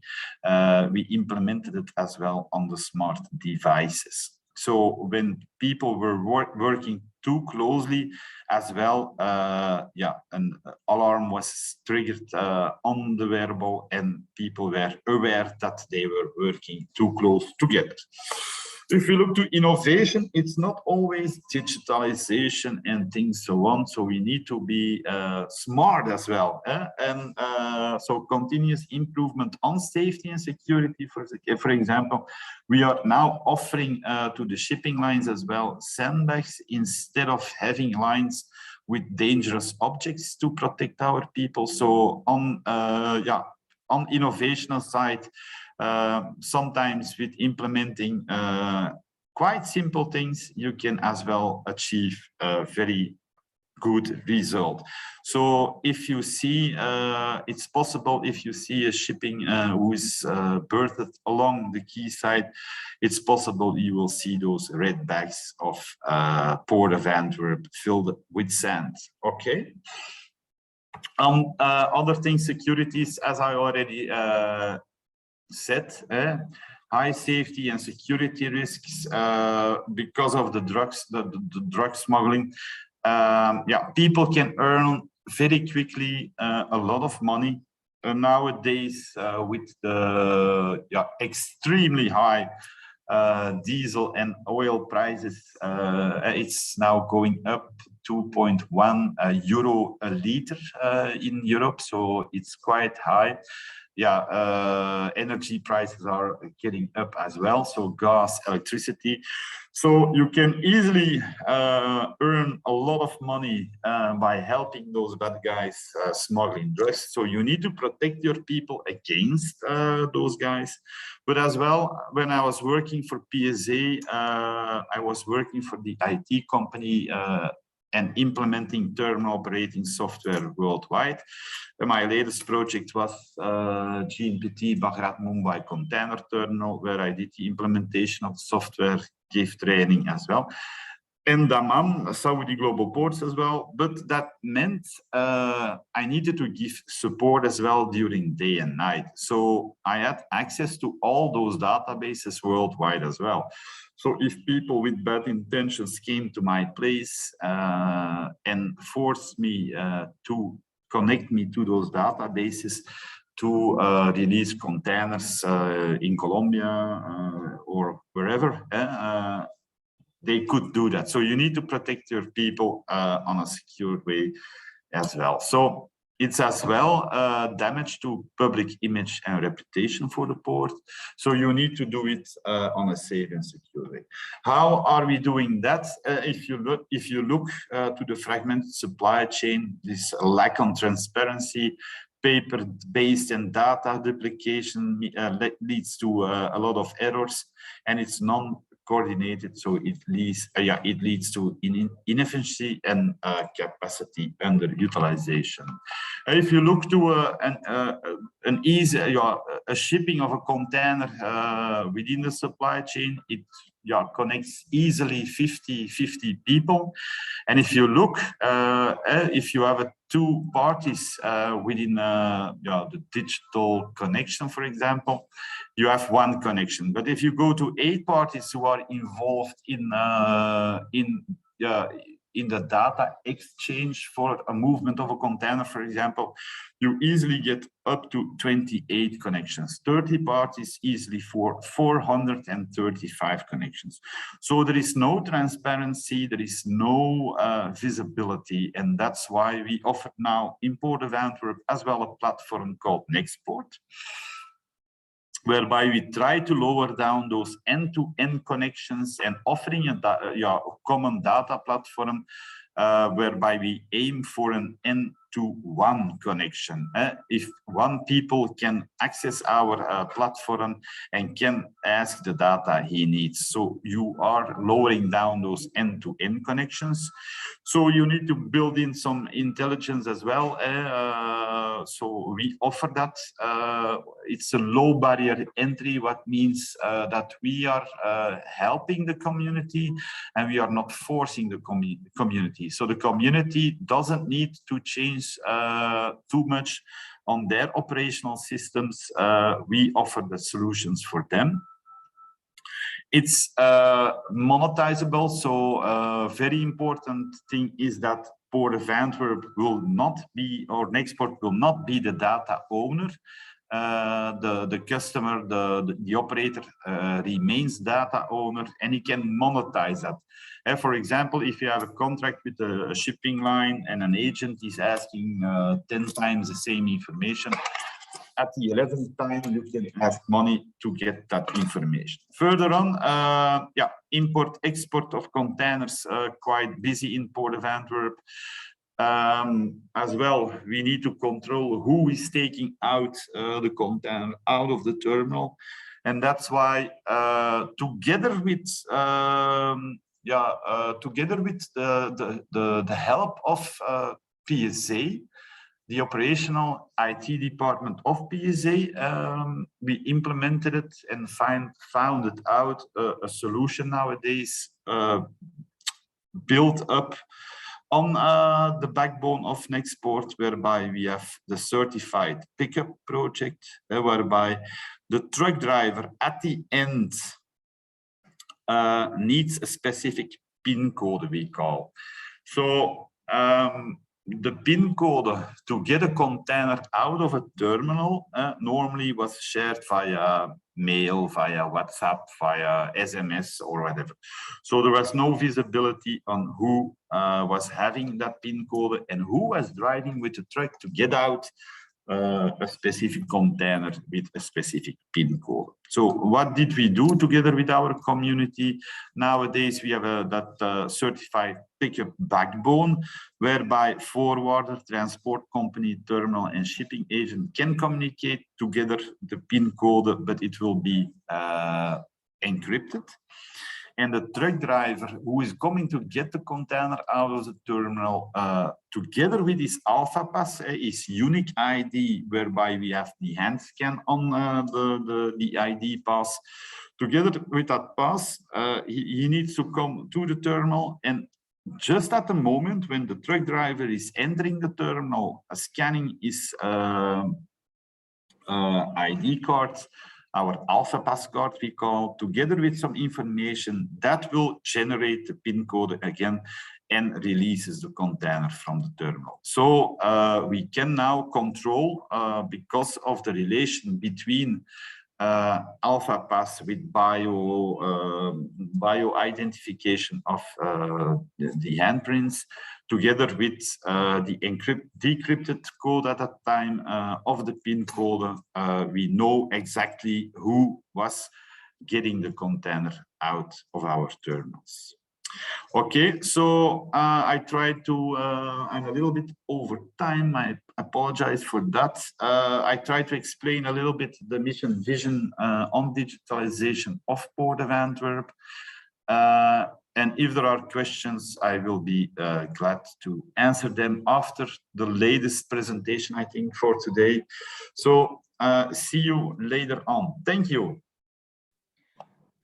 we implemented it as well on the smart devices. So when people were working too closely as well, an alarm was triggered on the wearable, and people were aware that they were working too close together. If you look to innovation, it's not always digitalization and things so on. So we need to be smart as well. And so continuous improvement on safety and security. For example, we are now offering to the shipping lines as well sandbags instead of having lines with dangerous objects to protect our people. So on innovational side, sometimes with implementing quite simple things, you can as well achieve a very good result. So if you see, it's possible if you see a shipping who is berthed along the quayside, it's possible you will see those red bags of Port of Antwerp filled with sand. Okay. Other things, securities, as I already said, high safety and security risks because of the drugs, the drug smuggling. People can earn very quickly a lot of money nowadays with the extremely high diesel and oil prices. It's now going up 2.1 euro a liter in Europe, so it's quite high. Energy prices are getting up as well, so gas, electricity. So you can easily earn a lot of money by helping those bad guys smuggling drugs. So you need to protect your people against those guys. But as well, when I was working for PSA, I was working for the IT company and implementing terminal operating software worldwide. My latest project was GNPT Bagrat Mumbai Container Terminal, where I did the implementation of software, gave training as well. and Dammam, Saudi Global Ports as well. But that meant I needed to give support as well during day and night. So I had access to all those databases worldwide as well. So if people with bad intentions came to my place and forced me to connect me to those databases to release containers in Colombia or wherever, they could do that. So you need to protect your people on a secure way as well. So it's as well damage to public image and reputation for the port. So you need to do it on a safe and secure way. How are we doing that? If you look to the fragmented supply chain, this lack of transparency, paper-based and data duplication leads to a lot of errors, and it's non-coordinated, so it leads to inefficiency and capacity underutilization. If you look to a shipping of a container within the supply chain, it connects easily 50 people. And if you look, if you have two parties within the digital connection, for example, you have one connection. But if you go to 8 parties who are involved in the data exchange for a movement of a container, for example, you easily get up to 28 connections. 30 parties easily for 435 connections. So there is no transparency, there is no visibility, and that's why we offer now in Port of Antwerp as well a platform called Nexport, whereby we try to lower down those end-to-end connections and offering a common data platform whereby we aim for an end-to-one connection. If one people can access our platform and can ask the data he needs. So you are lowering down those end-to-end connections. So you need to build in some intelligence as well. So we offer that. It's a low barrier entry, what means that we are helping the community and we are not forcing the community. So the community doesn't need to change too much on their operational systems. We offer the solutions for them. It's monetizable. So very important thing is that Port of Antwerp will not be, or Nexport will not be the data owner. The customer, the operator remains data owner, and he can monetize that. For example, if you have a contract with a shipping line and an agent is asking 10 times the same information, at the 11th time you can ask money to get that information. Further on, import export of containers, quite busy in Port of Antwerp. As well, we need to control who is taking out the container out of the terminal, and that's why together with the help of PSA, the operational IT department of PSA, we implemented it and found out a solution nowadays built up on the backbone of Nexport, whereby we have the certified pickup project, whereby the truck driver at the end needs a specific PIN code, we call. So the PIN code to get a container out of a terminal normally was shared via mail, via WhatsApp, via SMS or whatever. So there was no visibility on who was having that PIN code and who was driving with the truck to get out a specific container with a specific PIN code. So what did we do together with our community? Nowadays we have that certified pickup backbone, whereby forwarder, transport company, terminal and shipping agent can communicate together the PIN code, but it will be encrypted. and the truck driver who is coming to get the container out of the terminal, together with his Alpha Pass, his unique ID, whereby we have the hand scan on the ID pass. Together with that pass, he needs to come to the terminal, and just at the moment when the truck driver is entering the terminal, scanning his ID cards, our Alpha Pass card we call, together with some information that will generate the PIN code again and releases the container from the terminal. So we can now control, because of the relation between Alpha Pass with bio identification of the handprints, together with the decrypted code at that time of the PIN code, we know exactly who was getting the container out of our terminals. Okay, so I tried to, I'm a little bit over time, I apologize for that. I tried to explain a little bit the mission vision on digitalization of Port of Antwerp. And if there are questions, I will be glad to answer them after the latest presentation, I think, for today. So see you later on. Thank you.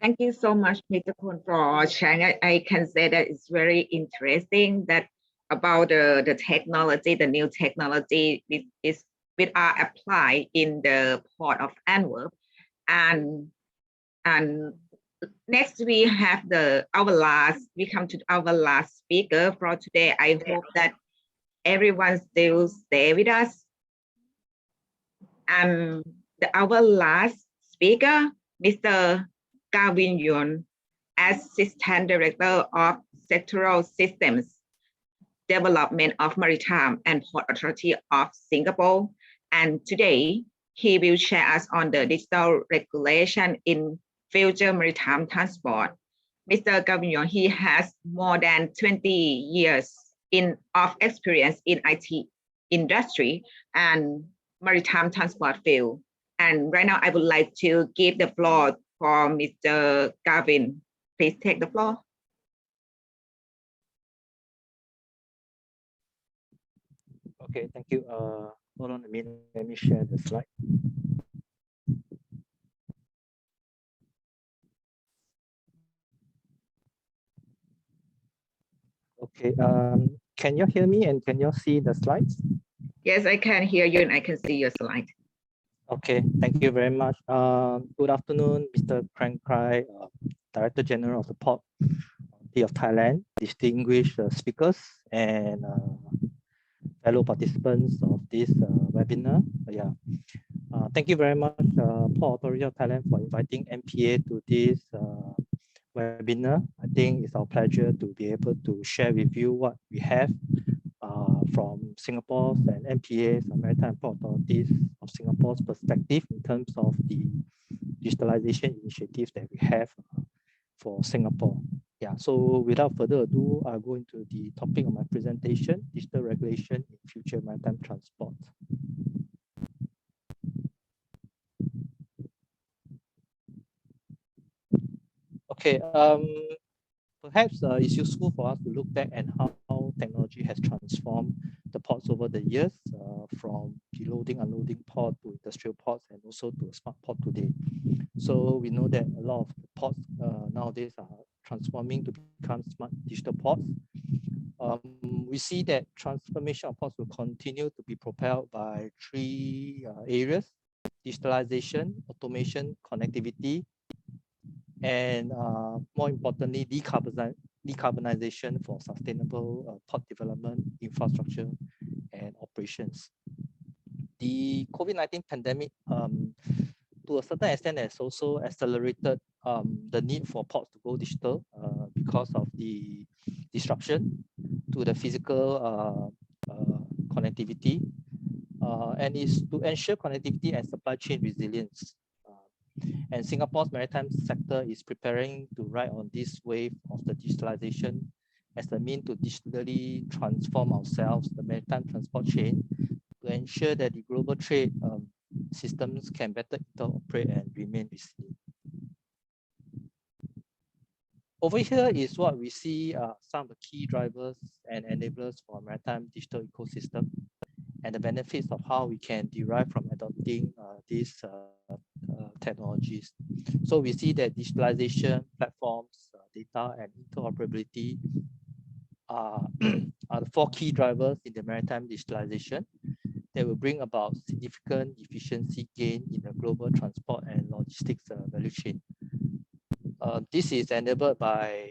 Thank you so much, Mr. Kun, for sharing. I can say that it's very interesting that about the technology, the new technology which are applied in the Port of Antwerp. And next we have we come to our last speaker for today. I hope that everyone still stay with us. And our last speaker, Mr. Gavin Yun, Assistant Director of Sectoral Systems Development of Maritime and Port Authority of Singapore. And today, he will share us on the digital regulation in future maritime transport. Mr. Gavin Yun, he has more than 20 years of experience in IT industry and maritime transport field. And right now, I would like to give the floor for Mr. Gavin. Please take the floor. Okay, thank you. Hold on a minute. Let me share the slide. Okay, can you hear me and can you see the slides? Yes, I can hear you and I can see your slide. Okay, thank you very much. Good afternoon, Mr. Krang Krai, Director General of the Port of Thailand, distinguished speakers and fellow participants of this webinar. Thank you very much, Port Authority of Thailand, for inviting MPA to this webinar. I think it's our pleasure to be able to share with you what we have from Singapore's and MPA's Maritime Port Authorities of Singapore's perspective in terms of the digitalization initiatives that we have for Singapore. Yeah, so without further ado, I'll go into the topic of my presentation, digital regulation in future maritime transport. Okay, perhaps it's useful for us to look back at how technology has transformed the ports over the years, from the loading, unloading port to industrial ports and also to a smart port today. So we know that a lot of ports nowadays are transforming to become smart digital ports. We see that transformation of ports will continue to be propelled by three areas: digitalization, automation, connectivity, and more importantly, decarbonization for sustainable port development, infrastructure, and operations. The COVID-19 pandemic, to a certain extent, has also accelerated the need for ports to go digital because of the disruption to the physical connectivity, and is to ensure connectivity and supply chain resilience. And Singapore's maritime sector is preparing to ride on this wave of the digitalization as a means to digitally transform ourselves, the maritime transport chain, to ensure that the global trade systems can better interoperate and remain resilient. Over here is what we see some of the key drivers and enablers for maritime digital ecosystem and the benefits of how we can derive from adopting these technologies. So we see that digitalization, platforms, data, and interoperability are the 4 key drivers in the maritime digitalization that will bring about significant efficiency gain in the global transport and logistics value chain. This is enabled by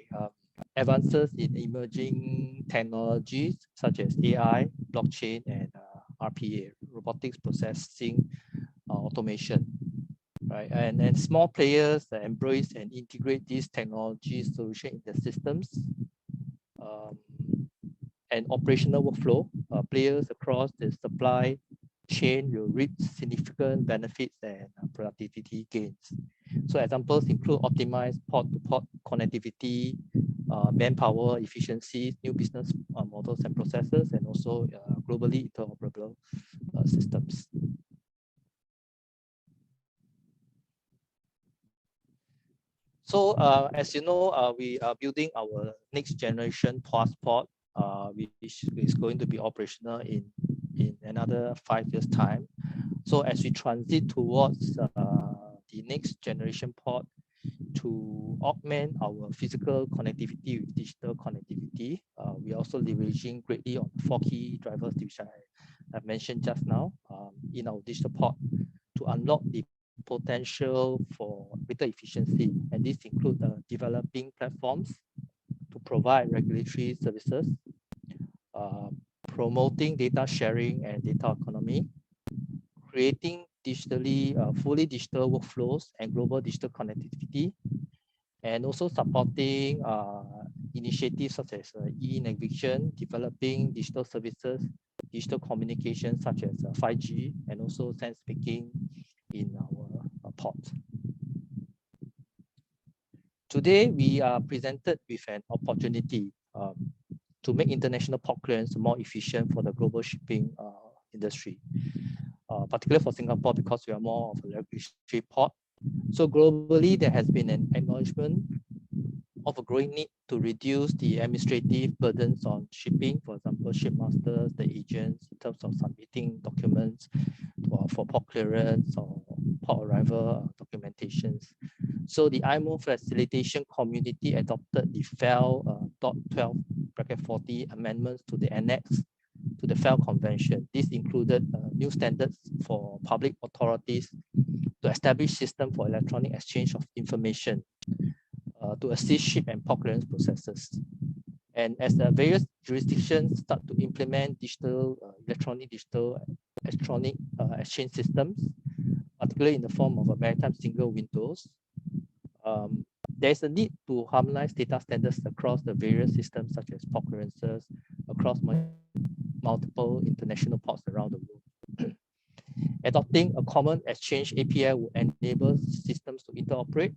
advances in emerging technologies such as AI, blockchain, and RPA, robotics processing automation, right? And small players that embrace and integrate these technology solutions in the systems and operational workflow, players across the supply chain will reap significant benefits and productivity gains. So examples include optimized port-to-port connectivity, manpower efficiency, new business models and processes, and also globally interoperable systems. So as you know, we are building our next generation passport, which is going to be operational in another 5 years' time. So as we transit towards the next generation port to augment our physical connectivity with digital connectivity, we are also leveraging greatly on 4 key drivers which I have mentioned just now in our digital port to unlock the potential for greater efficiency. And this includes developing platforms to provide regulatory services, promoting data sharing and data economy, creating digitally fully digital workflows and global digital connectivity, and also supporting initiatives such as e-navigation, developing digital services, digital communication such as 5G, and also sense making in our port. Today, we are presented with an opportunity to make international port clearance more efficient for the global shipping industry, particularly for Singapore because we are more of a regulatory port. So globally, there has been an acknowledgement of a growing need to reduce the administrative burdens on shipping, for example, shipmasters, the agents, in terms of submitting documents for port clearance or port arrival documentations. So the IMO facilitation community adopted the FAL .12/40 amendments to the annex to the FAL convention. This included new standards for public authorities to establish system for electronic exchange of information to assist ship and port clearance processes. And as the various jurisdictions start to implement digital, electronic exchange systems, particularly in the form of a maritime single windows, there's a need to harmonize data standards across the various systems such as port clearances across multiple international ports around the world. Adopting a common exchange API will enable systems to interoperate,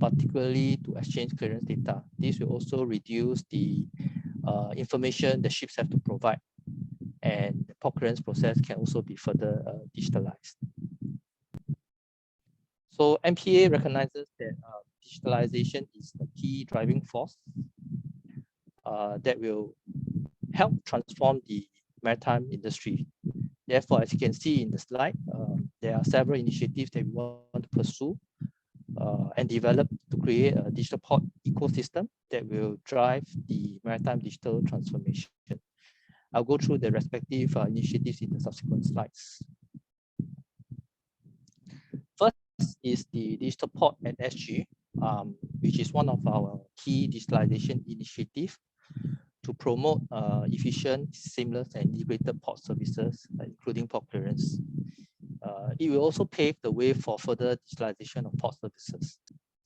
particularly to exchange clearance data. This will also reduce the information the ships have to provide, and the port clearance process can also be further digitalized. So MPA recognizes that digitalization is the key driving force that will help transform the maritime industry. Therefore, as you can see in the slide, there are several initiatives that we want to pursue and develop to create a digital port ecosystem that will drive the maritime digital transformation. I'll go through the respective initiatives in the subsequent slides. First is the Digital Port at SG, which is one of our key digitalization initiatives to promote efficient, seamless, and integrated port services, including port clearance. It will also pave the way for further digitalization of port services.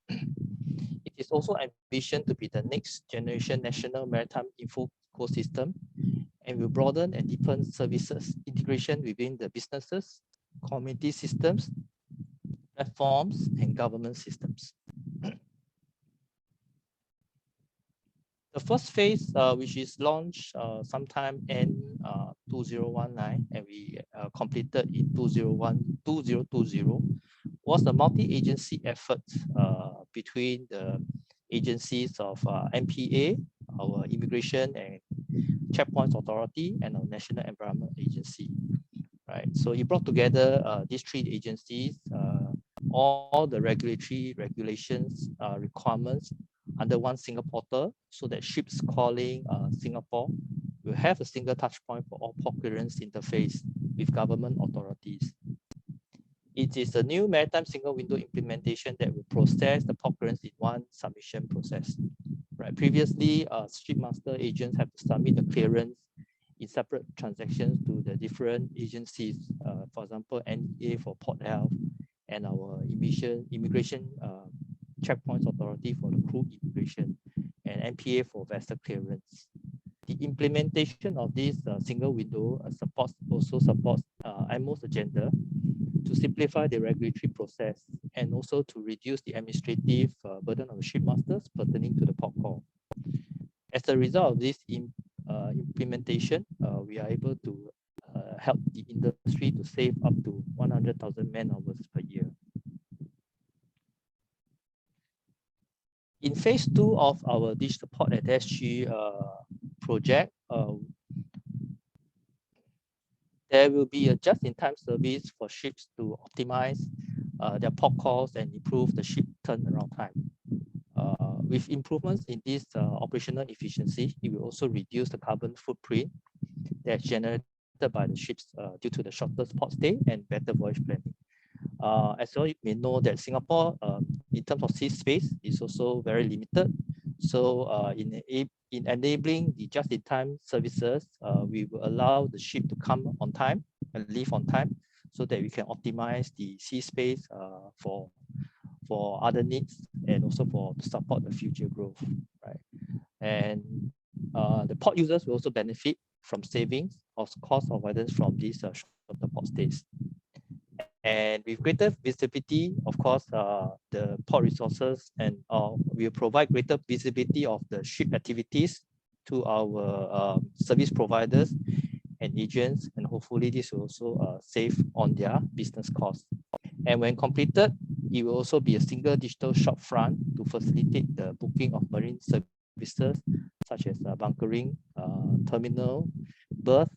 It is also envisioned to be the next generation national maritime info ecosystem and will broaden and deepen services integration within the businesses, community systems, platforms, and government systems. The first phase, which is launched sometime in 2019 and we completed in 2020, was a multi-agency effort between the agencies of MPA, our Immigration and Checkpoints Authority, and our National Environment Agency. Right. So it brought together these three agencies, all the regulatory regulations, requirements under one single portal, so that ships calling Singapore will have a single touch point for all port clearance interface with government authorities. It is a new maritime single window implementation that will process the port clearance in one submission process. Right. Previously, shipmaster agents have to submit the clearance in separate transactions to the different agencies, for example, NEA for port health and our immigration checkpoints authority for the crew immigration and MPA for vessel clearance. The implementation of this single window also supports IMO's agenda to simplify the regulatory process and also to reduce the administrative burden on the shipmasters pertaining to the port call. As a result of this implementation, we are able to help the industry to save up to 100,000 man-hours per year. In phase 2 of our Digital Port at SG project, there will be a just-in-time service for ships to optimize their port calls and improve the ship turnaround time. With improvements in this operational efficiency, it will also reduce the carbon footprint that's generated by the ships due to the shorter port stay and better voyage planning. As you may know that Singapore, in terms of sea space, is also very limited. So in enabling the just-in-time services, we will allow the ship to come on time and leave on time so that we can optimize the sea space for other needs and also to support the future growth, right? And the port users will also benefit from savings of cost avoidance from these shorter port stays. And with greater visibility, of course, the port resources and will provide greater visibility of the ship activities to our service providers and agents, and hopefully this will also save on their business costs. And when completed, it will also be a single digital shop front to facilitate the booking of marine services such as bunkering, terminal, berth,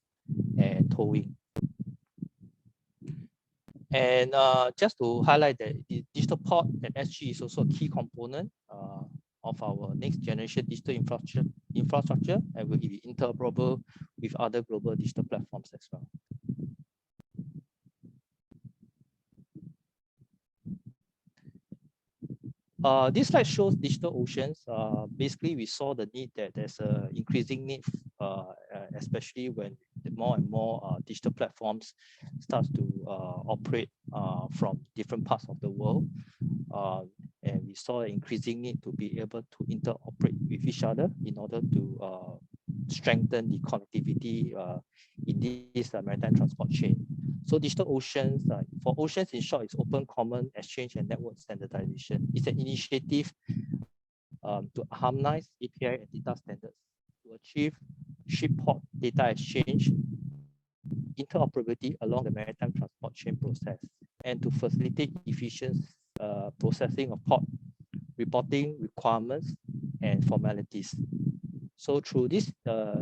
and towing. And just to highlight that the digital port at SG is also a key component of our next generation digital infrastructure and will be interoperable with other global digital platforms as well. This slide shows digital oceans. Basically, we saw the need that there's an increasing need, especially when more and more digital platforms start to operate from different parts of the world. And we saw an increasing need to be able to interoperate with each other in order to strengthen the connectivity in this maritime transport chain. So digital oceans, for oceans in short, is open common exchange and network standardization. It's an initiative to harmonize API and data standards to achieve ship-port data exchange, interoperability along the maritime transport chain process, and to facilitate efficient processing of port reporting requirements and formalities. So through this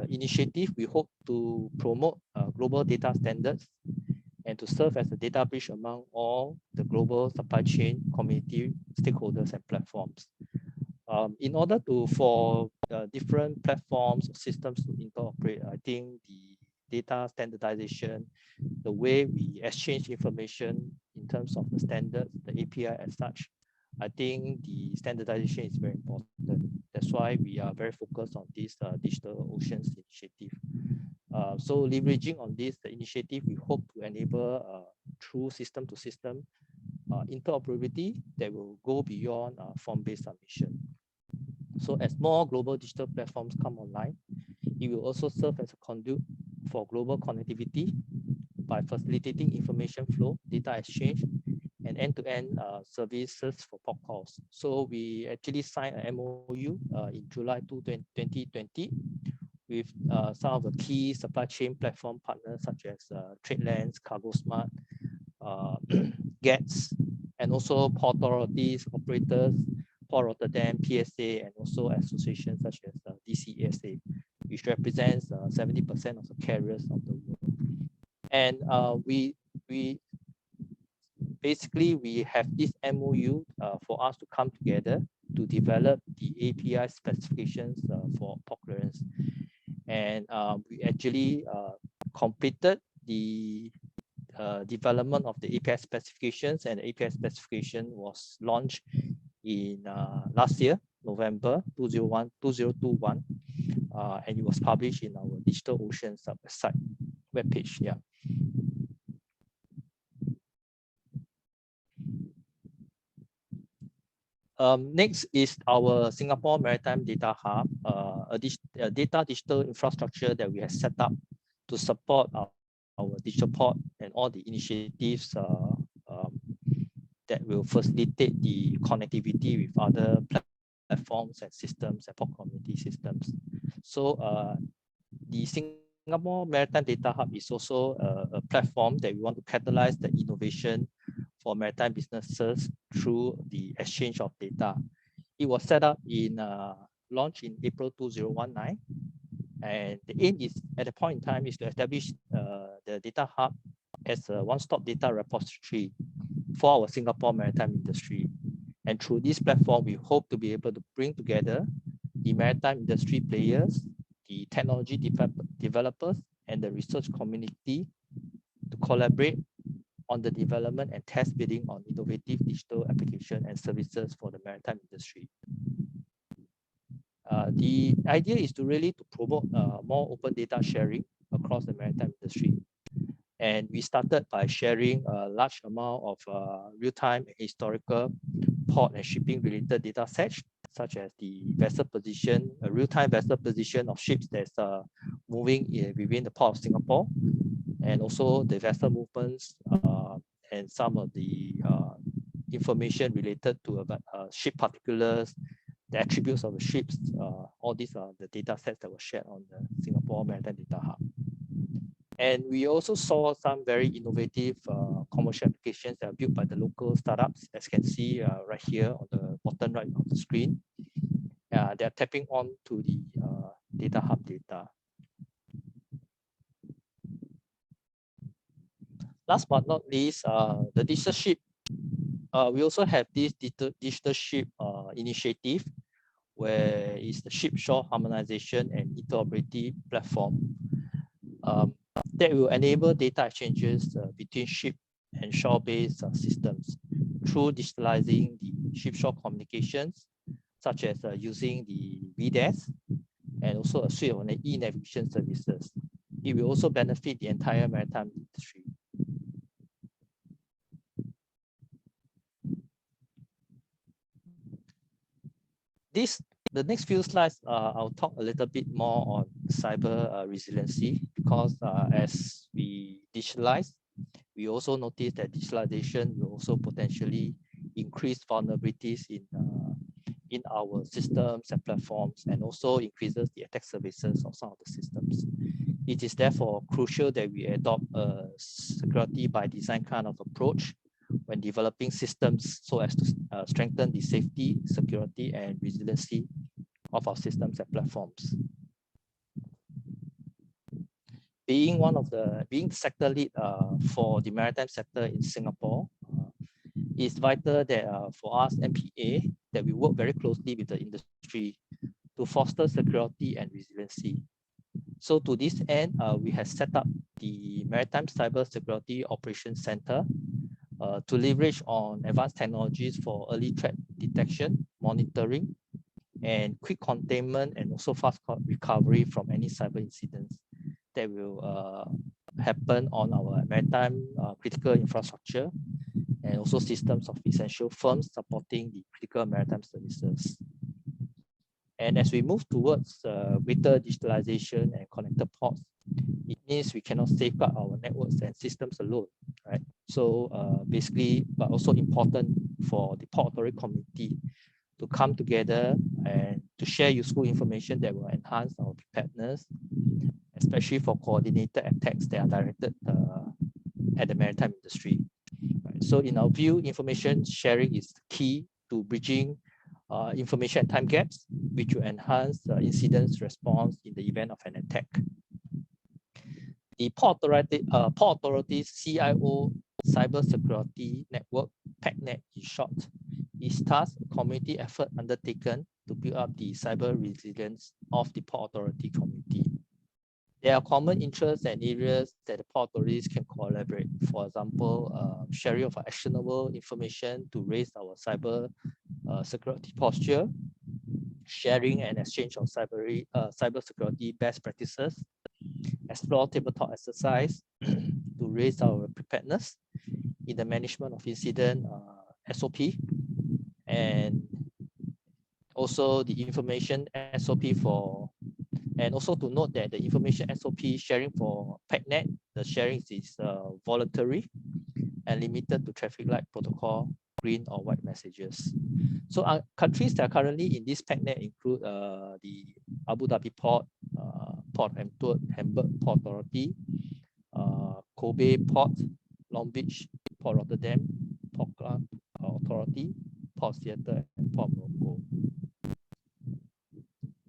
initiative, we hope to promote global data standards and to serve as a data bridge among all the global supply chain community stakeholders and platforms. In order for different platforms or systems to interoperate, I think the data standardization, the way we exchange information in terms of the standards, the API as such, I think the standardization is very important. That's why we are very focused on this digital oceans initiative. So leveraging on this initiative, we hope to enable through system to system interoperability that will go beyond form-based submission. So as more global digital platforms come online, it will also serve as a conduit for global connectivity by facilitating information flow, data exchange, and end-to-end services for port calls. So we actually signed an MOU in July 2020 with some of the key supply chain platform partners such as TradeLens, CargoSmart, GETS, and also port authorities, operators, Port Rotterdam, PSA, and also associations such as DCESA, which represents 70% of the carriers of the world. And we have this MOU for us to come together to develop the API specifications for port clearance. And we actually completed the development of the API specifications, and the API specification was launched in last year, November 2021, and it was published in our Digital Oceans website webpage. Yeah. Next is our Singapore Maritime Data Hub, a data digital infrastructure that we have set up to support our digital port and all the initiatives that will facilitate the connectivity with other platforms and systems and port community systems. So the Singapore Maritime Data Hub is also a platform that we want to catalyze the innovation for maritime businesses through the exchange of data. It was set up in launched in April 2019, and the aim is at the point in time is to establish the data hub as a one-stop data repository for our Singapore maritime industry. And through this platform, we hope to be able to bring together the maritime industry players, the technology developers, and the research community to collaborate on the development and test bidding on innovative digital application and services for the maritime industry. The idea is to really promote more open data sharing across the maritime industry. And we started by sharing a large amount of real-time historical port and shipping related data sets, such as the vessel position, a real-time vessel position of ships that's moving within the Port of Singapore, and also the vessel movements and some of the information related to ship particulars, the attributes of the ships. All these are the data sets that were shared on the Singapore Maritime Data Hub. And we also saw some very innovative commercial applications that are built by the local startups, as you can see right here on the bottom right of the screen. They are tapping on to the Data Hub data. Last but not least, the digital ship. We also have this digital ship initiative, where it's the ship shore harmonization and interoperability platform that will enable data exchanges between ship and shore-based systems through digitalizing the ship-shore communications, such as using the VDES and also a suite of e-navigation services. It will also benefit the entire maritime industry. The next few slides, I'll talk a little bit more on cyber resiliency, because as we digitalize, we also notice that digitalization will also potentially increase vulnerabilities in our systems and platforms, and also increases the attack services of some of the systems. It is therefore crucial that we adopt a security by design kind of approach when developing systems, so as to strengthen the safety, security, and resiliency of our systems and platforms. Being sector lead for the maritime sector in Singapore, it's vital that for us, MPA, that we work very closely with the industry to foster security and resiliency. So to this end, we have set up the Maritime Cyber Security Operations Center to leverage on advanced technologies for early threat detection, monitoring, and quick containment, and also fast recovery from any cyber incidents that will happen on our maritime critical infrastructure, and also systems of essential firms supporting the critical maritime services. And as we move towards greater digitalization and connected ports, it means we cannot safeguard our networks and systems alone, right? So basically, but also important for the port authority community to come together and to share useful information that will enhance our preparedness, especially for coordinated attacks that are directed at the maritime industry. Right? So in our view, information sharing is key to bridging information and time gaps, which will enhance incident response in the event of an attack. The Port Authority's CIO Cybersecurity Network, PACnet in short, is thus a community effort undertaken to build up the cyber resilience of the Port Authority community. There are common interests and areas that the port authorities can collaborate. For example, sharing of actionable information to raise our cyber security posture, sharing and exchange of cybersecurity best practices, explore tabletop exercise to raise our preparedness in the management of incident SOP, and also the information SOP for. And also to note that the information SOP sharing for PACnet, the sharing is voluntary and limited to traffic light protocol, green or white messages. So countries that are currently in this PACnet include the Abu Dhabi Port, Port of Antwerp, Hamburg Port Authority, Kobe Port, Long Beach, Port Rotterdam, Port Authority, Port Seattle, and Port Morocco.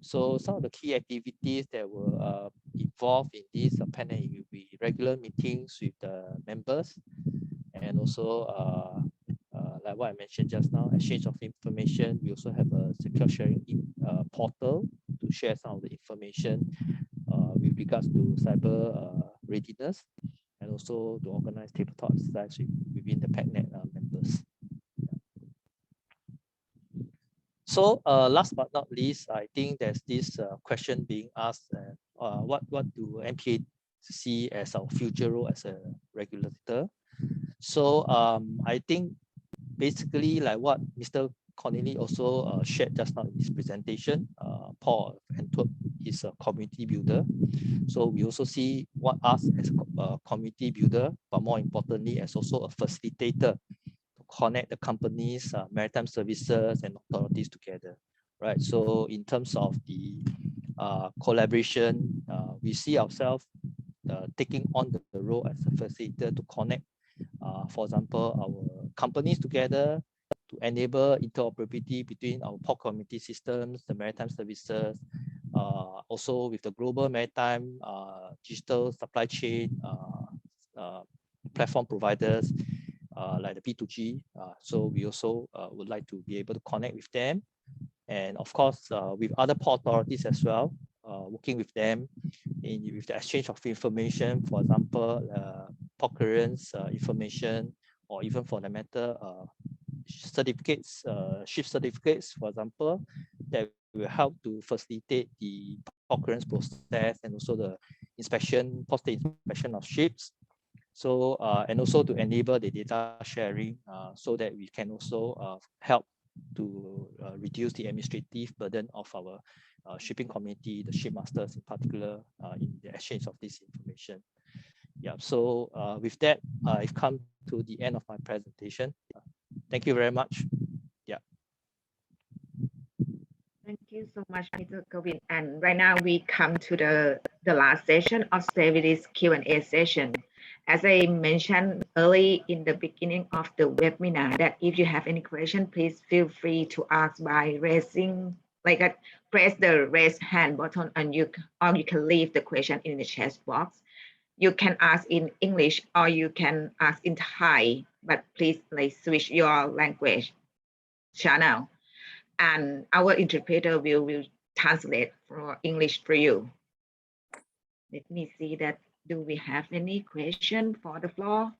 So some of the key activities that will involve in this panel will be regular meetings with the members, and also like what I mentioned just now, exchange of information. We also have a secure sharing portal to share some of the information with regards to cyber readiness, and also to organize tabletop exercise within the PACnet members. So last but not least, I think there's this question being asked, what do MPA see as our future role as a regulator? So I think basically like what Mr. Connelly also shared just now in his presentation, Port of Antwerp is a community builder. So we also see us as a community builder, but more importantly as also a facilitator, connect the companies, maritime services and authorities together, right? So in terms of the collaboration, we see ourselves taking on the role as a facilitator to connect, for example, our companies together to enable interoperability between our port community systems, the maritime services, also with the global maritime digital supply chain platform providers, like the P2G. So we also would like to be able to connect with them, and of course with other port authorities as well, working with them with the exchange of information, for example, port clearance information, or even for the matter certificates, ship certificates, for example, that will help to facilitate the port clearance process and also the inspection, post inspection of ships. So and also to enable the data sharing so that we can also help to reduce the administrative burden of our shipping community, the shipmasters in particular, in the exchange of this information. Yeah, so with that, I've come to the end of my presentation. Thank you very much. Yeah. Thank you so much, Mr. Govin. And right now we come to the last session of this Q&A session. As I mentioned early in the beginning of the webinar, that if you have any question, please feel free to ask by raising, press the raise hand button, and you can leave the question in the chat box. You can ask in English or you can ask in Thai, but please switch your language channel, and our interpreter will translate for English for you. Let me see that. Do we have any question for the floor?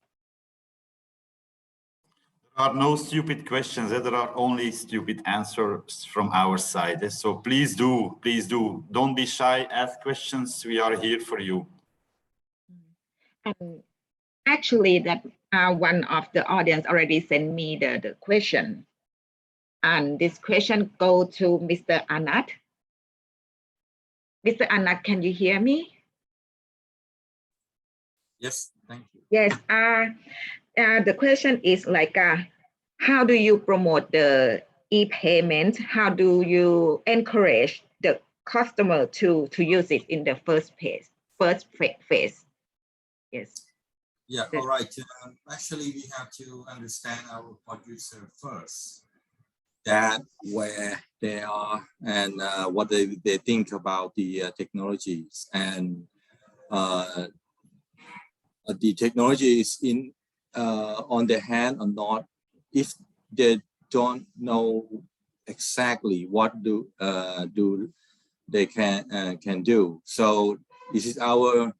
There are no stupid questions. There are only stupid answers from our side. So please do. Don't be shy. Ask questions. We are here for you. And actually, that one of the audience already sent me the question. And this question go to Mr. Anat. Mr. Anat, can you hear me? Yes, thank you. Yes, the question is how do you promote the e-payment? How do you encourage the customer to use it in the first phase? Yes. Yeah, all right. Actually, we have to understand our producer first. that where they are and what they think about the technologies, and the technology is in on their hand or not. If they don't know exactly what do they can do, so this is our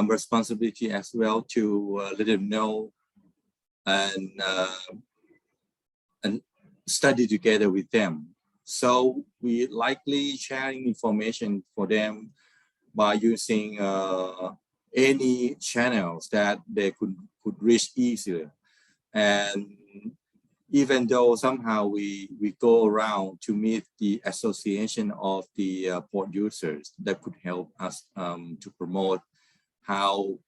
responsibility as well to let them know and study together with them. So we likely sharing information for them by using any channels that they could reach easier. And even though somehow we go around to meet the association of the port users, that could help us to promote how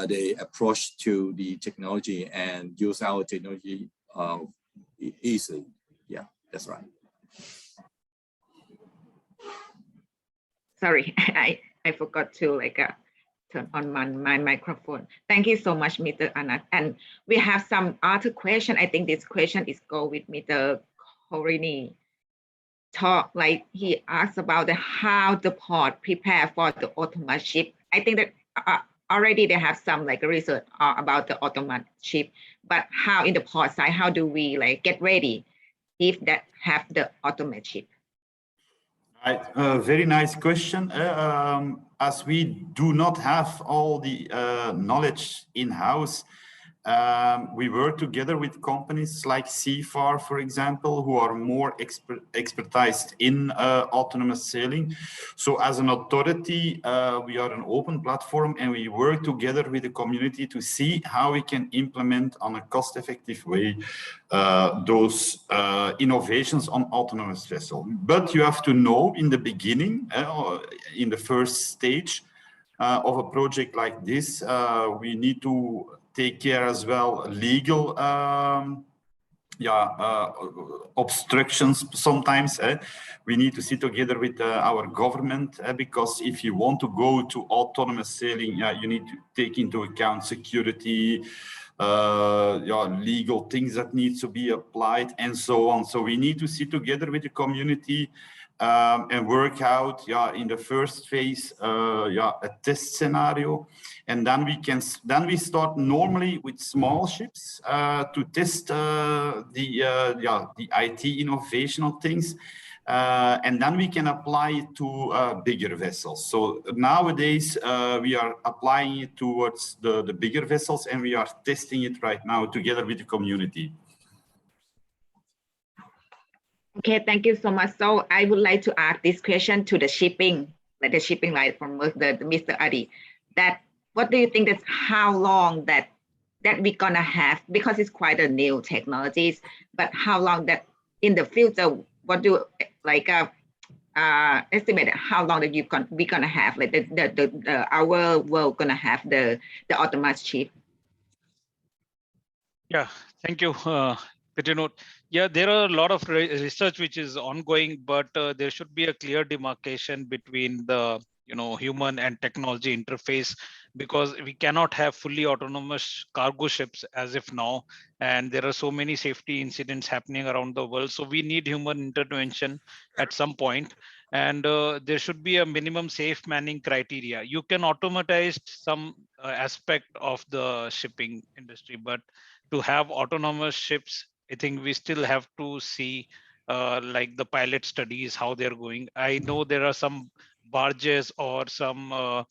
they approach to the technology and use our technology easily. Yeah, that's right. Sorry, I forgot to turn on my microphone. Thank you so much, Mr. Anat. And we have some other question. I think this question is go with Mr. Korini. Talk like he asked about how the port prepare for the autonomous ship. I think that already they have some research about the autonomous ship, but how in the port side, how do we get ready if that have the autonomous ship? Right, very nice question. As we do not have all the knowledge in-house, we work together with companies like CFAR, for example, who are more expertised in autonomous sailing. So as an authority, we are an open platform and we work together with the community to see how we can implement on a cost-effective way those innovations on autonomous vessel. But you have to know in the beginning, in the first stage of a project like this, we need to take care as well legal obstructions sometimes. We need to sit together with our government because if you want to go to autonomous sailing, you need to take into account security, legal things that need to be applied and so on. So we need to sit together with the community and work out in the first phase a test scenario, and then we start normally with small ships to test the IT innovational things, and then we can apply it to bigger vessels. So nowadays we are applying it towards the bigger vessels, and we are testing it right now together with the community. Okay, thank you so much. So I would like to ask this question to the shipping, the shipping line from Mr. Adi. That what do you think that how long that we're gonna have, because it's quite a new technologies, but how long that in the future, what do estimate how long that we're gonna have our world gonna have the autonomous ship? Yeah, thank you, Peter. Yeah, there are a lot of research which is ongoing, but there should be a clear demarcation between the human and technology interface, because we cannot have fully autonomous cargo ships as if now, and there are so many safety incidents happening around the world. So we need human intervention at some point, and there should be a minimum safe manning criteria. You can automatize some aspect of the shipping industry, but to have autonomous ships, I think we still have to see like the pilot studies, how they're going. I know there are some barges or some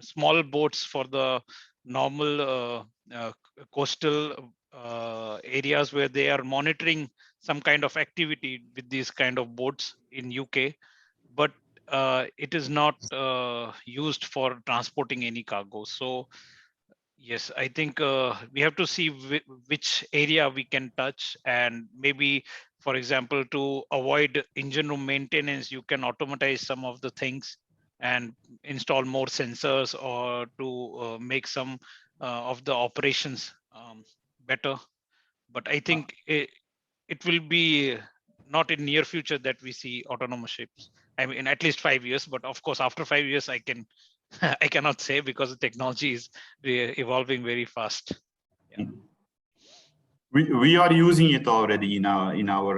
small boats for the normal coastal areas where they are monitoring some kind of activity with these kind of boats in UK, but it is not used for transporting any cargo. So yes, I think we have to see which area we can touch, and maybe, for example, to avoid engine room maintenance, you can automatize some of the things and install more sensors, or to make some of the operations better. But I think it will be not in near future that we see autonomous ships. I mean, at least 5 years, but of course, after 5 years, I cannot say, because the technology is evolving very fast. Yeah. We are using it already in our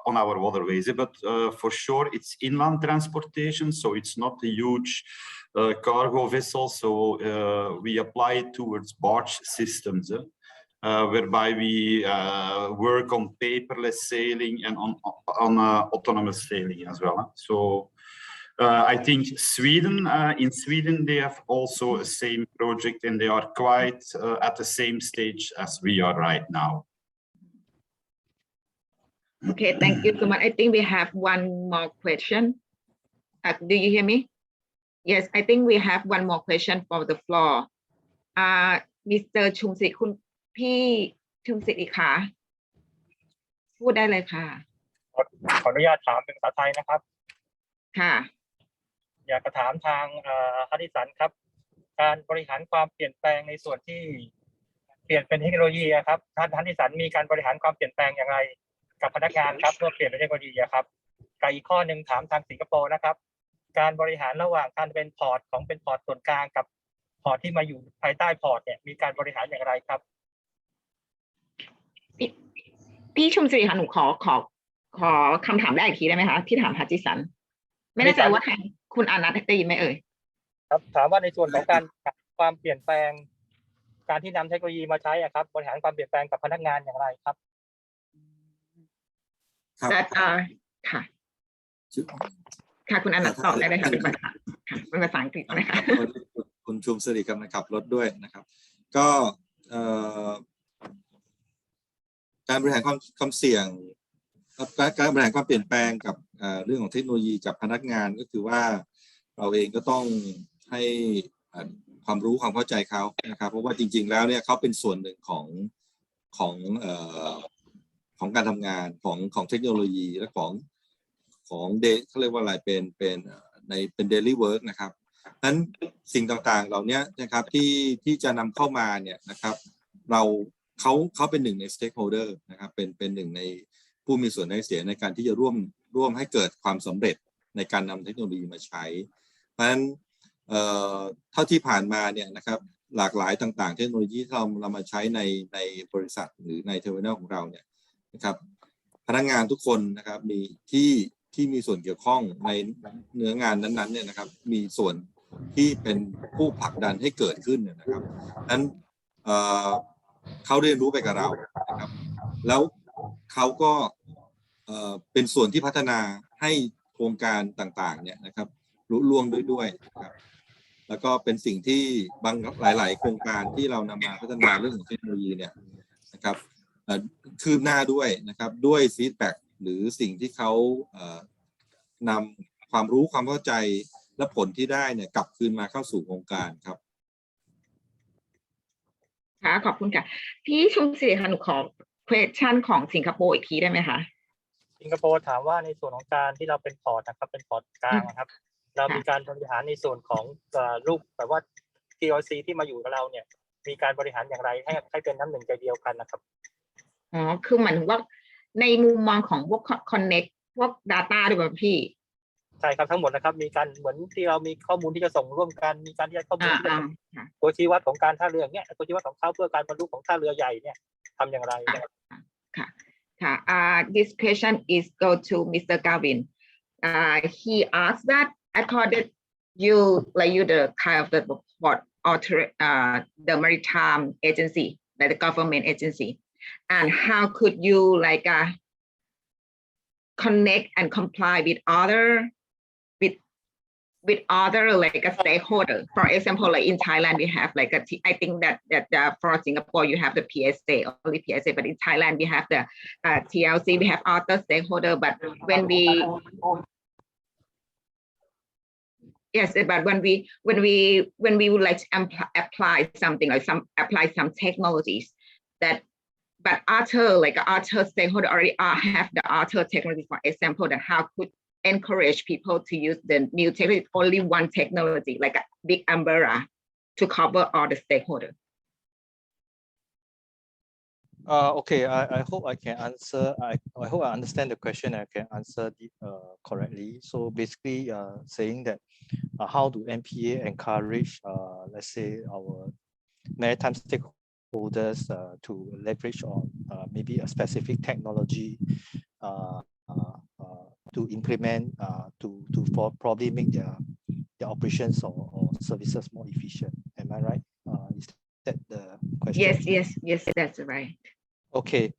on our waterways, but for sure it's inland transportation, so it's not a huge cargo vessel. So we apply it towards barge systems, whereby we work on paperless sailing and on autonomous sailing as well. So I think Sweden, in Sweden, they have also a same project, and they are quite at the same stage as we are right now. Okay, thank you so much. I think we have one more question. Do you hear me? Yes, I think we have one more question for the floor. Mr. ชุมศิษย์คุณพี่ชุมศิษย์ค่ะพูดได้เลยค่ะขออนุญาตถามเป็นภาษาไทยนะครับค่ะอยากจะถามทางฮัตติสันครับการบริหารความเปลี่ยนแปลงในส่วนที่เปลี่ยนเป็นเทคโนโลยีครับท่านฮัตติสันมีการบริหารความเปลี่ยนแปลงอย่างไรกับพนักงานครับเพื่อเปลี่ยนเป็นเทคโนโลยีครับกับอีกข้อหนึ่งถามทางสิงคโปร์นะครับการบริหารระหว่างการเป็นพอร์ตของเป็นพอร์ตส่วนกลางกับพอร์ตที่มาอยู่ภายใต้พอร์ตเนี่ยมีการบริหารอย่างไรครับพี่ชุมศิษย์ค่ะหนูขอคำถามแรกอีกทีได้ไหมคะที่ถามฮัตติสันไม่แน่ใจว่าคุณอานัทได้ยินไหมเอ่ยครับถามว่าในส่วนของการความเปลี่ยนแปลงการที่นำเทคโนโลยีมาใช้ครับบริหารความเปลี่ยนแปลงกับพนักงานอย่างไรครับค่ะค่ะคุณอานัทตอบได้เลยค่ะเป็นภาษาอังกฤษนะคะคุณชุมศิริกำลังขับรถด้วยนะครับก็การบริหารความเสี่ยงการบริหารความเปลี่ยนแปลงกับเรื่องของเทคโนโลยีกับพนักงานก็คือว่าเราเองก็ต้องให้ความรู้ความเข้าใจเขานะครับเพราะว่าจริงๆแล้วเนี่ยเขาเป็นส่วนหนึ่งของการทำงานของเทคโนโลยีและของเขาเรียกว่าอะไรเป็น daily work นะครับนั้นสิ่งต่างๆเหล่านี้นะครับที่จะนำเข้ามาเนี่ยนะครับเขาเป็นหนึ่งใน stakeholder นะครับเป็นหนึ่งในผู้มีส่วนได้เสียในการที่จะร่วมให้เกิดความสำเร็จในการนำเทคโนโลยีมาใช้เพราะฉะนั้นเท่าที่ผ่านมาเนี่ยนะครับหลากหลายต่างๆเทคโนโลยีที่เรามาใช้ในบริษัทหรือในเทอร์มินอลของเราเนี่ยนะครับพนักงานทุกคนนะครับมีที่มีส่วนเกี่ยวข้องในเนื้องานนั้นๆเนี่ยนะครับมีส่วนที่เป็นผู้ผลักดันให้เกิดขึ้นนะครับนั้นเขาเรียนรู้ไปกับเรานะครับแล้วเขาก็เป็นส่วนที่พัฒนาให้โครงการต่างๆเนี่ยนะครับรุ่ล่วงด้วยนะครับแล้วก็เป็นสิ่งที่หลายๆโครงการที่เรานำมาพัฒนาเรื่องของเทคโนโลยีเนี่ยนะครับคืบหน้าด้วยนะครับด้วยฟีดแบ็กหรือสิ่งที่เขานำความรู้ความเข้าใจและผลที่ได้เนี่ยกลับคืนมาเข้าสู่โครงการครับค่ะขอบคุณค่ะพี่ชุมศิริค่ะหนูขอ question ของสิงคโปร์อีกทีได้ไหมคะสิงคโปร์ถามว่าในส่วนของการที่เราเป็นพอร์ตนะครับเป็นพอร์ตกลางนะครับเรามีการบริหารในส่วนของรูปแบบว่า TOC ที่มาอยู่กับเราเนี่ยมีการบริหารอย่างไรให้เป็นน้ำหนึ่งใจเดียวกันนะครับคือหมายถึงว่าในมุมมองของพวก connect พวก data ด้วยป่ะพี่ใช่ครับทั้งหมดนะครับมีการเหมือนที่เรามีข้อมูลที่จะส่งร่วมกันมีการที่จะข้อมูลตัวชี้วัดของการท่าเรือเนี่ยตัวชี้วัดของเขาเพื่อการบรรลุของท่าเรือใหญ่เนี่ยทำอย่างไรค่ะthis question is go to Mr. Gavin he asked that according you the kind of the port the maritime agency like the government agency and how could you connect and comply with other like a stakeholder. For example, like in Thailand, we have like I think that for Singapore you have the PSA, only PSA, but in Thailand we have the TLC, we have other stakeholder. But when we would like to apply something like apply some technologies that. But other stakeholder already have the other technology. For example, that how could encourage people to use the new technology, only one technology, like a big umbrella to cover all the stakeholders. Okay, I hope I can answer. I hope I understand the question and I can answer it correctly. So basically saying that how do MPA encourage, let's say, our maritime stakeholders stakeholders to leverage on maybe a specific technology to implement to probably make their operations or services more efficient. Am I right? Is that the question? Yes, that's right. Okay.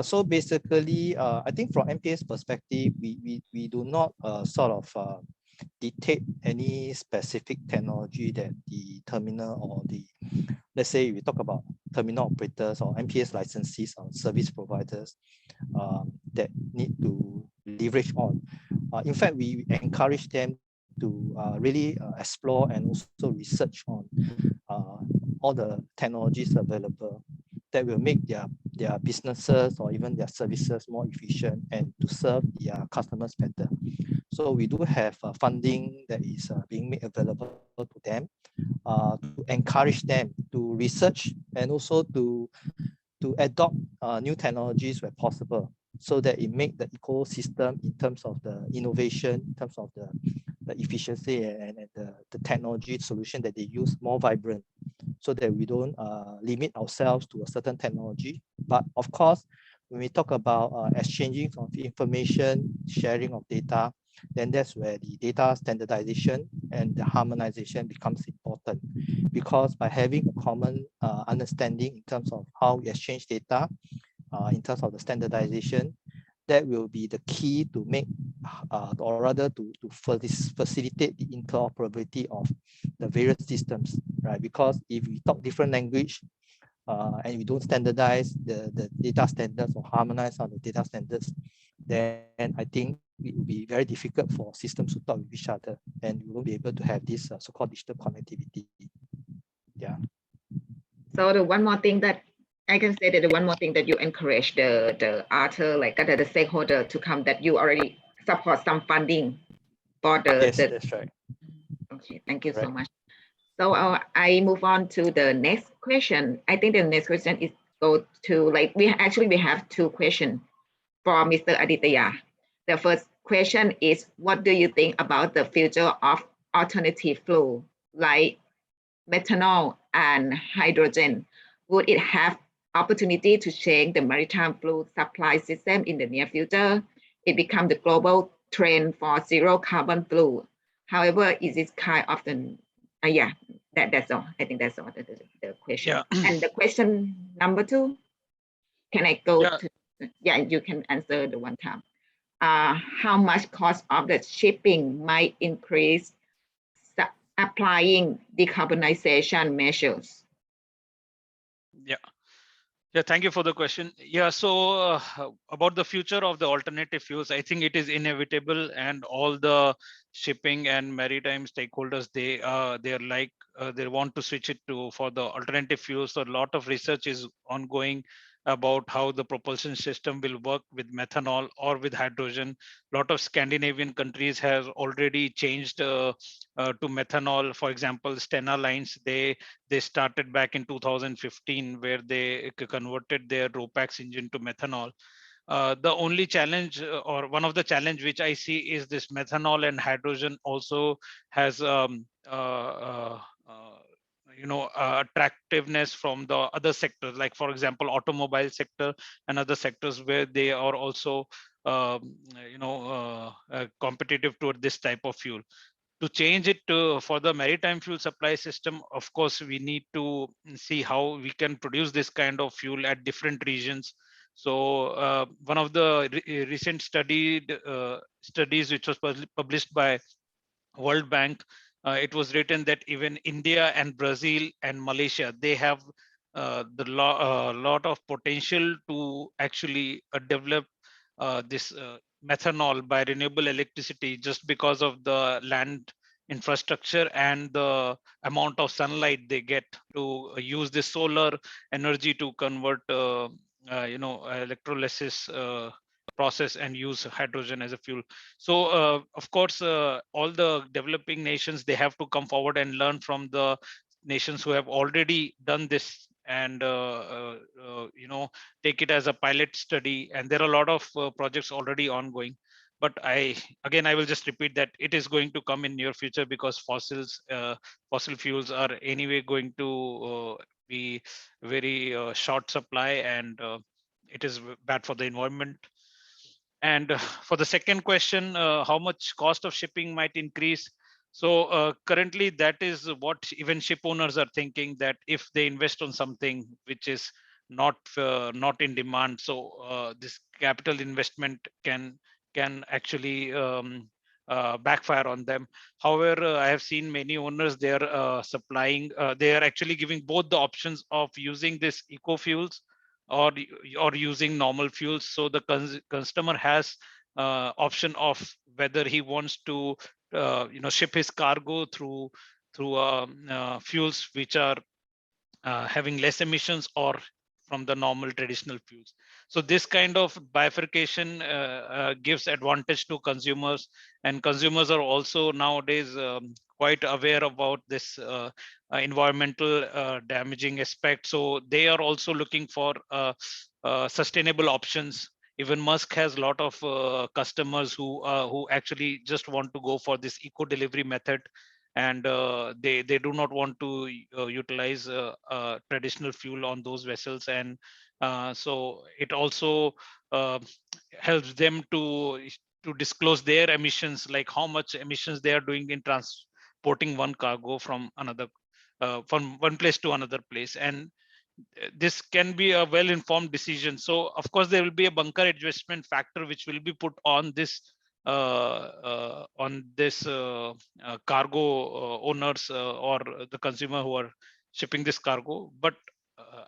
So basically, I think from MPA's perspective, we do not sort of dictate any specific technology that the terminal or the, let's say we talk about terminal operators or MPA's licensees or service providers that need to leverage on. In fact, we encourage them to really explore and also research on all the technologies available that will make their businesses or even their services more efficient and to serve their customers better. So we do have funding that is being made available to them to encourage them to research and also to adopt new technologies where possible, so that it make the ecosystem in terms of the innovation, in terms of the efficiency and the technology solution that they use more vibrant, so that we don't limit ourselves to a certain technology. But of course, when we talk about exchanging of information, sharing of data, then that's where the data standardization and the harmonization becomes important, because by having a common understanding in terms of how we exchange data, in terms of the standardization, that will be the key to make, or rather to facilitate the interoperability of the various systems, right? Because if we talk different language and we don't standardize the data standards or harmonize on the data standards, then I think it will be very difficult for systems to talk with each other, and we won't be able to have this so-called digital connectivity. Yeah. So the one more thing that I can say, that the one more thing that you encourage the other, like the stakeholder to come, that you already support some funding for the. Yes, that's right. Okay, thank you so Correct. much. So I move on to the next question. I think the next question is go to, like, we have two questions for Mr. Aditya. The first question is, what do you think about the future of alternative fuel like methanol and hydrogen? Would it have opportunity to change the maritime fuel supply system in the near future? It become the global trend for zero carbon fuel. However, is this kind of the yeah, that's all. I think that's all the question. Yeah. And the question number two, can I go Yeah. to? Yeah, you can answer the one time. How much cost of the shipping might increase applying decarbonization measures? Yeah, thank you for the question. Yeah, so about the future of the alternative fuels, I think it is inevitable, and all the shipping and maritime stakeholders, they want to switch it to for the alternative fuels. So a lot of research is ongoing about how the propulsion system will work with methanol or with hydrogen. A lot of Scandinavian countries have already changed to methanol. For example, Stena Lines, they started back in 2015, where they converted their RoPax engine to methanol. The only challenge, or one of the challenge which I see, is this methanol and hydrogen also has attractiveness from the other sectors, like for example automobile sector and other sectors, where they are also competitive toward this type of fuel. To change it for the maritime fuel supply system, of course we need to see how we can produce this kind of fuel at different regions. So one of the recent studies which was published by World Bank, it was written that even India and Brazil and Malaysia, they have lot of potential to actually develop this methanol by renewable electricity, just because of the land infrastructure and the amount of sunlight they get to use the solar energy to convert electrolysis process and use hydrogen as a fuel. So of course all the developing nations, they have to come forward and learn from the nations who have already done this, and take it as a pilot study. And there are a lot of projects already ongoing, but I will just repeat that it is going to come in near future, because fossil fuels are anyway going to be very short supply, and it is bad for the environment. And for the second question, how much cost of shipping might increase? So currently, that is what even ship owners are thinking, that if they invest on something which is not in demand, so this capital investment can actually backfire on them. However, I have seen many owners, they are supplying, they are actually giving both the options of using this eco fuels or using normal fuels. So the customer has option of whether he wants to ship his cargo through fuels which are having less emissions, or from the normal traditional fuels. So this kind of bifurcation gives advantage to consumers, and consumers are also nowadays quite aware about this environmental damaging aspect. So they are also looking for sustainable options. Even Maersk has a lot of customers who actually just want to go for this eco delivery method, and they do not want to utilize traditional fuel on those vessels. And so it also helps them to disclose their emissions, like how much emissions they are doing in transporting one cargo from another, from one place to another place. And this can be a well-informed decision. So of course there will be a bunker adjustment factor which will be put on this cargo owners or the consumer who are shipping this cargo. But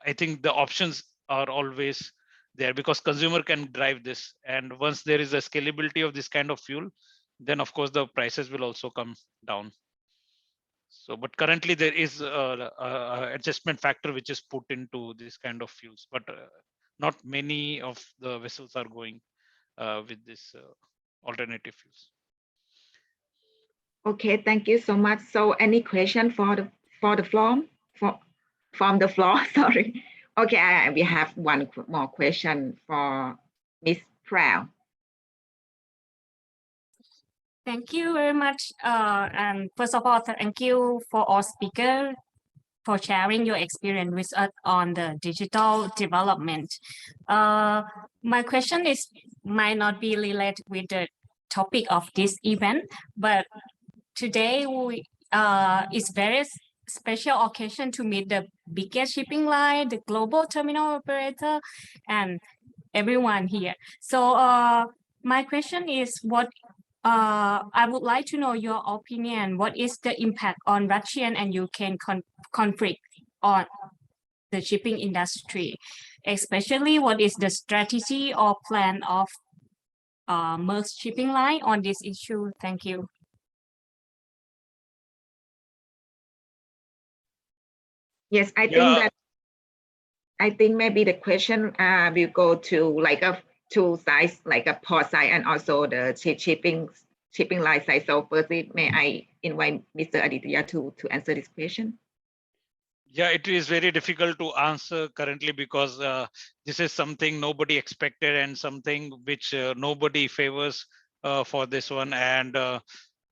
I think the options are always there, because consumer can drive this, and once there is a scalability of this kind of fuel, then of course the prices will also come down. So, but currently there is a adjustment factor which is put into this kind of fuels, but not many of the vessels are going with this alternative fuels. Okay, thank you so much. So any question for the floor? From the floor, sorry. Okay, we have one more question for Ms. Proud. Thank you very much. And first of all, thank you for all speakers for sharing your experience with us on the digital development. My question might not be related with the topic of this event, but today is very special occasion to meet the biggest shipping line, the global terminal operator, and everyone here. So my question is, what I would like to know your opinion. What is the impact on Russian and Ukraine conflict on the shipping industry? Especially, what is the strategy or plan of Maersk Shipping Line on this issue? Thank you. Yes, I think maybe the question will go to like two sides, like a port side and also the shipping line side. So firstly, may I invite Mr. Aditya to answer this question? Yeah, it is very difficult to answer currently, because this is something nobody expected and something which nobody favors for this one. And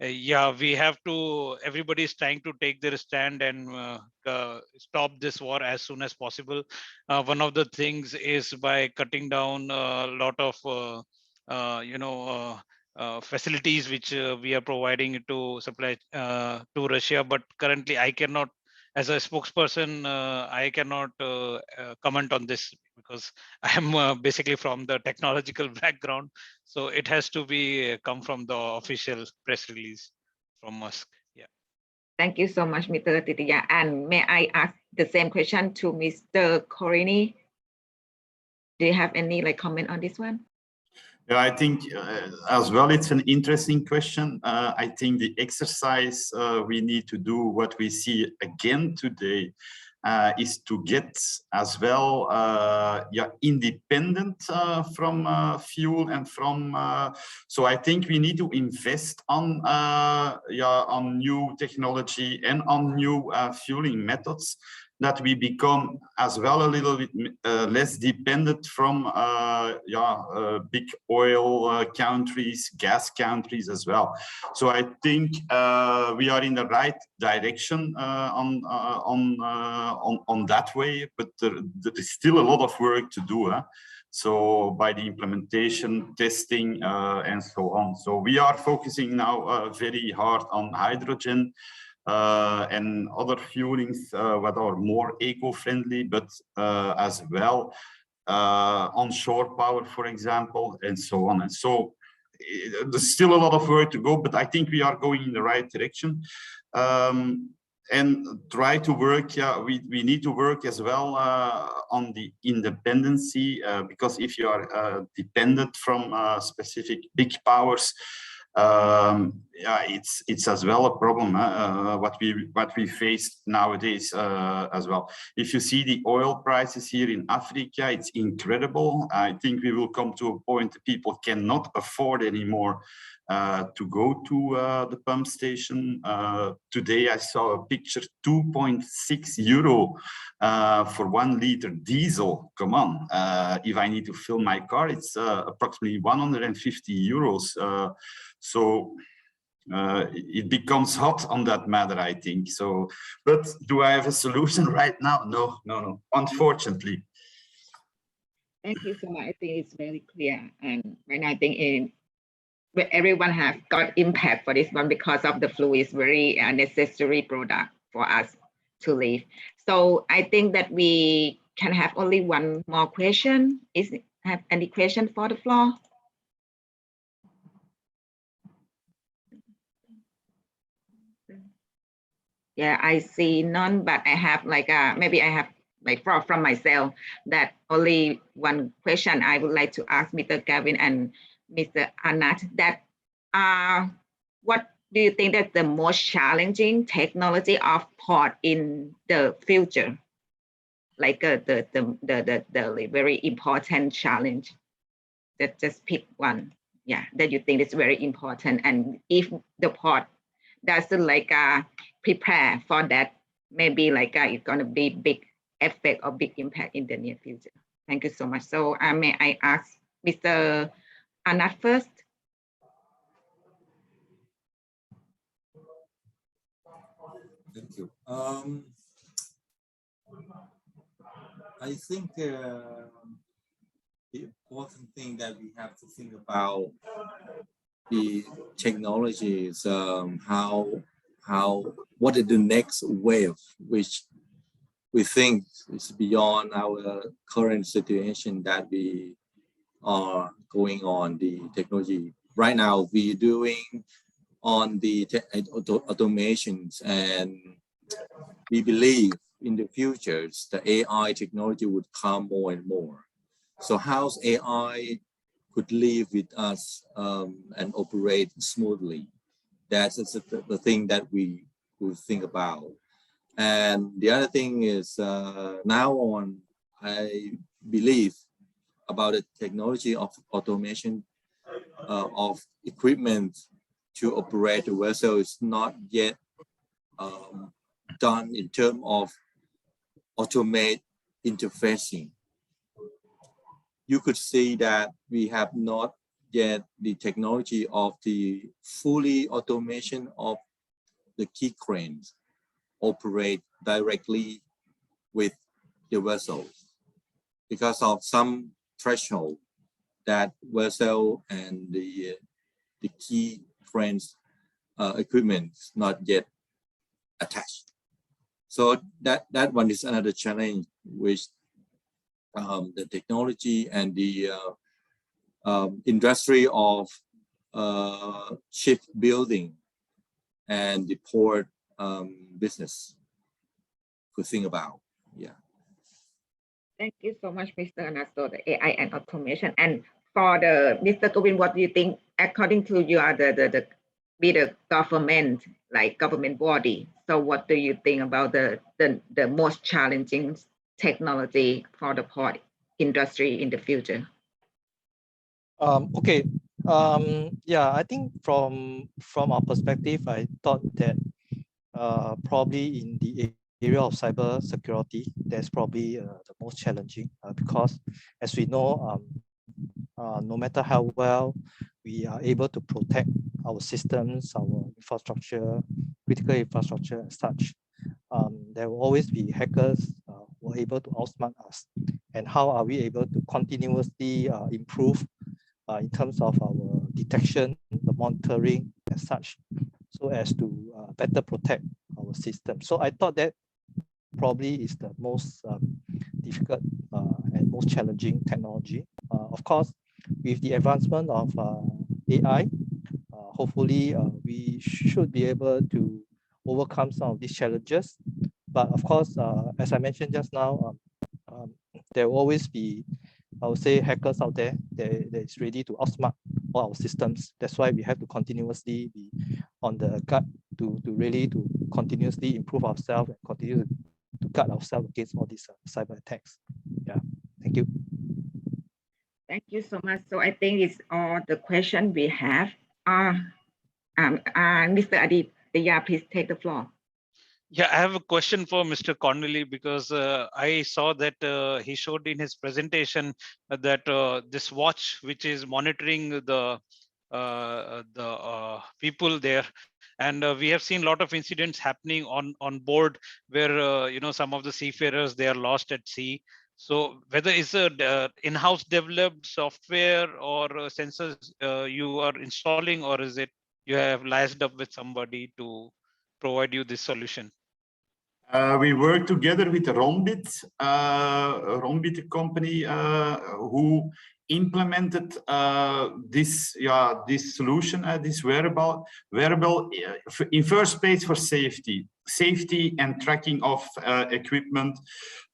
yeah, we have to, everybody is trying to take their stand and stop this war as soon as possible. One of the things is by cutting down a lot of facilities which we are providing to supply to Russia. But currently I cannot, as a spokesperson, I cannot comment on this, because I am basically from the technological background. So it has to be come from the official press release from Maersk. Yeah. Thank you so much, Mr. Aditya. And may I ask the same question to Mr. Korini? Do you have any comment on this one? Yeah, I think as well, it's an interesting question. I think the exercise we need to do, what we see again today, is to get as well independent from fuel and from. So I think we need to invest on on new technology and on new fueling methods. that we become as well a little bit less dependent from big oil countries, gas countries as well. So I think we are in the right direction on that way, but there is still a lot of work to do. So by the implementation, testing, and so on. So we are focusing now very hard on hydrogen and other fuelings that are more eco-friendly, but as well on shore power, for example, and so on. And so there's still a lot of work to go, but I think we are going in the right direction. And try to work, we need to work as well on the independency, because if you are dependent from specific big powers, it's as well a problem, what we face nowadays as well. If you see the oil prices here in Africa, it's incredible. I think we will come to a point that people cannot afford anymore to go to the pump station. Today I saw a picture, 2.6 euro for 1 liter diesel. Come on, if I need to fill my car, it's approximately 150 euros. So it becomes hot on that matter, I think. So, but do I have a solution right now? No, unfortunately. Thank you so much. I think it's very clear, and I think everyone has got impact for this one because of the fluid is very necessary product for us to live. So I think that we can have only one more question. Have any question for the floor? Yeah, I see none, but I have like maybe I have like from myself that only one question I would like to ask Mr. Gavin and Mr. Anat, that what do you think that the most challenging technology of port in the future, like the very important challenge? That just pick one, that you think is very important, and if the port doesn't like prepare for that, maybe like it's going to be big effect or big impact in the near future. Thank you so much. So may I ask Mr. Anat first? Thank you. I think the important thing that we have to think about the technology is what is the next wave, which we think is beyond our current situation that we are going on the technology. Right now, we're doing on the automations, and we believe in the future the AI technology would come more and more. So how's AI could live with us and operate smoothly? That's the thing that we would think about. And the other thing is now on, I believe about the technology of automation of equipment to operate the vessel is not yet done in terms of automate interfacing. You could see that we have not yet the technology of the fully automation of the key cranes operate directly with the vessels because of some threshold that vessel and the key cranes equipment is not yet attached. So that one is another challenge which the technology and the industry of shipbuilding and the port business could think about. Thank you so much, Mr. Anasto, the AI and automation. And for the Mr. Govin, what do you think, according to you are the government, like government body? So what do you think about the most challenging technology for the port industry in the future? Okay. I think from our perspective, I thought that probably in the area of cyber security, that's probably the most challenging because, as we know, no matter how well we are able to protect our systems, our infrastructure, critical infrastructure and such, there will always be hackers who are able to outsmart us. And how are we able to continuously improve in terms of our detection, the monitoring and such, so as to better protect our system. So I thought that probably is the most difficult and most challenging technology. Of course, with the advancement of AI, hopefully we should be able to overcome some of these challenges. But of course, as I mentioned just now, there will always be, I would say, hackers out there that is ready to outsmart all our systems. That's why we have to continuously be on the guard to really to continuously improve ourselves and continue to guard ourselves against all these cyber attacks. Yeah, thank you. Thank you so much. So I think it's all the question we have. Mr. Aditya, please take the floor. Yeah, I have a question for Mr. Connolly because I saw that he showed in his presentation that this watch, which is monitoring the people there, and we have seen a lot of incidents happening on board where you know, some of the seafarers, they are lost at sea. So whether it's a in-house developed software or sensors you are installing, or is it you have liaised up with somebody to provide you this solution? We work together with Rombit, Rombit company who implemented this solution, this wearable in first place for safety and tracking of equipment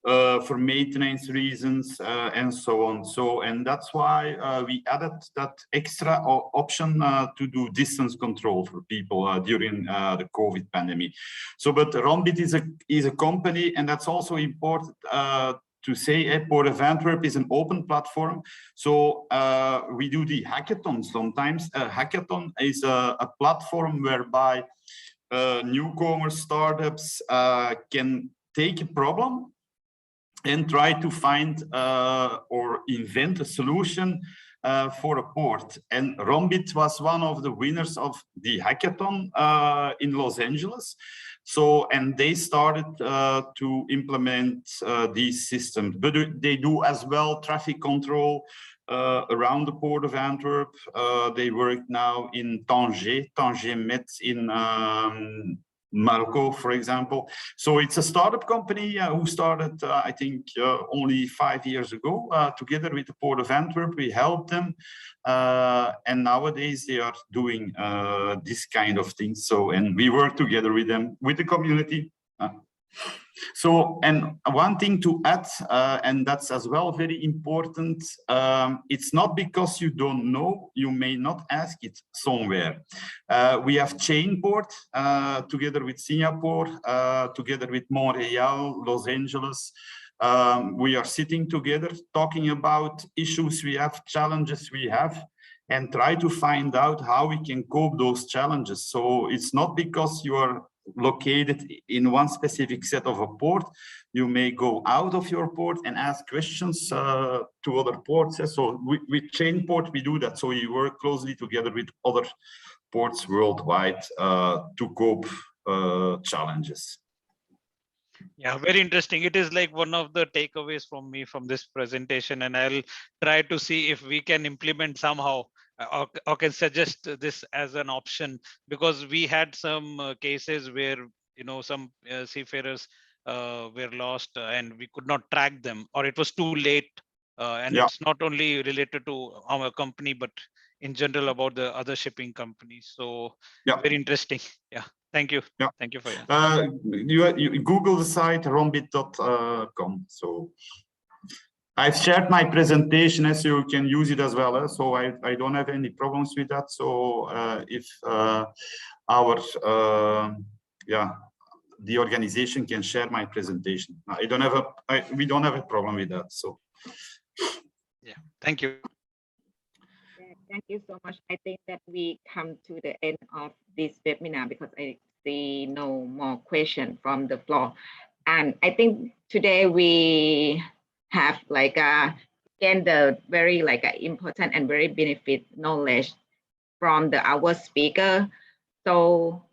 for maintenance reasons and so on. So, and that's why we added that extra option to do distance control for people during the COVID pandemic. So, but Rombit is a company, and that's also important to say. Port of Antwerp is an open platform. So we do the hackathon sometimes. A hackathon is a platform whereby newcomers, startups can take a problem and try to find or invent a solution for a port. And Rombit was one of the winners of the hackathon in Los Angeles. So, and they started to implement these systems, but they do as well traffic control around the Port of Antwerp. They work now in Tanger Metz in Marco, for example. So it's a startup company who started, I think, only 5 years ago, together with the Port of Antwerp. We helped them, and nowadays they are doing this kind of things. So, and we work together with them, with the community. So, and one thing to add, and that's as well very important, it's not because you don't know, you may not ask it somewhere. We have Chainport together with Singapore, together with Montreal, Los Angeles. We are sitting together talking about issues we have, challenges we have, and try to find out how we can cope those challenges. So it's not because you are located in one specific set of a port, you may go out of your port and ask questions to other ports. So with Chainport, we do that. So we work closely together with other ports worldwide to cope challenges. Yeah, very interesting. It is like one of the takeaways from me from this presentation, and I'll try to see if we can implement somehow or can suggest this as an option, because we had some cases where, you know, some seafarers were lost and we could not track them, or it was too late. And it's not only related to our company, but in general about the other shipping companies. So very interesting. Yeah. Thank you. Yeah. Thank you for your you Google the site rombit.com. So I've shared my presentation, as you can use it as well. So I don't have any problems with that. So if the organization can share my presentation, we don't have a problem with that. So yeah, thank you. Thank you so much. I think that we come to the end of this webinar because I see no more questions from the floor. And I think today we have like gained the very like important and very benefit knowledge from our speaker. So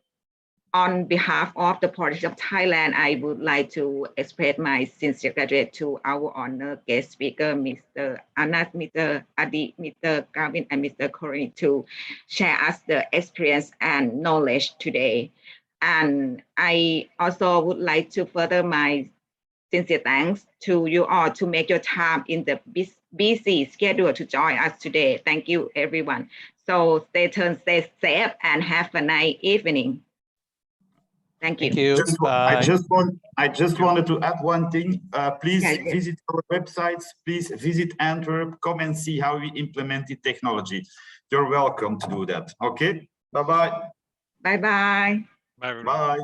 on behalf of the Port of Thailand, I would like to express my sincere gratitude to our honored guest speaker, Mr. Anas, Mr. Adi, Mr. Gavin, and Mr. Corey, to share us the experience and knowledge today. And I also would like to further my sincere thanks to you all to make your time in the busy schedule to join us today. Thank you, everyone. So stay tuned, stay safe, and have a nice evening. Thank you. Thank you. I just wanted to add one thing. Please visit our websites. Please visit Antwerp. Come and see how we implemented technology. You're welcome to do that. Okay. Bye-bye. Bye-bye. Bye. Bye.